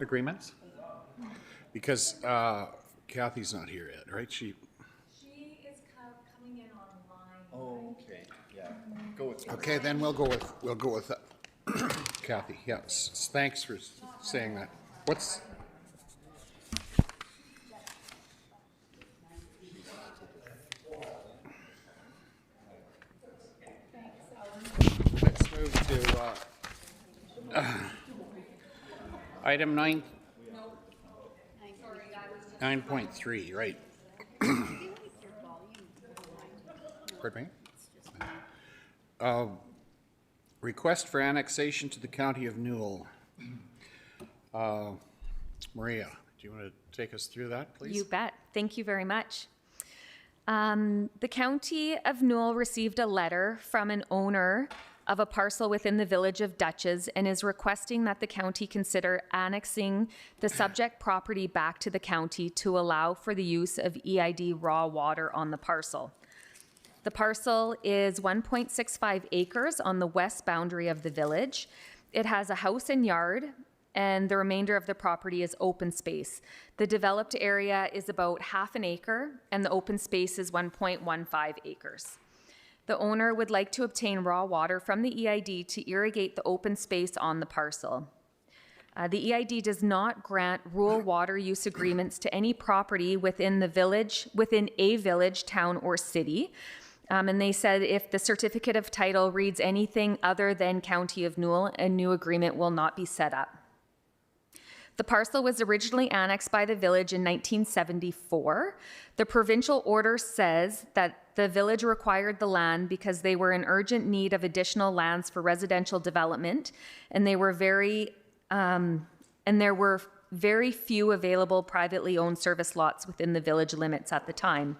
agreements? Because Kathy's not here yet, right? She is coming in online. Oh, okay, yeah. Go with Okay, then we'll go with Kathy. Yes, thanks for saying that. What's let's move to item 9.3, right. Pardon me? Request for annexation to the County of Newell. Maria, do you want to take us through that, please? You bet. Thank you very much. The County of Newell received a letter from an owner of a parcel within the village of Dutchess and is requesting that the county consider annexing the subject property back to the county to allow for the use of EID raw water on the parcel. The parcel is 1.65 acres on the west boundary of the village. It has a house and yard, and the remainder of the property is open space. The developed area is about half an acre, and the open space is 1.15 acres. The owner would like to obtain raw water from the EID to irrigate the open space on the parcel. The EID does not grant rural water use agreements to any property within a village, town, or city. And they said if the certificate of title reads anything other than County of Newell, a new agreement will not be set up. The parcel was originally annexed by the village in 1974. The provincial order says that the village required the land because they were in urgent need of additional lands for residential development, and there were very few available privately owned service lots within the village limits at the time.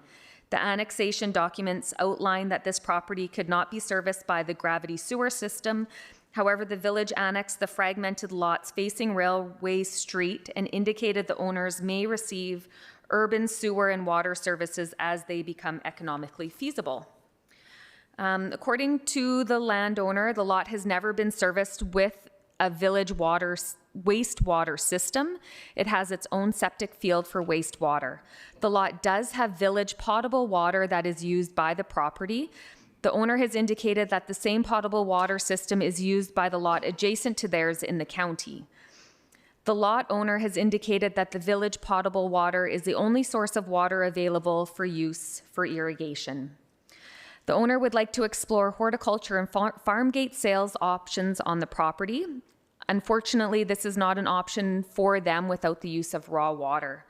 The annexation documents outline that this property could not be serviced by the gravity sewer system. However, the village annexed the fragmented lots facing Railway Street and indicated the owners may receive urban sewer and water services as they become economically feasible. According to the landowner, the lot has never been serviced with a village wastewater system. It has its own septic field for wastewater. The lot does have village potable water that is used by the property. The owner has indicated that the same potable water system is used by the lot adjacent to theirs in the county. The lot owner has indicated that the village potable water is the only source of water available for use for irrigation. The owner would like to explore horticulture and farm gate sales options on the property. Unfortunately, this is not an option for them without the use of raw water.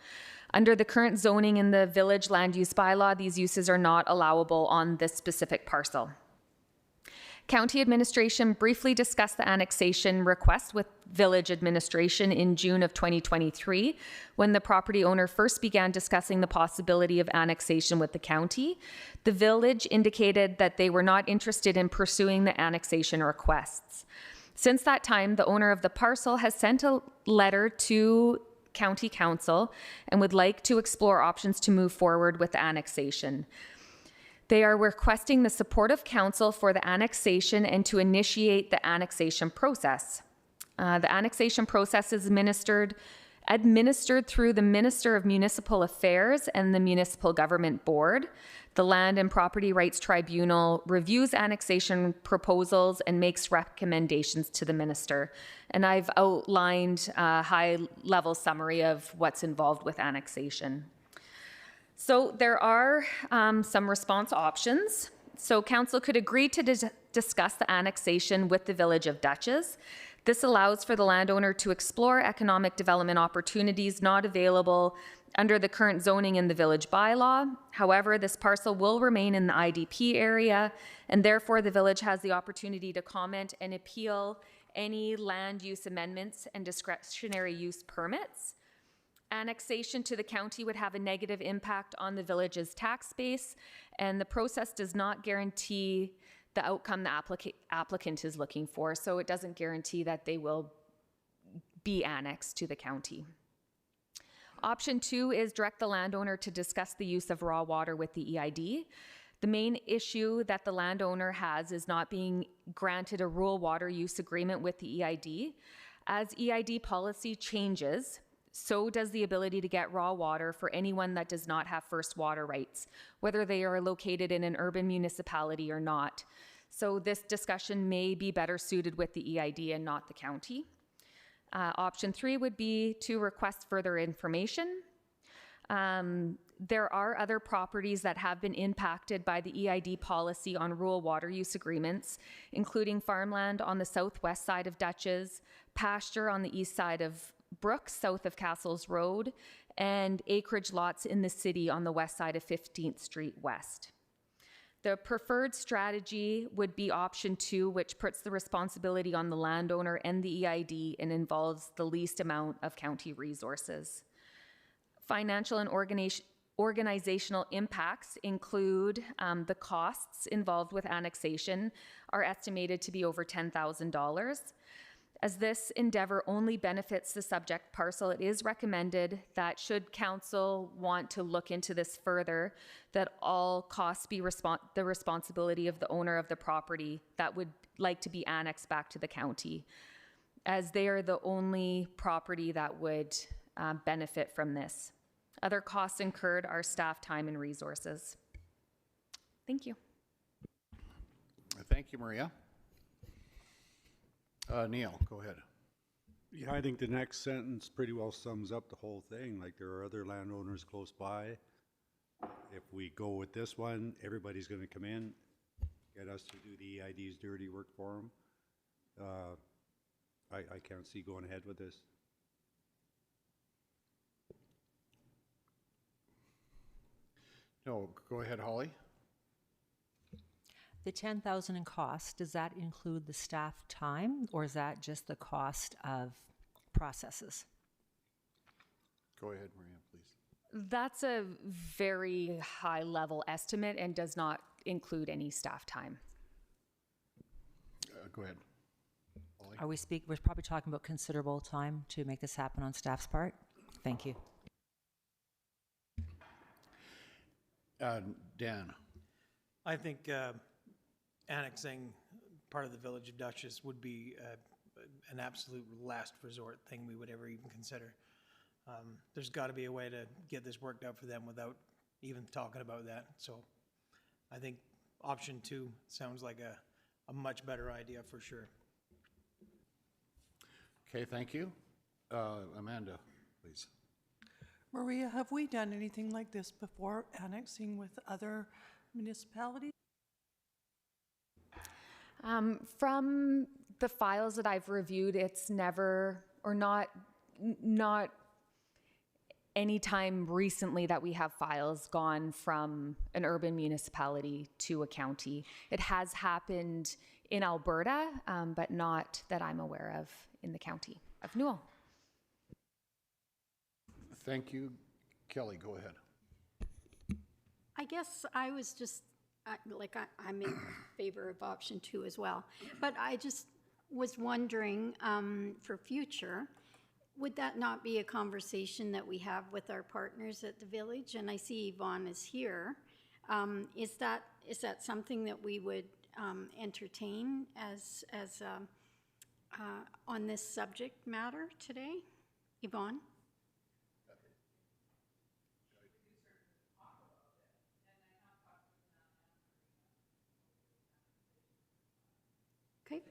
Under the current zoning in the village land use bylaw, these uses are not allowable on this specific parcel. County administration briefly discussed the annexation request with village administration in June of 2023, when the property owner first began discussing the possibility of annexation with the county. The village indicated that they were not interested in pursuing the annexation requests. Since that time, the owner of the parcel has sent a letter to County Council and would like to explore options to move forward with the annexation. They are requesting the support of council for the annexation and to initiate the annexation process. The annexation process is administered through the Minister of Municipal Affairs and the Municipal Government Board. The Land and Property Rights Tribunal reviews annexation proposals and makes recommendations to the minister. And I've outlined a high-level summary of what's involved with annexation. So there are some response options. So council could agree to discuss the annexation with the village of Dutchess. This allows for the landowner to explore economic development opportunities not available under the current zoning in the village bylaw. However, this parcel will remain in the IDP area, and therefore the village has the opportunity to comment and appeal any land use amendments and discretionary use permits. Annexation to the county would have a negative impact on the village's tax base, and the process does not guarantee the outcome the applicant is looking for, so it doesn't guarantee that they will be annexed to the county. Option 2 is direct the landowner to discuss the use of raw water with the EID. The main issue that the landowner has is not being granted a rural water use agreement with the EID. As EID policy changes, so does the ability to get raw water for anyone that does not have first water rights, whether they are located in an urban municipality or not. So this discussion may be better suited with the EID and not the county. Option 3 would be to request further information. There are other properties that have been impacted by the EID policy on rural water use agreements, including farmland on the southwest side of Dutchess, pasture on the east side of Brooks, south of Castles Road, and acreage lots in the city on the west side of 15th Street West. The preferred strategy would be option 2, which puts the responsibility on the landowner and the EID and involves the least amount of county resources. Financial and organizational impacts include the costs involved with annexation are estimated to be over $10,000. As this endeavor only benefits the subject parcel, it is recommended that should council want to look into this further, that all costs be the responsibility of the owner of the property that would like to be annexed back to the county, as they are the only property that would benefit from this. Other costs incurred are staff time and resources. Thank you. Thank you, Maria. Neil, go ahead. Yeah, I think the next sentence pretty well sums up the whole thing. Like, there are other landowners close by. If we go with this one, everybody's going to come in, get us to do the EID's dirty work for them. I can't see going ahead with this. No, go ahead, Holly. The 10,000 in cost, does that include the staff time, or is that just the cost of processes? Go ahead, Maria, please. That's a very high level estimate and does not include any staff time. Go ahead. Holly? We're probably talking about considerable time to make this happen on staff's part. Thank you. Dan. I think annexing part of the village of Dutchess would be an absolute last resort thing we would ever even consider. There's got to be a way to get this worked out for them without even talking about that. So I think option 2 sounds like a much better idea for sure. Okay, thank you. Amanda, please. Maria, have we done anything like this before, annexing with other municipalities? From the files that I've reviewed, it's never, or not any time recently that we have files gone from an urban municipality to a county. It has happened in Alberta, but not that I'm aware of in the county of Newell. Thank you. Kelly, go ahead. I guess I was just, I'm in favor of option 2 as well. But I just was wondering, for future, would that not be a conversation that we have with our partners at the village? And I see Yvonne is here. Is that something that we would entertain as on this subject matter today? Yvonne? Okay.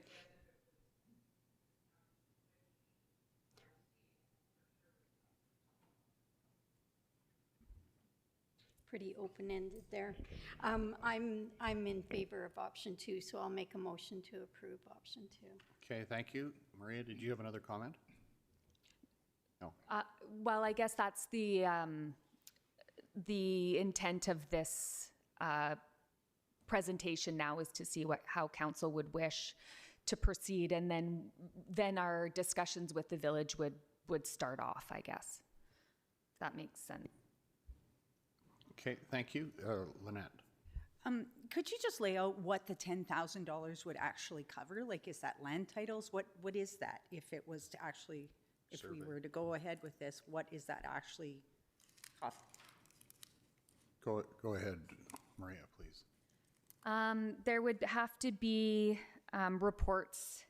Pretty open-ended there. I'm in favor of option 2, so I'll make a motion to approve option 2. Okay, thank you. Maria, did you have another comment? No. Well, I guess that's the intent of this presentation now, is to see how council would wish to proceed, and then our discussions with the village would start off, I guess. If that makes sense. Okay, thank you. Lynette. Could you just lay out what the $10,000 would actually cover? Like, is that land titles? What is that? If it was to actually, if we were to go ahead with this, what is that actually cost? Go ahead, Maria, please. There would have to be reports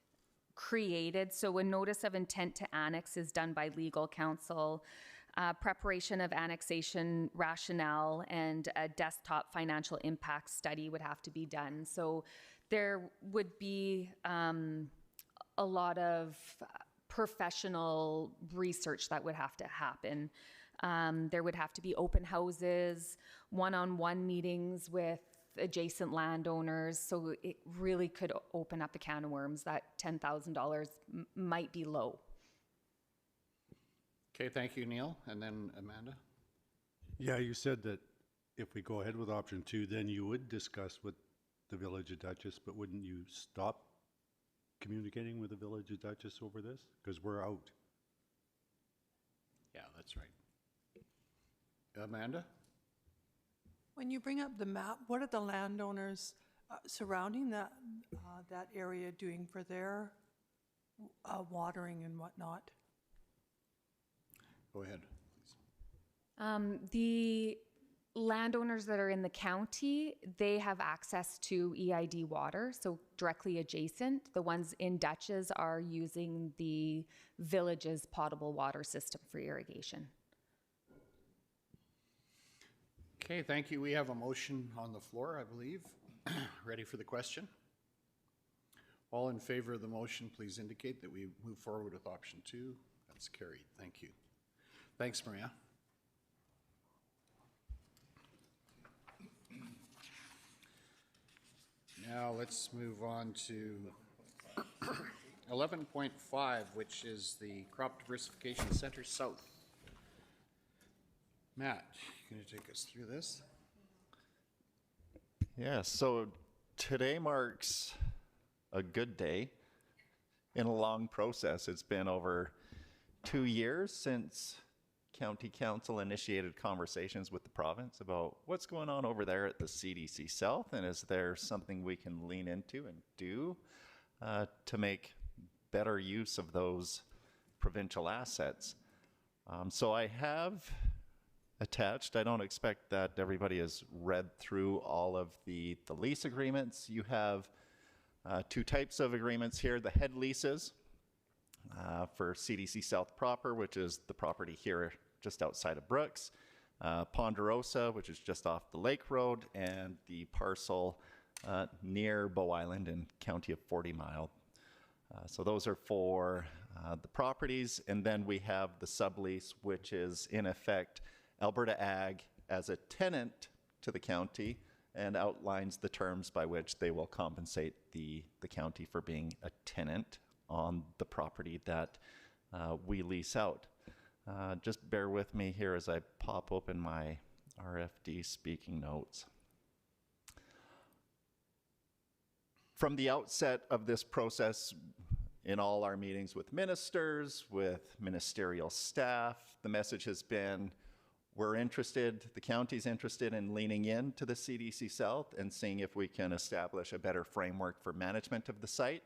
created. So a notice of intent to annex is done by legal counsel. Preparation of annexation rationale and a desktop financial impact study would have to be done. So there would be a lot of professional research that would have to happen. There would have to be open houses, one-on-one meetings with adjacent landowners. So it really could open up a can of worms. That $10,000 might be low. Okay, thank you, Neil. And then Amanda? Yeah, you said that if we go ahead with option 2, then you would discuss with the Village of Dutchess, but wouldn't you stop communicating with the Village of Dutchess over this? Because we're out. Yeah, that's right. Amanda? When you bring up the map, what are the landowners surrounding that area doing for their watering and whatnot? Go ahead. The landowners that are in the county, they have access to EID water, so directly adjacent. The ones in Dutchess are using the village's potable water system for irrigation. Okay, thank you. We have a motion on the floor, I believe. Ready for the question? All in favor of the motion, please indicate that we move forward with option 2. That's carried. Thank you. Thanks, Maria. Now let's move on to 11.5, which is the Crop Diversification Center South. Matt, you going to take us through this? Yeah, so today marks a good day in a long process. It's been over 2 years since County Council initiated conversations with the province about what's going on over there at the CDC South, and is there something we can lean into and do to make better use of those provincial assets. So I have attached, I don't expect that everybody has read through all of the lease agreements. You have 2 types of agreements here: the head leases for CDC South proper, which is the property here just outside of Brooks, Ponderosa, which is just off the Lake Road, and the parcel near Bow Island in County of 40 Mile. So those are for the properties, and then we have the sublease, which is in effect Alberta Ag as a tenant to the county, and outlines the terms by which they will compensate the county for being a tenant on the property that we lease out. Just bear with me here as I pop open my RFD speaking notes. From the outset of this process, in all our meetings with ministers, with ministerial staff, the message has been, we're interested, the county's interested in leaning into the CDC South and seeing if we can establish a better framework for management of the site.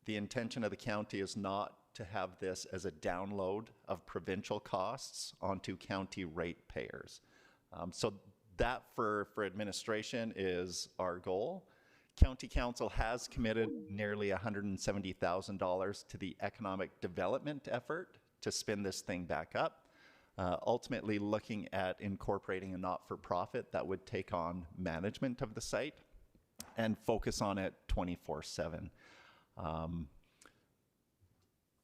The intention of the county is not to have this as a download of provincial costs onto county ratepayers. So that for administration is our goal. County Council has committed nearly $170,000 to the economic development effort to spin this thing back up. Ultimately looking at incorporating a not-for-profit that would take on management of the site and focus on it 24/7.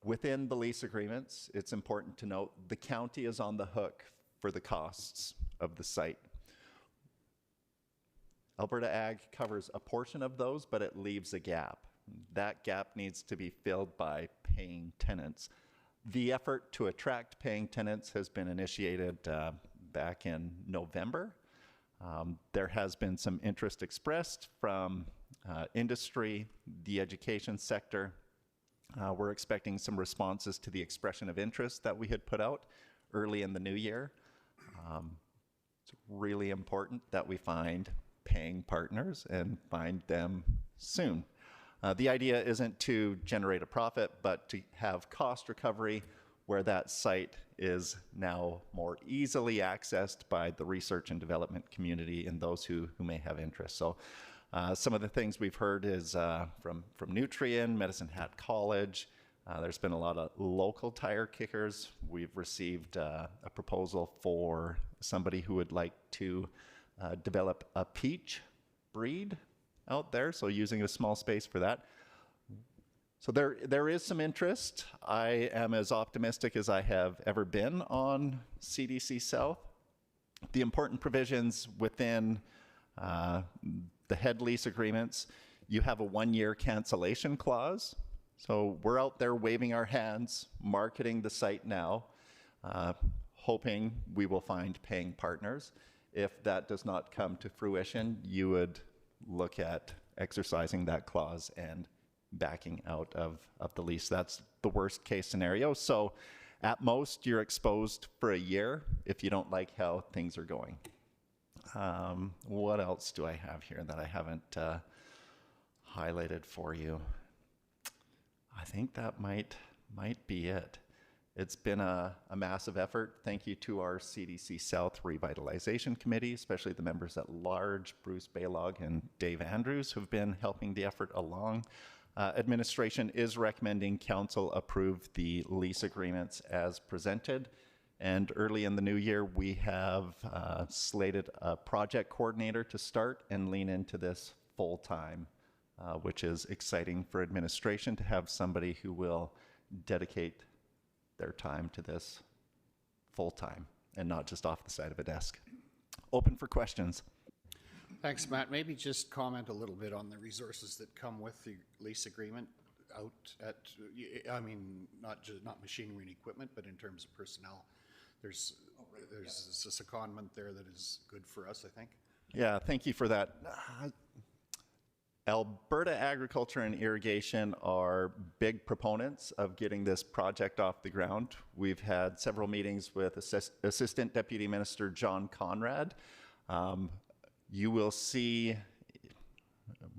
Within the lease agreements, it's important to note the county is on the hook for the costs of the site. Alberta Ag covers a portion of those, but it leaves a gap. That gap needs to be filled by paying tenants. The effort to attract paying tenants has been initiated back in November. There has been some interest expressed from industry, the education sector. We're expecting some responses to the expression of interest that we had put out early in the new year. It's really important that we find paying partners and find them soon. The idea isn't to generate a profit, but to have cost recovery where that site is now more easily accessed by the research and development community and those who may have interest. So Some of the things we've heard is from Nutrien, Medicine Hat College. There's been a lot of local tire kickers. We've received a proposal for somebody who would like to develop a peach breed out there, so using a small space for that. So there is some interest. I am as optimistic as I have ever been on CDC South. The important provisions within the head lease agreements, you have a 1-year cancellation clause. So we're out there waving our hands, marketing the site now, hoping we will find paying partners. If that does not come to fruition, you would look at exercising that clause and backing out of the lease. That's the worst case scenario. So at most, you're exposed for a year if you don't like how things are going. What else do I have here that I haven't highlighted for you? I think that might be it. It's been a massive effort. Thank you to our CDC South Revitalization Committee, especially the members at large, Bruce Baylog and Dave Andrews, who've been helping the effort along. Administration is recommending council approve the lease agreements as presented. And early in the new year, we have slated a project coordinator to start and lean into this full time, which is exciting for administration to have somebody who will dedicate their time to this full time and not just off the side of a desk. Open for questions. Thanks, Matt. Maybe just comment a little bit on the resources that come with the lease agreement out at, I mean, not machinery and equipment, but in terms of personnel. There's a secondment there that is good for us, I think. Yeah, thank you for that. Alberta Agriculture and Irrigation are big proponents of getting this project off the ground. We've had several meetings with Assistant Deputy Minister John Conrad. You will see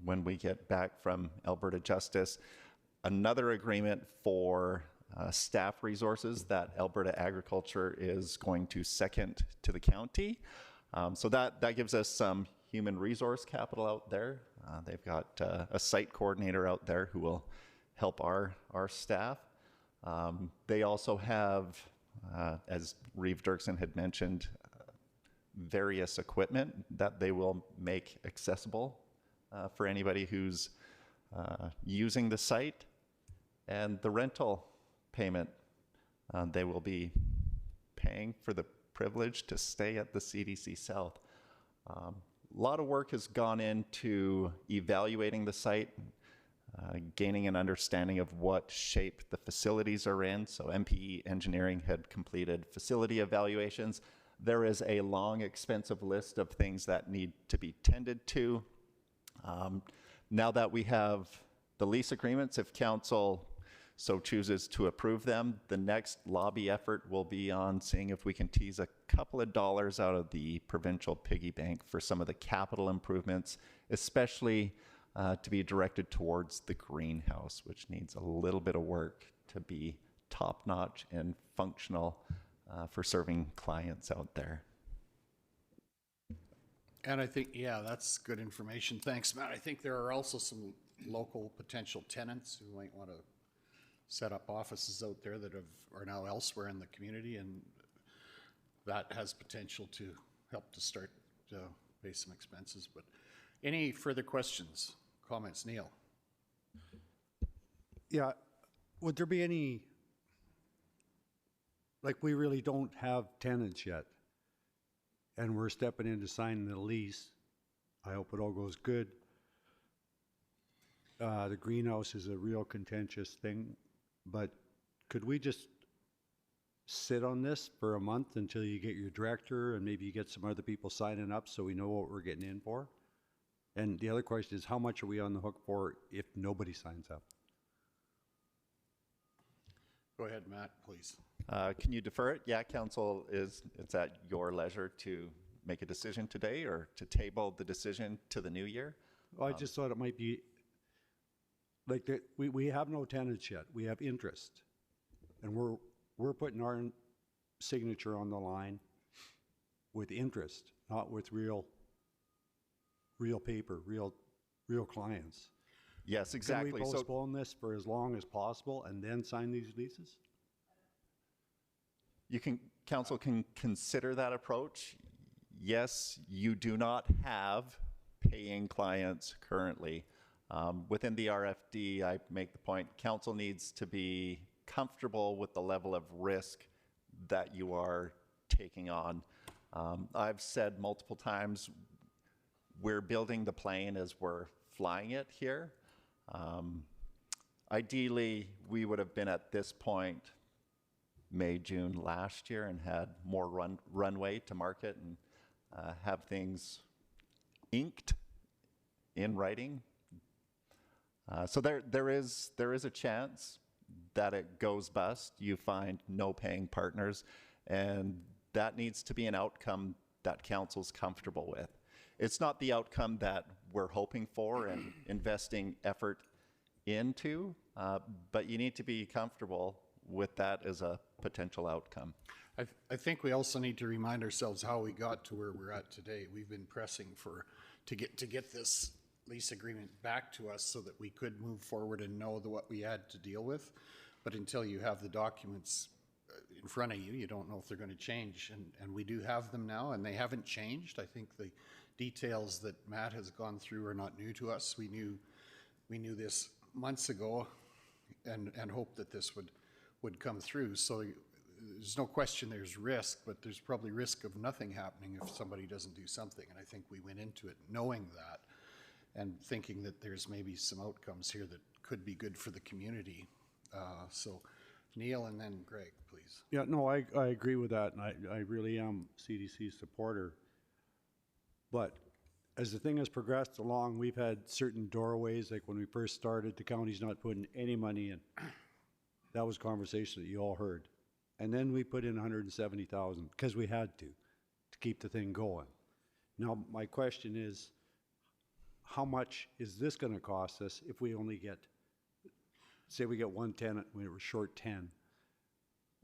when we get back from Alberta Justice another agreement for staff resources that Alberta Agriculture is going to second to the county. So that gives us some human resource capital out there. They've got a site coordinator out there who will help our staff. They also have, as Reeve Dirksen had mentioned, various equipment that they will make accessible for anybody who's using the site. And the rental payment, they will be paying for the privilege to stay at the CDC South. A lot of work has gone into evaluating the site, gaining an understanding of what shape the facilities are in. So MPE Engineering had completed facility evaluations. There is a long, expensive list of things that need to be tended to. Now that we have the lease agreements, if council so chooses to approve them, the next lobby effort will be on seeing if we can tease a couple of dollars out of the provincial piggy bank for some of the capital improvements, especially to be directed towards the greenhouse, which needs a little bit of work to be top-notch and functional for serving clients out there. And I think, yeah, that's good information. Thanks, Matt. I think there are also some local potential tenants who might want to set up offices out there that are now elsewhere in the community, and that has potential to help to start to pay some expenses. But any further questions, comments? Neil? Yeah, would there be any, like, we really don't have tenants yet, and we're stepping in to sign the lease. I hope it all goes good. The greenhouse is a real contentious thing, but could we just sit on this for a month until you get your director and maybe you get some other people signing up so we know what we're getting in for? And the other question is, how much are we on the hook for if nobody signs up? Go ahead, Matt, please. Can you defer it? Yeah, council it's at your leisure to make a decision today or to table the decision to the new year. Well, I just thought it might be like that. We have no tenants yet. We have interest, and we're putting our signature on the line with interest, not with real paper, real real clients. Yes, exactly. Can we postpone this for as long as possible and then sign these leases? Council can consider that approach. Yes, you do not have paying clients currently. Within the RFD, I make the point, council needs to be comfortable with the level of risk that you are taking on. I've said multiple times, we're building the plane as we're flying it here. Ideally, we would have been at this point May, June last year and had more runway to market and have things inked in writing. So there is a chance that it goes bust. You find no paying partners, and that needs to be an outcome that council's comfortable with. It's not the outcome that we're hoping for and investing effort into, but you need to be comfortable with that as a potential outcome. I think we also need to remind ourselves how we got to where we're at today. We've been pressing to get this lease agreement back to us so that we could move forward and know what we had to deal with. But until you have the documents in front of you, you don't know if they're going to change. And we do have them now, and they haven't changed. I think the details that Matt has gone through are not new to us. We knew this months ago, and hoped that this would come through. So there's no question there's risk, but there's probably risk of nothing happening if somebody doesn't do something. And I think we went into it knowing that and thinking that there's maybe some outcomes here that could be good for the community. So Neil and then Greg, please. Yeah, no, I agree with that, and I really am CDC's supporter. But as the thing has progressed along, we've had certain doorways, like when we first started, the county's not putting any money in. That was a conversation that you all heard. And then we put in 170,000 because we had to keep the thing going. Now, my question is, how much is this going to cost us if we only get, say we get 110, we were short 10.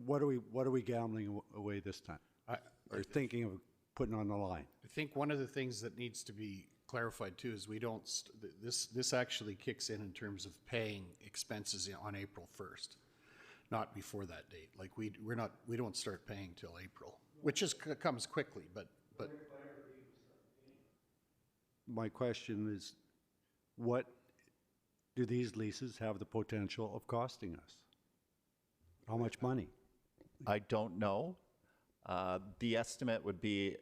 What are we gambling away this time? Or thinking of putting on the line? I think one of the things that needs to be clarified too is we don't, this actually kicks in terms of paying expenses on April 1st, not before that date. Like we don't start paying till April, which comes quickly, but. My question is, what do these leases have the potential of costing us? How much money? I don't know. The estimate would be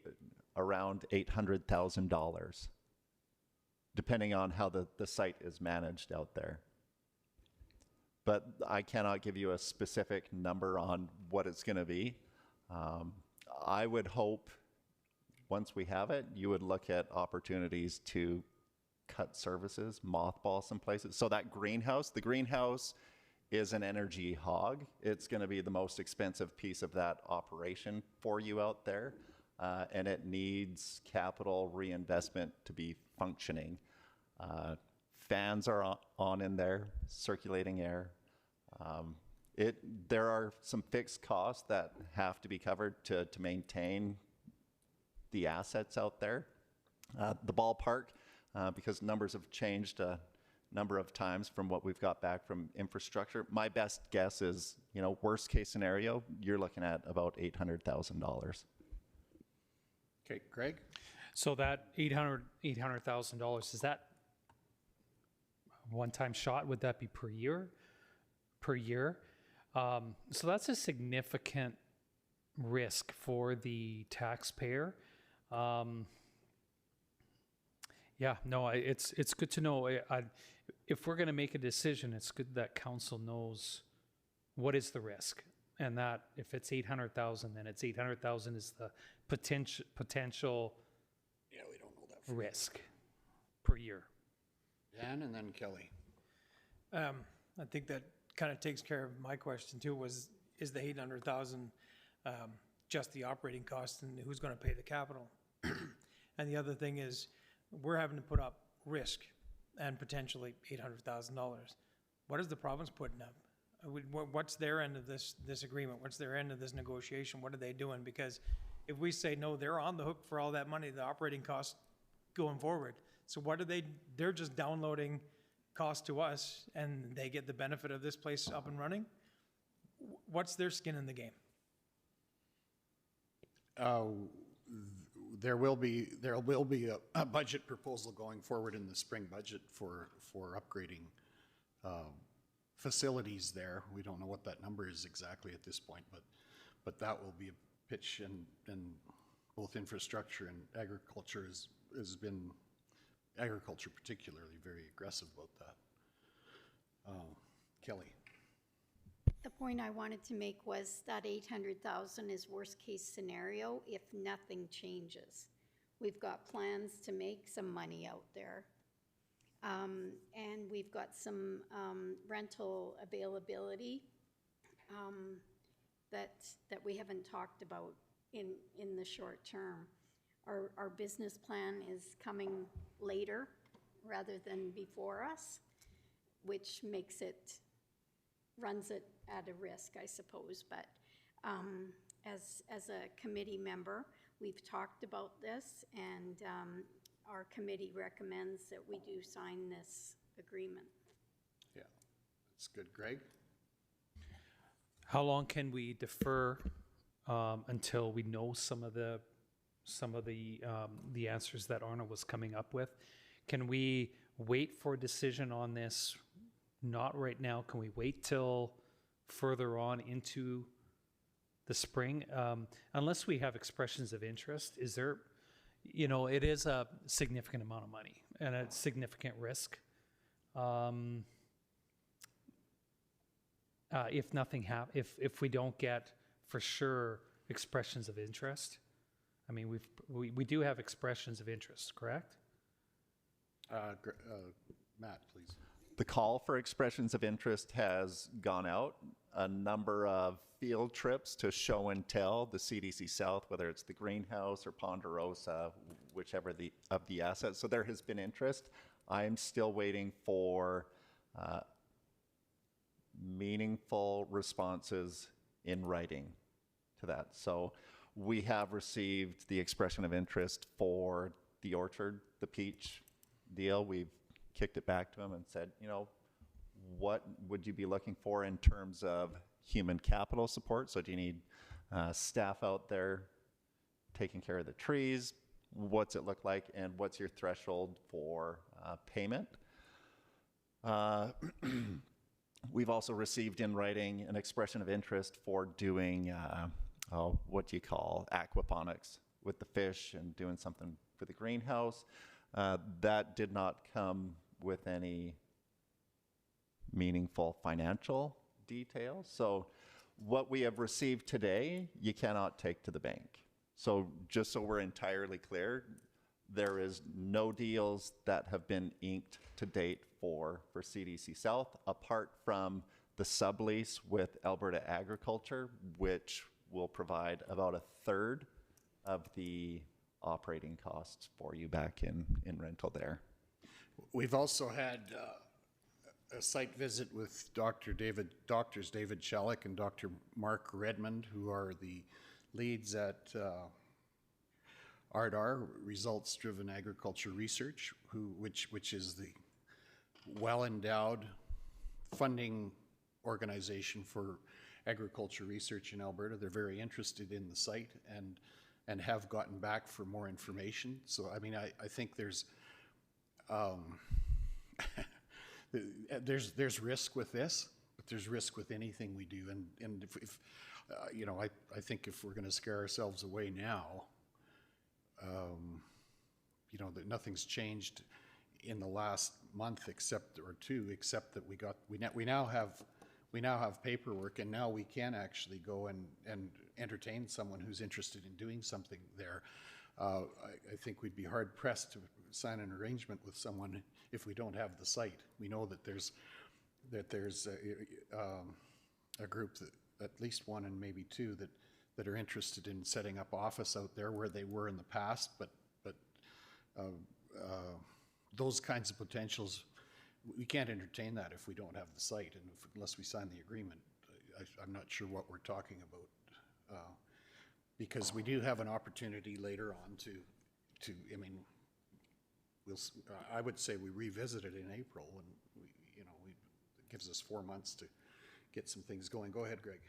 around $800,000, depending on how the site is managed out there. But I cannot give you a specific number on what it's going to be. I would hope once we have it, you would look at opportunities to cut services, mothball some places. So that greenhouse, the greenhouse is an energy hog. It's going to be the most expensive piece of that operation for you out there. And it needs capital reinvestment to be functioning. Fans are on in there, circulating air. There are some fixed costs that have to be covered to maintain the assets out there. The ballpark, because numbers have changed a number of times from what we've got back from infrastructure. My best guess is, worst case scenario, you're looking at about $800,000. Okay, Greg? So that $800,000, is that a one-time shot? Would that be per year? Per year? So that's a significant risk for the taxpayer. Yeah, no, it's good to know. If we're going to make a decision, it's good that council knows what is the risk, and that if it's 800,000, then it's 800,000 is the potential. Yeah, we don't know that risk per year. Dan and then Kelly. I think that kind of takes care of my question too. Is the 800,000 just the operating cost, and who's going to pay the capital? And the other thing is, we're having to put up risk and potentially $800,000. What is the province putting up? What's their end of this agreement? What's their end of this negotiation? What are they doing? Because if we say no, they're on the hook for all that money, the operating costs going forward. So what are they're just downloading cost to us and they get the benefit of this place up and running? What's their skin in the game? There will be a budget proposal going forward in the spring budget for upgrading facilities there. We don't know what that number is exactly at this point, but that will be a pitch, and both infrastructure and agriculture has been, agriculture particularly, very aggressive about that. Kelly. The point I wanted to make was that 800,000 is worst case scenario if nothing changes. We've got plans to make some money out there. And we've got some rental availability that we haven't talked about in the short term. Our business plan is coming later rather than before us, which makes it, runs it at a risk, I suppose. But as a committee member, we've talked about this, and our committee recommends that we do sign this agreement. Yeah, that's good. Greg? How long can we defer until we know some of the answers that Arna was coming up with? Can we wait for a decision on this? Not right now. Can we wait till further on into the spring? Unless we have expressions of interest, is there, it is a significant amount of money and a significant risk. If nothing if we don't get for sure expressions of interest, I mean, we do have expressions of interest, correct? Matt, please. The call for expressions of interest has gone out. A number of field trips to show and tell the CDC South, whether it's the greenhouse or Ponderosa, whichever of the assets. So there has been interest. I'm still waiting for meaningful responses in writing to that. So we have received the expression of interest for the orchard, the peach deal. We've kicked it back to them and said, what would you be looking for in terms of human capital support? So do you need staff out there taking care of the trees? What's it look like? And what's your threshold for payment? We've also received in writing an expression of interest for doing what you call aquaponics with the fish and doing something for the greenhouse. That did not come with any meaningful financial details. So what we have received today, you cannot take to the bank. So just so we're entirely clear, there is no deals that have been inked to date for CDC South, apart from the sublease with Alberta Agriculture, which will provide about a third of the operating costs for you back in rental there. We've also had a site visit with Doctors David Shellick and Dr. Mark Redmond, who are the leads at ARDAR, Results Driven Agriculture Research, which is the well-endowed funding organization for agriculture research in Alberta. They're very interested in the site and have gotten back for more information. So, I mean, I think there's there's risk with this, but there's risk with anything we do. And if I think if we're going to scare ourselves away now, that nothing's changed in the last month except that we now have paperwork, and now we can actually go and entertain someone who's interested in doing something there. I think we'd be hard pressed to sign an arrangement with someone if we don't have the site. We know that there's a group, that at least one and maybe two, that are interested in setting up office out there where they were in the past, but those kinds of potentials, we can't entertain that if we don't have the site, and unless we sign the agreement. I'm not sure what we're talking about, because we do have an opportunity later on to I mean, I would say we revisit it in April, and it gives us 4 months to get some things going. Go ahead, Greg.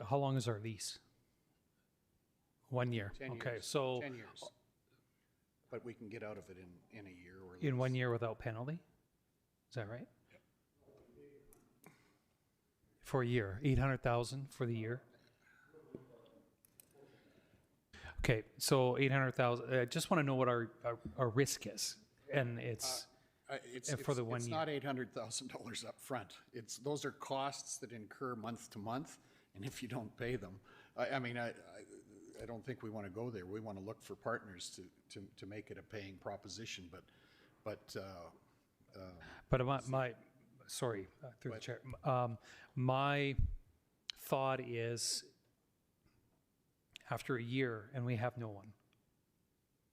How long is our lease? 1 year. 10 Okay, years. so 10 years. But we can get out of it in a year or in less. 1 year without penalty? Is that right? Yep. For a year, 800,000 for the year? Okay, so 800,000, I just want to know what our risk is, and it's for the 1 It's year. not $800,000 up front. Those are costs that incur month to month, and if you don't pay them, I don't think we want to go there. We want to look for partners to make it a paying proposition, but sorry, through the chair. My thought is, after a year and we have no one,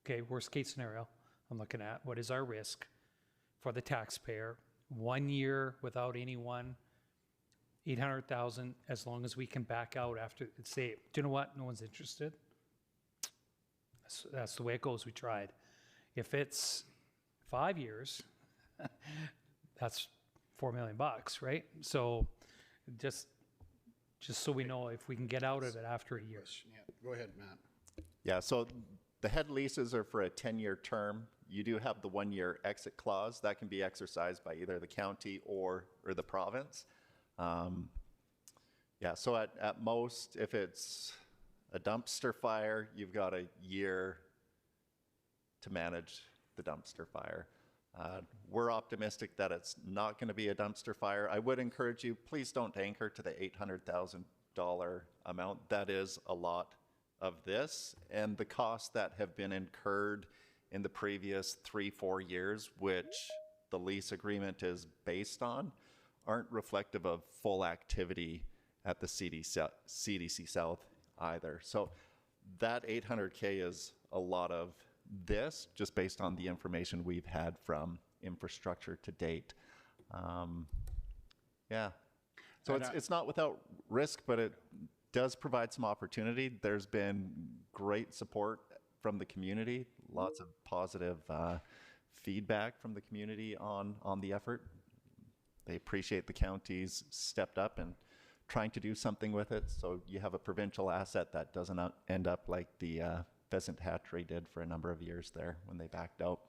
okay, worst case scenario, I'm looking at what is our risk for the taxpayer. 1 year without anyone, 800,000, as long as we can back out after, say, do you know what? No one's interested. That's the way it goes. We tried. If it's 5 years, that's $4 million, right? So just so we know if we can get out of it after a year. Yeah, go ahead, Matt. Yeah, so the head leases are for a 10-year term. You do have the 1-year exit clause that can be exercised by either the county or the province. Yeah, so at most, if it's a dumpster fire, you've got a year to manage the dumpster fire. We're optimistic that it's not going to be a dumpster fire. I would encourage you, please don't anchor to the $800,000 amount. That is a lot of this, and the costs that have been incurred in the previous 3-4 years, which the lease agreement is based on, aren't reflective of full activity at the CDC South either. So that $800K is a lot of this, just based on the information we've had from infrastructure to date. Yeah. So it's not without risk, but it does provide some opportunity. There's been great support from the community, lots of positive feedback from the community on the effort. They appreciate the county's stepped up and trying to do something with it, so you have a provincial asset that doesn't end up like the pheasant hatchery did for a number of years there when they backed out.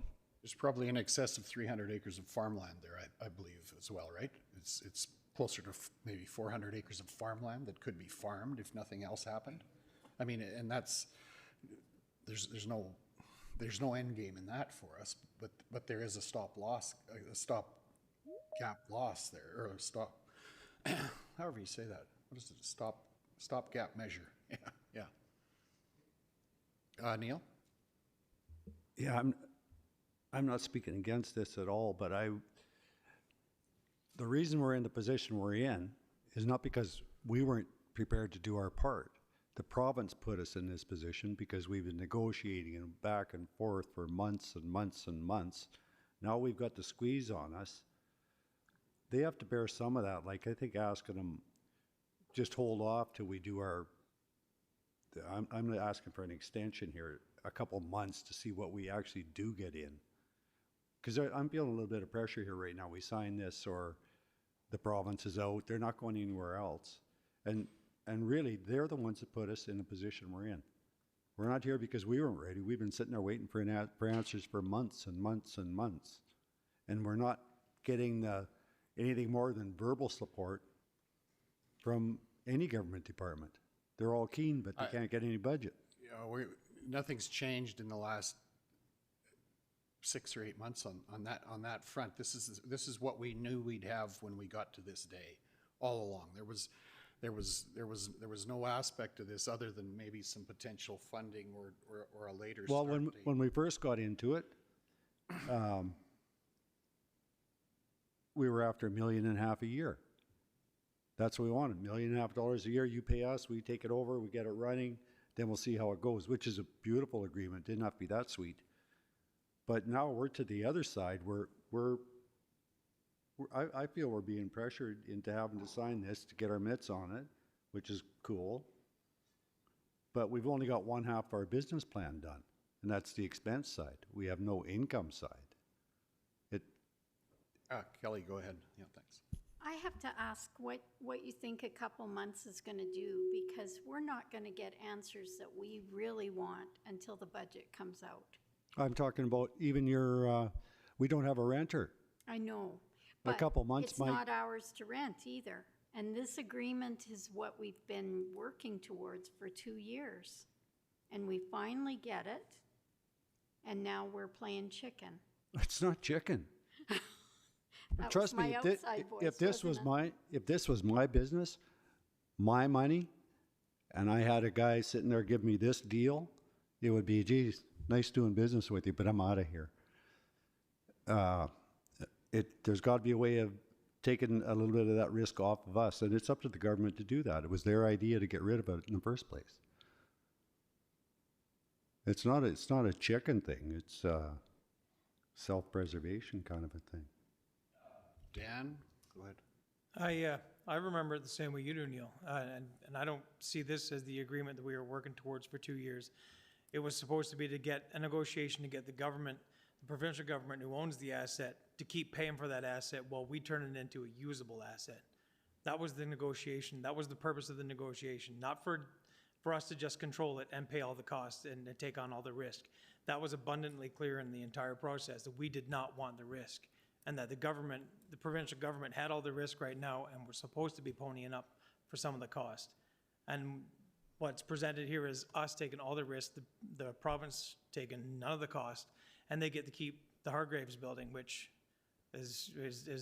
There's probably in excess of 300 acres of farmland there, I believe, as well, right? It's closer to maybe 400 acres of farmland that could be farmed if nothing else happened. I mean, and that's, there's no end game in that for us, but there is a stop gap loss there, or a stop, however you say that. What is it? Stop gap measure. Yeah. Neil? Yeah, I'm not speaking against this at all, but the reason we're in the position we're in is not because we weren't prepared to do our part. The province put us in this position because we've been negotiating and back and forth for months and months and months. Now we've got the squeeze on us. They have to bear some of that. Like, I think asking them, just hold off till we do our, I'm asking for an extension here, a couple months to see what we actually do get in. Because I'm feeling a little bit of pressure here right now. We sign this or the province is out. They're not going anywhere else. And really, they're the ones that put us in the position we're in. We're not here because we weren't ready. We've been sitting there waiting for answers for months and months and months. And we're not getting anything more than verbal support from any government department. They're all keen, but they can't get any budget. Nothing's changed in the last 6 or 8 months on that front. This is what we knew we'd have when we got to this day, all along. There was no aspect of this other than maybe some potential funding or a later well, start date. when we first got into it, we were after $1.5 million a year. That's what we wanted, $1.5 million a year. You pay us, we take it over, we get it running, then we'll see how it goes, which is a beautiful agreement. Didn't have to be that sweet. But now we're to the other side. I feel we're being pressured into having to sign this to get our mitts on it, which is cool. But we've only got one half of our business plan done. And that's the expense side. We have no income side. Kelly, go ahead. Yeah, thanks. I have to ask what you think a couple months is going to do, because we're not going to get answers that we really want until the budget comes out. I'm talking about even we don't have a renter. I know. A But couple months it's might. not ours to rent either. And this agreement is what we've been working towards for 2 years. And we finally get it. And now we're playing chicken. It's not chicken. That Trust was my me, outside voice, if this was wasn't my business, my money, and I had a guy sitting there giving me this deal, it would be, geez, nice doing business with you, but I'm out of here. There's got to be a way of taking a little bit of that risk off of us, and it's up to the government to do that. It was their idea to get rid of it in the first place. It's not a chicken thing. It's self-preservation kind of a thing. Dan, go ahead. I remember it the same way you do, Neil, and I don't see this as the agreement that we were working towards for 2 years. It was supposed to be to get a negotiation to get the government, the provincial government who owns the asset, to keep paying for that asset while we turn it into a usable asset. That was the negotiation. That was the purpose of the negotiation, not for us to just control it and pay all the costs and take on all the risk. That was abundantly clear in the entire process, that we did not want the risk, and that the government, the provincial government, had all the risk right now and we're supposed to be ponying up for some of the cost. And what's presented here is us taking all the risk, the province taking none of the cost, and they get to keep the Hargraves building, which is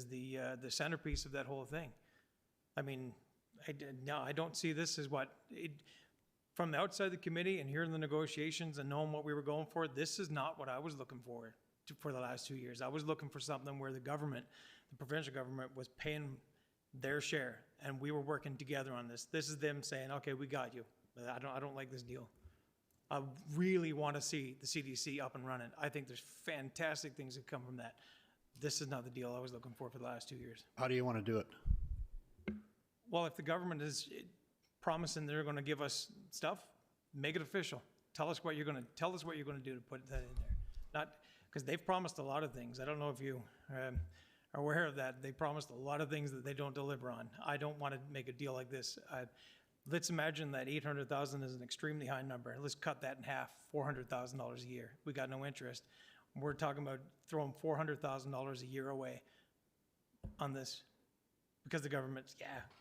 the centerpiece of that whole thing. I mean, I don't see this as from the outside of the committee and hearing the negotiations and knowing what we were going for, this is not what I was looking for the last 2 years. I was looking for something where the government, the provincial government, was paying their share, and we were working together on this. This is them saying, okay, we got you. I don't like this deal. I really want to see the CDC up and running. I think there's fantastic things that come from that. This is not the deal I was looking for the last 2 years. How do you want to do it? Well, if the government is promising they're going to give us stuff, make it official. Tell us what you're going to do to put that in there. Not because they've promised a lot of things. I don't know if you are aware of that. They promised a lot of things that they don't deliver on. I don't want to make a deal like this. Let's imagine that $800,000 is an extremely high number. Let's cut that in half, $400,000 a year. We got no interest. We're talking about throwing $400,000 a year away on this because the government's,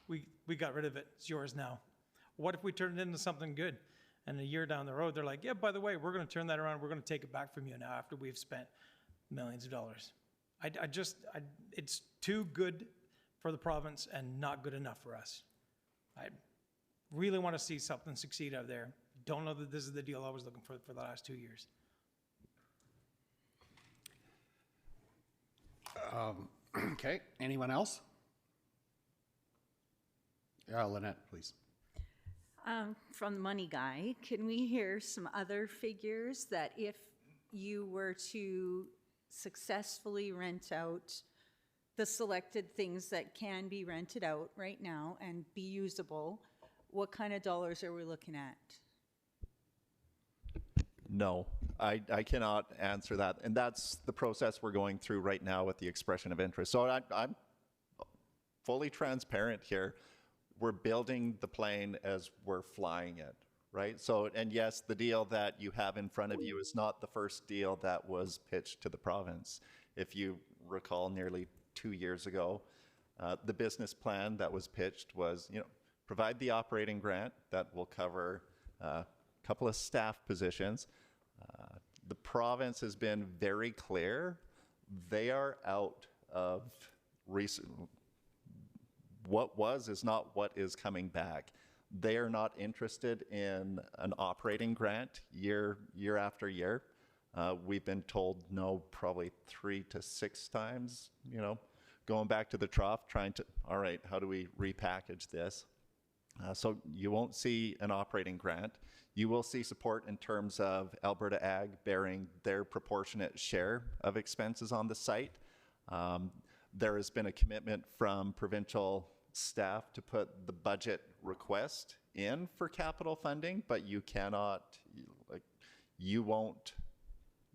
we got rid of it. It's yours now. What if we turn it into something good? And a year down the road, they're like, yeah, by the way, we're going to turn that around. We're going to take it back from you now after we've spent millions of dollars. It's too good for the province and not good enough for us. I really want to see something succeed out there. Don't know that this is the deal I was looking for the last 2 years. Okay, anyone else? Yeah, Lynette, please. From the money guy, can we hear some other figures that if you were to successfully rent out the selected things that can be rented out right now and be usable, what kind of dollars are we looking at? No, I cannot answer that. And that's the process we're going through right now with the expression of interest. So I'm fully transparent here. We're building the plane as we're flying it, right? So, and yes, the deal that you have in front of you is not the first deal that was pitched to the province. If you recall, nearly 2 years ago, the business plan that was pitched was, provide the operating grant that will cover a couple of staff positions. The province has been very clear. They are out of recent. What was is not what is coming back. They are not interested in an operating grant year after year. We've been told no probably 3 to 6 times, going back to the trough, trying to, all right, how do we repackage this? So you won't see an operating grant. You will see support in terms of Alberta Ag bearing their proportionate share of expenses on the site. There has been a commitment from provincial staff to put the budget request in for capital funding, but you cannot, you won't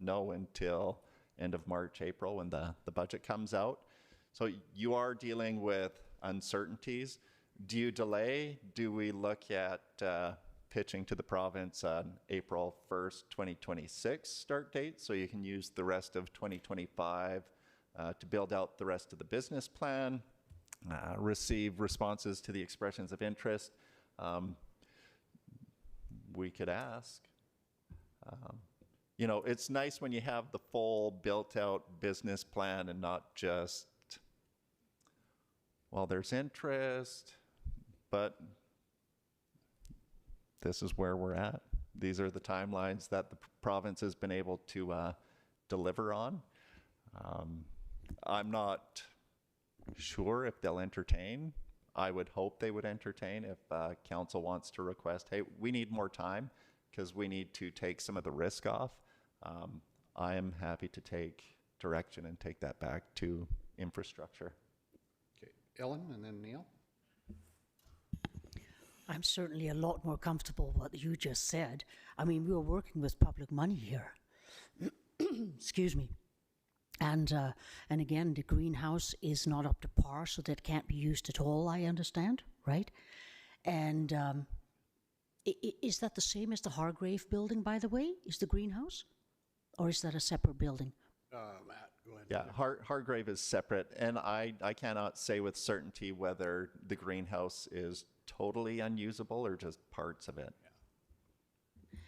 know until end of March, April, when the budget comes out. So you are dealing with uncertainties. Do you delay? Do we look at pitching to the province on April 1st, 2026 start date, so you can use the rest of 2025 to build out the rest of the business plan, receive responses to the expressions of interest? We could ask. You know, it's nice when you have the full built-out business plan and not just, well, there's interest, but this is where we're at. These are the timelines that the province has been able to deliver on. I'm not sure if they'll entertain. I would hope they would entertain if council wants to request, hey, we need more time because we need to take some of the risk off. I am happy to take direction and take that back to infrastructure. Okay, Ellen and then Neil. I'm certainly a lot more comfortable with what you just said. I mean, we were working with public money here. Excuse me. And again, the greenhouse is not up to par, so that can't be used at all, I understand, right? And is that the same as the Hargrave building, by the way? Is the greenhouse? Or is that a separate building? Matt, go ahead. Yeah, Hargrave is separate, and I cannot say with certainty whether the greenhouse is totally unusable or just parts of it. Yeah.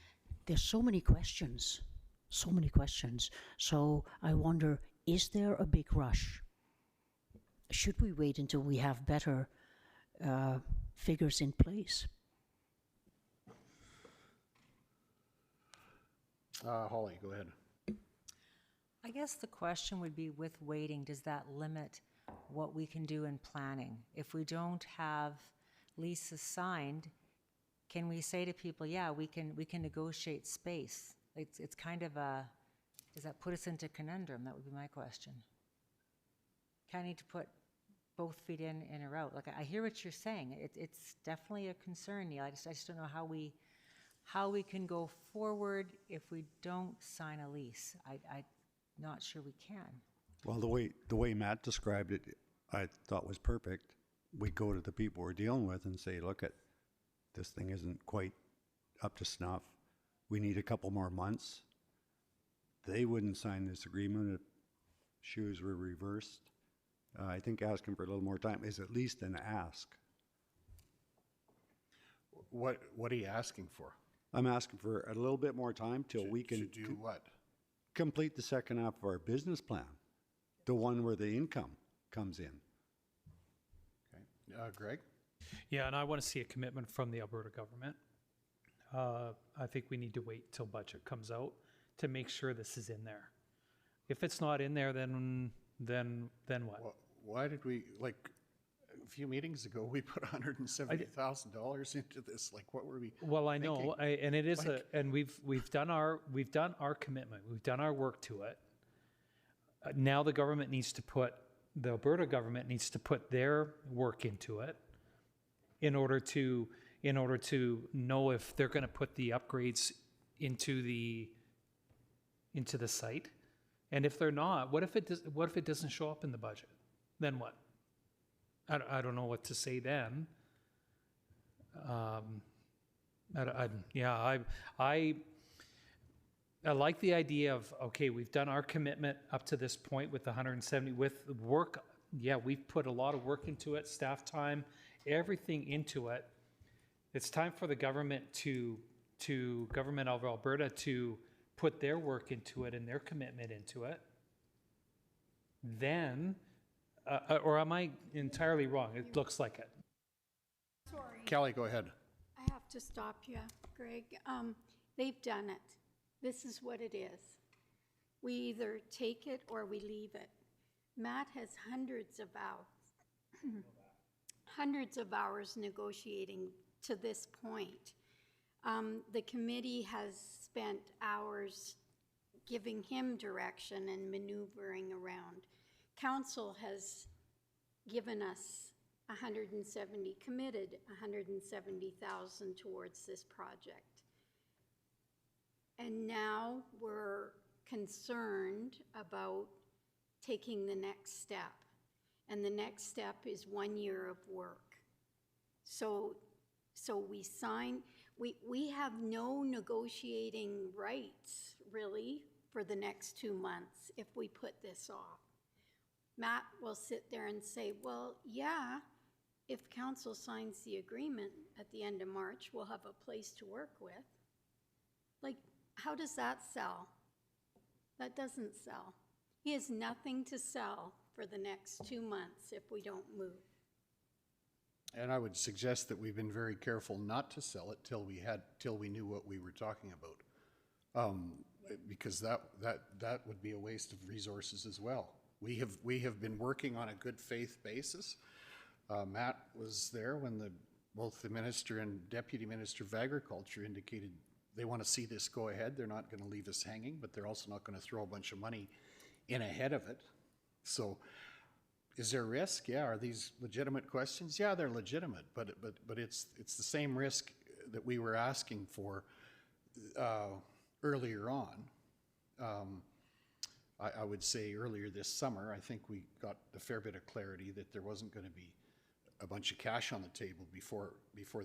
There's so many questions. So many questions. So I wonder, is there a big rush? Should we wait until we have better figures in place? Holly, go ahead. I guess the question would be, with waiting, does that limit what we can do in planning? If we don't have leases signed, can we say to people, yeah, we can negotiate space? It's kind of a, does that put us into conundrum? That would be my question. Kind of need to put both feet in or out. Like, I hear what you're saying. It's definitely a concern, Neil. I just don't know how we can go forward if we don't sign a lease. I'm not sure we can. Well, the way Matt described it, I thought was perfect. We go to the people we're dealing with and say, look, this thing isn't quite up to snuff. We need a couple more months. They wouldn't sign this agreement if shoes were reversed. I think asking for a little more time is at least an ask. What are you asking for? I'm asking for a little bit more time till we can do what? Complete the second half of our business plan, the one where the income comes in. Okay, Greg? Yeah, and I want to see a commitment from the Alberta government. I think we need to wait till budget comes out to make sure this is in there. If it's not in there, then what? Why did we, like, a few meetings ago, we put $170,000 into this? Like, what were we? Well, I thinking? know, and it is Like- and we've done our commitment. We've done our work to it. Now the Alberta government needs to put their work into it in order to know if they're going to put the upgrades into the site. And if they're not, what if it doesn't show up in the budget? Then what? I don't know what to say then. I like the idea of, okay, we've done our commitment up to this point with the 170 with work. Yeah, we've put a lot of work into it, staff time, everything into it. It's time for the government government of Alberta to put their work into it and their commitment into it. Then, or am I entirely wrong? It looks like it. Sorry. Kelly, go ahead. I have to stop you, Greg. They've done it. This is what it is. We either take it or we leave it. Matt has hundreds of hours negotiating to this point. The committee has spent hours giving him direction and maneuvering around. Council has given us committed $170,000 towards this project. And now we're concerned about taking the next step. And the next step is 1 year of work. So we sign, we have no negotiating rights, really, for the next 2 months if we put this off. Matt will sit there and say, well, yeah, if council signs the agreement at the end of March, we'll have a place to work with. Like, how does that sell? That doesn't sell. He has nothing to sell for the next 2 months if we don't move. And I would suggest that we've been very careful not to sell it till we knew what we were talking about. Because that would be a waste of resources as well. We have been working on a good faith basis. Matt was there when both the Minister and Deputy Minister of Agriculture indicated they want to see this go ahead. They're not going to leave us hanging, but they're also not going to throw a bunch of money in ahead of it. So is there risk? Yeah. Are these legitimate questions? Yeah, they're legitimate, but it's the same risk that we were asking for earlier on. I would say earlier this summer, I think we got a fair bit of clarity that there wasn't going to be a bunch of cash on the table before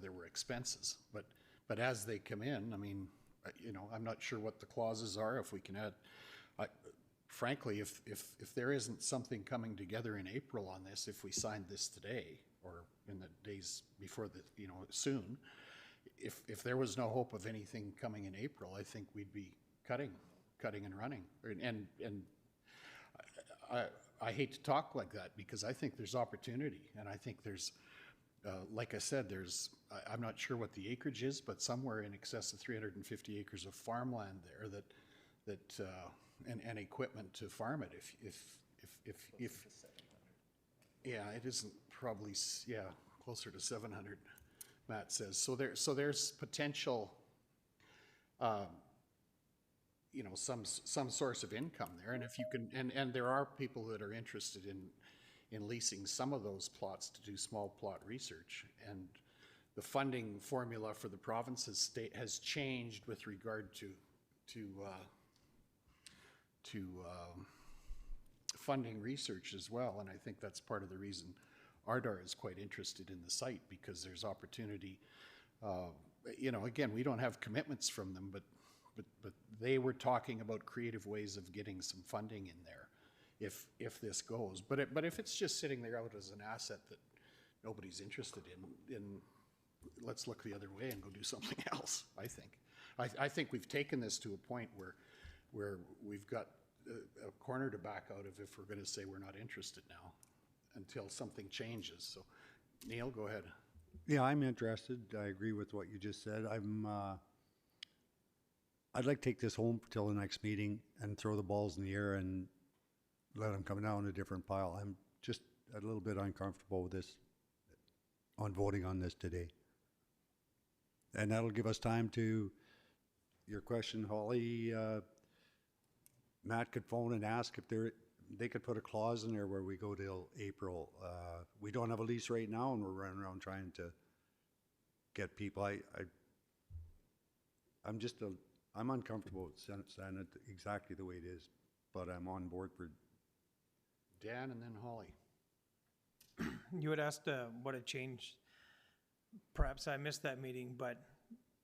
there were expenses. But as they come in, I mean, you know, I'm not sure what the clauses are. If we can add, frankly, if there isn't something coming together in April on this, if we signed this today or in the days before the, you know, soon, if there was no hope of anything coming in April, I think we'd be cutting and running. And I hate to talk like that because I think there's opportunity, and I think there's, like I said, I'm not sure what the acreage is, but somewhere in excess of 350 acres of farmland there and equipment to farm it. If yeah, it isn't probably, yeah, closer to 700, Matt says. So there's potential, you know, some source of income there, and if you can, and there are people that are interested in leasing some of those plots to do small plot research, and the funding formula for the province's has changed with regard to funding research as well, and I think that's part of the reason Ardar is quite interested in the site, because there's opportunity. You know, again, we don't have commitments from them, but they were talking about creative ways of getting some funding in there if this goes. But if it's just sitting there out as an asset that nobody's interested in, let's look the other way and go do something else, I think. I think we've taken this to a point where we've got a corner to back out of if we're going to say we're not interested now until something changes. So, Neil, go ahead. Yeah, I'm interested. I agree with what you just said. I'd like to take this home till the next meeting and throw the balls in the air and let them come down a different pile. I'm just a little bit uncomfortable with this, on voting on this today. And that'll give us time to, your question, Holly, Matt could phone and ask if they could put a clause in there where we go till April. We don't have a lease right now, and we're running around trying to get people. I'm uncomfortable with saying it exactly the way it is, but I'm on board for. Dan and then Holly. You had asked what had changed. Perhaps I missed that meeting, but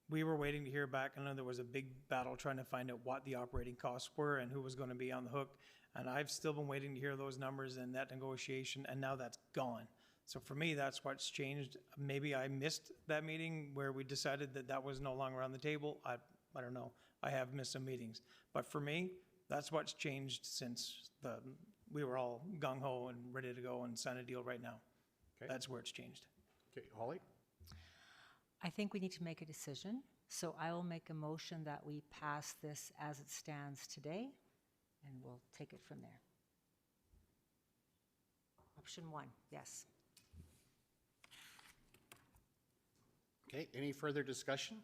we were waiting to hear back. I know there was a big battle trying to find out what the operating costs were and who was going to be on the hook. And I've still been waiting to hear those numbers and that negotiation, and now that's gone. So for me, that's what's changed. Maybe I missed that meeting where we decided that was no longer on the table. I don't know. I have missed some meetings. But for me, that's what's changed since we were all gung-ho and ready to go and sign a deal right now. Okay. That's where it's changed. Okay, Holly? I think we need to make a decision. So I will make a motion that we pass this as it stands today, and we'll take it from there. Option 1, yes. Okay, any further discussion?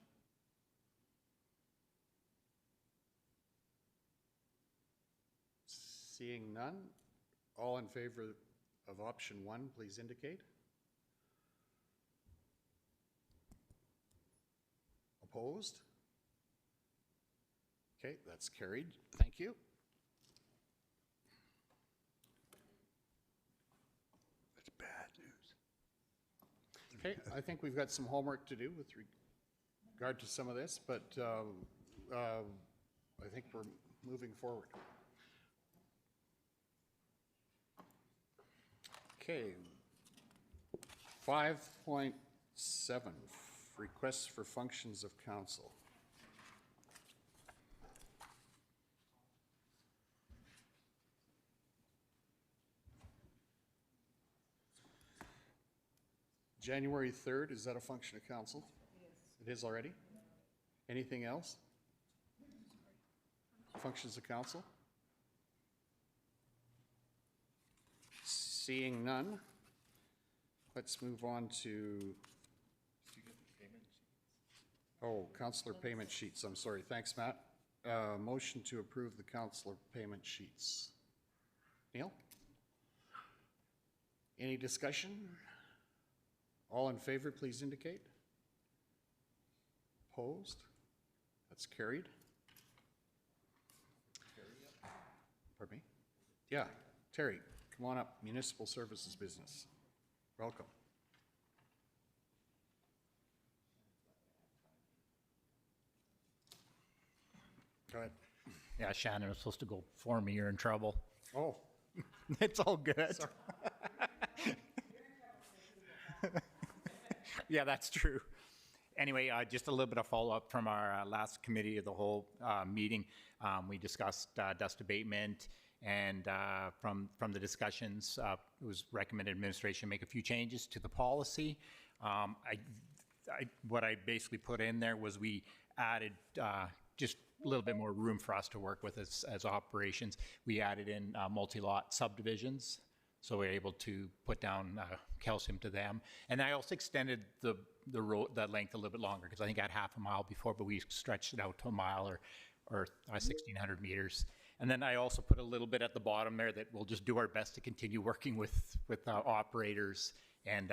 Seeing none, all in favor of option 1, please indicate. Opposed? Okay, that's carried. Thank you. That's bad news. Okay, I think we've got some homework to do with regard to some of this, but I think we're moving forward. Okay. 5.7, requests for functions of council. January 3rd, is that a function of council? Yes. It is already? Anything else? Functions of council? Seeing none, let's move on to, councillor payment sheets. I'm sorry. Thanks, Matt. Motion to approve the councillor payment sheets. Neil? Any discussion? All in favor, please indicate. Opposed? That's carried. Pardon me? Yeah, Terry, come on up. Municipal Services Business. Welcome. Go ahead. Yeah, Shannon was supposed to go before me. You're in trouble. Oh. It's all good. Yeah, that's true. Anyway, just a little bit of follow-up from our last committee of the whole meeting. We discussed dust abatement, and from the discussions, it was recommended administration make a few changes to the policy. What I basically put in there was we added just a little bit more room for us to work with as operations. We added in multi-lot subdivisions, so we're able to put down calcium to them. And I also extended the road, that length a little bit longer, because I think I had half a mile before, but we stretched it out to a mile or 1,600 meters. And then I also put a little bit at the bottom there that we'll just do our best to continue working with operators and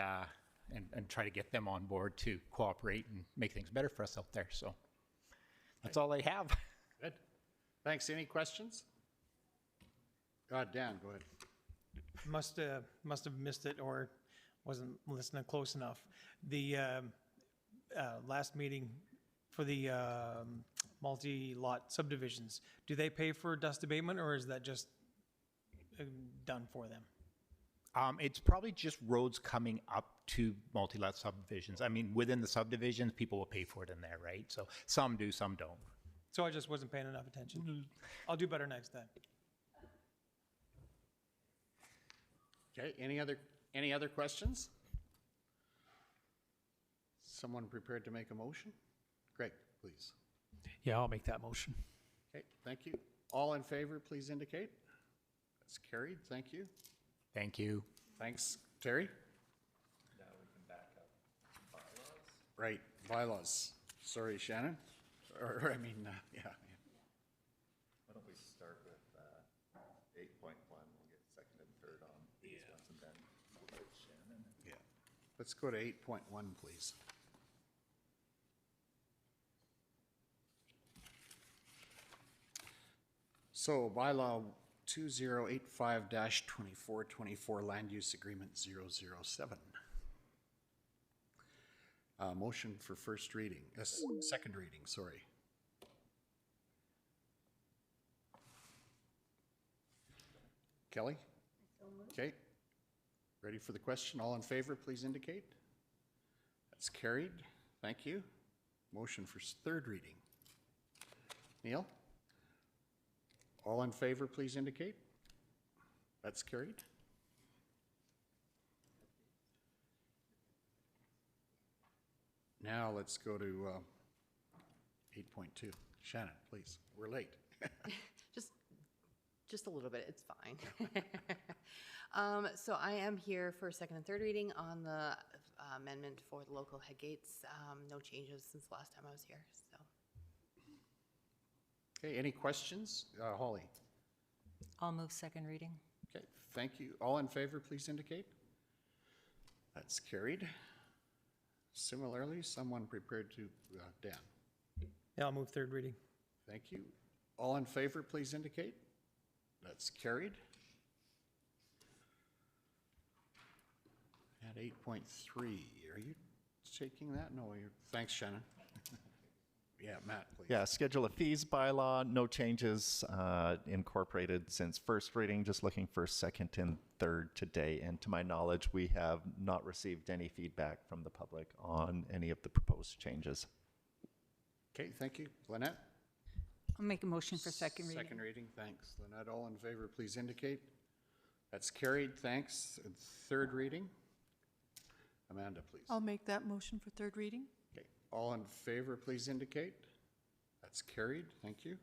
try to get them on board to cooperate and make things better for us out there. So that's all I have. Good. Thanks. Any questions? Dan, go ahead. Must have missed it or wasn't listening close enough. The last meeting for the multi-lot subdivisions, do they pay for dust abatement, or is that just done for them? It's probably just roads coming up to multi-lot subdivisions. I mean, within the subdivisions, people will pay for it in there, right? So some do, some don't. So I just wasn't paying enough attention. I'll do better next time. Okay, any other questions? Someone prepared to make a motion? Greg, please. Yeah, I'll make that motion. Okay, thank you. All in favor, please indicate. That's carried. Thank you. Thank you. Thanks, Terry. Now we can back up bylaws. Right, bylaws. Sorry, Shannon. Or, yeah. Why don't we start with 8.1? We'll get second and third on these ones, and then Shannon. Yeah. Let's go to 8.1, please. So, bylaw 2085-2424, land use agreement 007. Motion for first reading, second reading, sorry. Kelly? Okay. Ready for the question? All in favor, please indicate. That's carried. Thank you. Motion for third reading. Neil? All in favor, please indicate. That's carried. Now let's go to 8.2. Shannon, please. We're late. Just a little bit, it's fine. So I am here for second and third reading on the amendment for the local head gates. No changes since the last time I was here, so. Okay, any questions? Holly? I'll move second reading. Okay, thank you. All in favor, please indicate. That's carried. Similarly, someone prepared to, Dan. Yeah, I'll move third reading. Thank you. All in favor, please indicate. That's carried. At 8.3, are you taking that? No, you're, thanks, Shannon. Yeah, Matt, please. Yeah, schedule of fees bylaw, no changes incorporated since first reading, just looking for second and third today. And to my knowledge, we have not received any feedback from the public on any of the proposed changes. Okay, thank you. Lynette? I'll make a motion for second reading. Second reading, thanks. Lynette, all in favor, please indicate. That's carried, thanks. And third reading? Amanda, please. I'll make that motion for third reading. Okay, all in favor, please indicate. That's carried, thank you.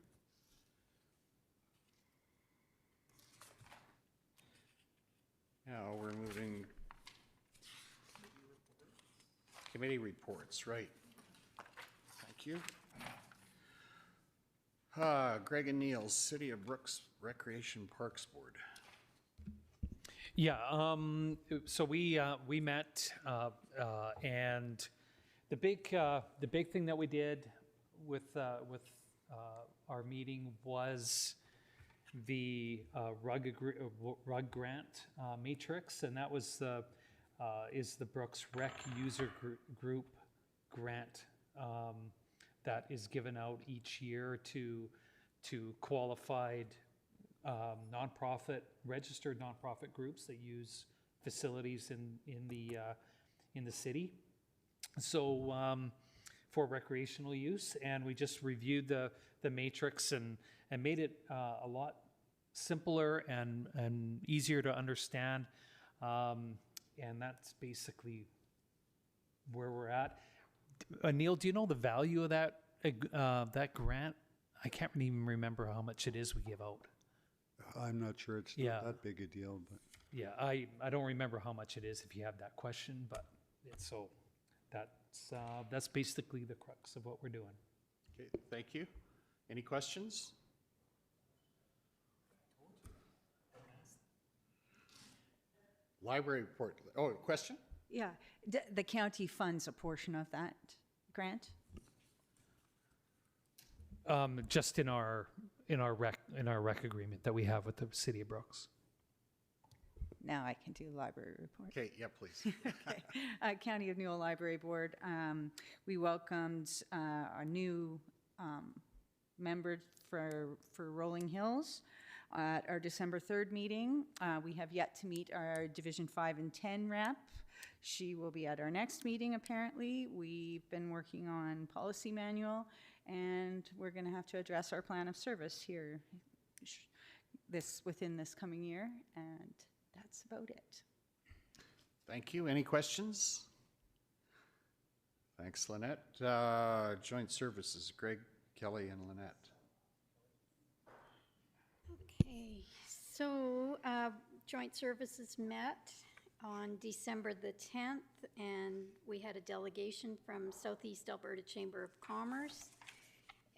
Now we're moving committee reports, right. Thank you. Greg and Neil's City of Brooks Recreation Parks Board. Yeah, so we met, and the big thing that we did with our meeting was the rug grant matrix, and that was is the Brooks Rec User Group grant that is given out each year to qualified registered nonprofit groups that use facilities in the city. So for recreational use, and we just reviewed the matrix and made it a lot simpler and easier to understand. And that's basically where we're at. Neil, do you know the value of that grant? I can't even remember how much it is we give out. I'm not sure it's not that big a deal, but. Yeah, I don't remember how much it is if you have that question, but so that's basically the crux of what we're doing. Okay, thank you. Any questions? Library report. Oh, question? Yeah, the county funds a portion of that grant? Just in our rec agreement that we have with the City of Brooks. Now I can do library report. Okay, yeah, please. Okay. County of Newell Library Board, we welcomed a new member for Rolling Hills at our December 3rd meeting. We have yet to meet our Division 5 and 10 rep. She will be at our next meeting, apparently. We've been working on policy manual, and we're going to have to address our plan of service here within this coming year, and that's about it. Thank you. Any questions? Thanks, Lynette. Joint Services, Greg, Kelly, and Lynette. Okay, so Joint Services met on December the 10th, and we had a delegation from Southeast Alberta Chamber of Commerce,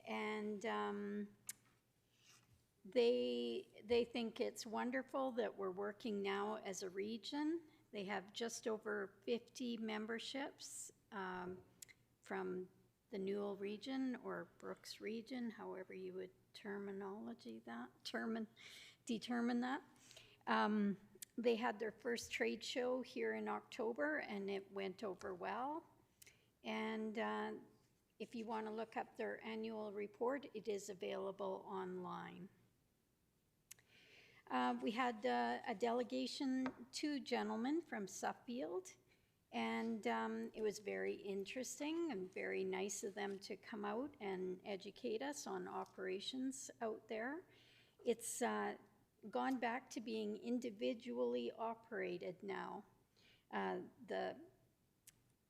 and they think it's wonderful that we're working now as a region. They have just over 50 memberships from the Newell region or Brooks region, however you would determine that. They had their first trade show here in October, and it went over well. And if you want to look up their annual report, it is available online. We had a delegation, 2 gentlemen from Suffield, and it was very interesting and very nice of them to come out and educate us on operations out there. It's gone back to being individually operated now. The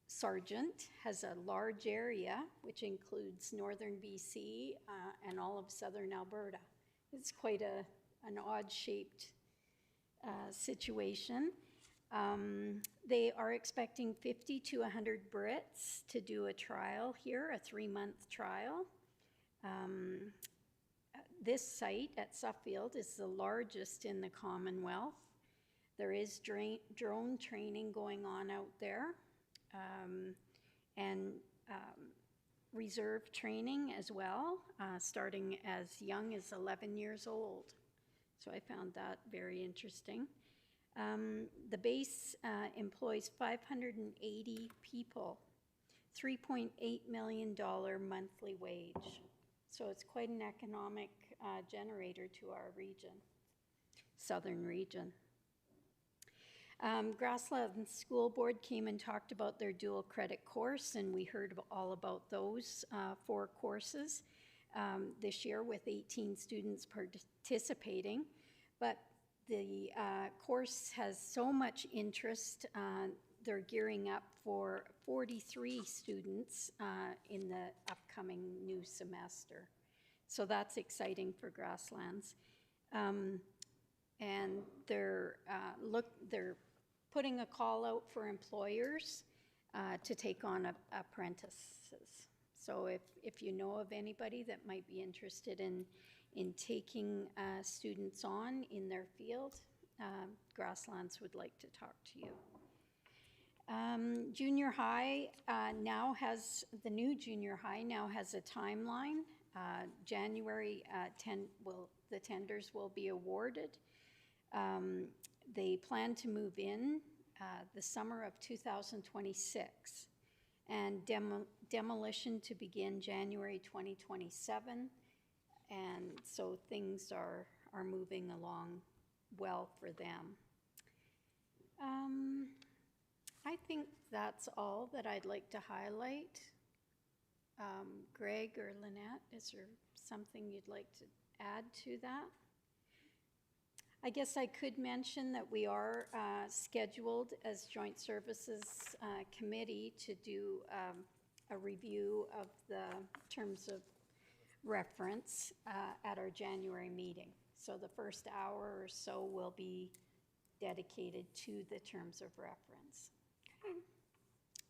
Sergeant has a large area, which includes northern BC and all of southern Alberta. It's quite an odd-shaped situation. They are expecting 50 to 100 Brits to do a trial here, a 3-month trial. This site at Suffield is the largest in the Commonwealth. There is drone training going on out there. And reserve training as well, starting as young as 11 years old. So I found that very interesting. The base employs 580 people, $3.8 million monthly wage. So it's quite an economic generator to our region, southern region. Grasslands School Board came and talked about their dual credit course, and we heard all about those 4 courses this year with 18 students participating. But the course has so much interest, they're gearing up for 43 students in the upcoming new semester. So that's exciting for Grasslands. And they're putting a call out for employers to take on apprentices. So if you know of anybody that might be interested in taking students on in their field, Grasslands would like to talk to you. Junior high the new junior high now has a timeline. January the tenders will be awarded. They plan to move in the summer of 2026, and demolition to begin January 2027. And so things are moving along well for them. I think that's all that I'd like to highlight. Greg or Lynette, is there something you'd like to add to that? I guess I could mention that we are scheduled as Joint Services Committee to do a review of the terms of reference at our January meeting. So the first hour or so will be dedicated to the terms of reference. Okay.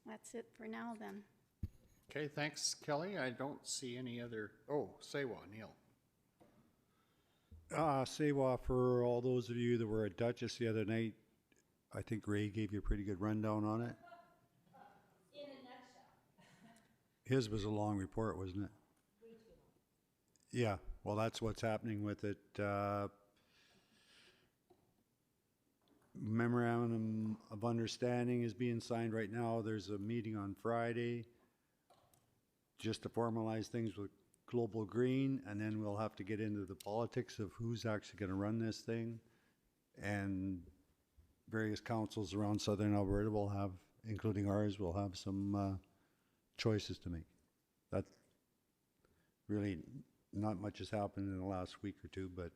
That's it for now then. Okay, thanks, Kelly. I don't see any other, Sewa, Neil. Sewa, for all those of you that were at Dutchess the other night, I think Ray gave you a pretty good rundown on it. In a nutshell. His was a long report, wasn't it? Way too long. Yeah, well, that's what's happening with it. Memorandum of Understanding is being signed right now. There's a meeting on Friday just to formalize things with Global Green, and then we'll have to get into the politics of who's actually going to run this thing. And various councils around Southern Alberta will have, including ours, will have some choices to make. That really, not much has happened in the last week or two, but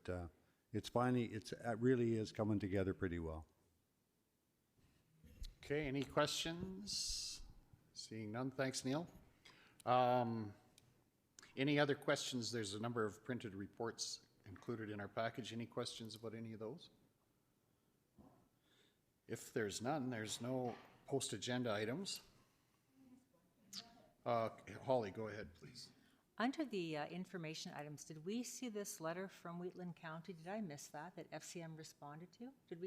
it really is coming together pretty well. Okay, any questions? Seeing none, thanks, Neil. Any other questions? There's a number of printed reports included in our package. Any questions about any of those? If there's none, there's no post-agenda items. Holly, go ahead, please. Under the information items, did we see this letter from Wheatland County? Did I miss that FCM responded to? Did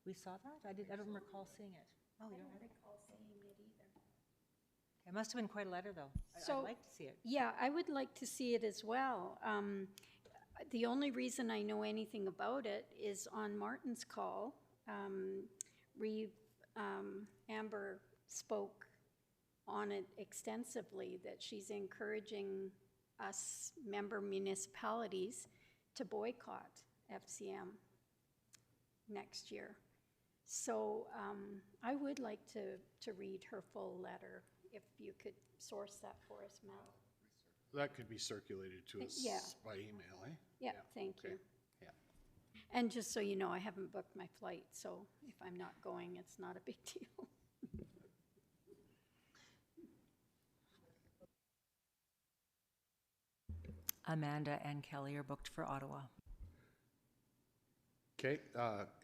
we saw that? I don't recall seeing it. Oh, you don't recall seeing it either. It must have been quite a letter, though. I'd like to see it. Yeah, I would like to see it as well. The only reason I know anything about it is on Martin's call. Amber spoke on it extensively, that she's encouraging us member municipalities to boycott FCM next year. So I would like to read her full letter, if you could source that for us, Matt. That could be circulated to us by email, eh? Yeah, thank you. Yeah. And just so you know, I haven't booked my flight, so if I'm not going, it's not a big deal. Amanda and Kelly are booked for Ottawa. Okay,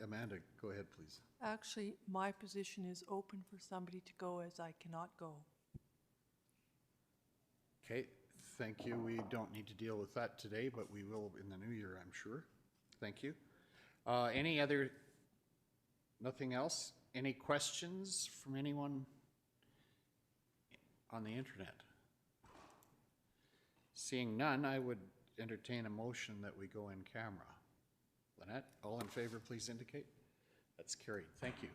Amanda, go ahead, please. Actually, my position is open for somebody to go, as I cannot go. Okay, thank you. We don't need to deal with that today, but we will in the new year, I'm sure. Thank you. Nothing else? Any questions from anyone on the internet? Seeing none, I would entertain a motion that we go in camera. Lynette, all in favor, please indicate. That's carried. Thank you.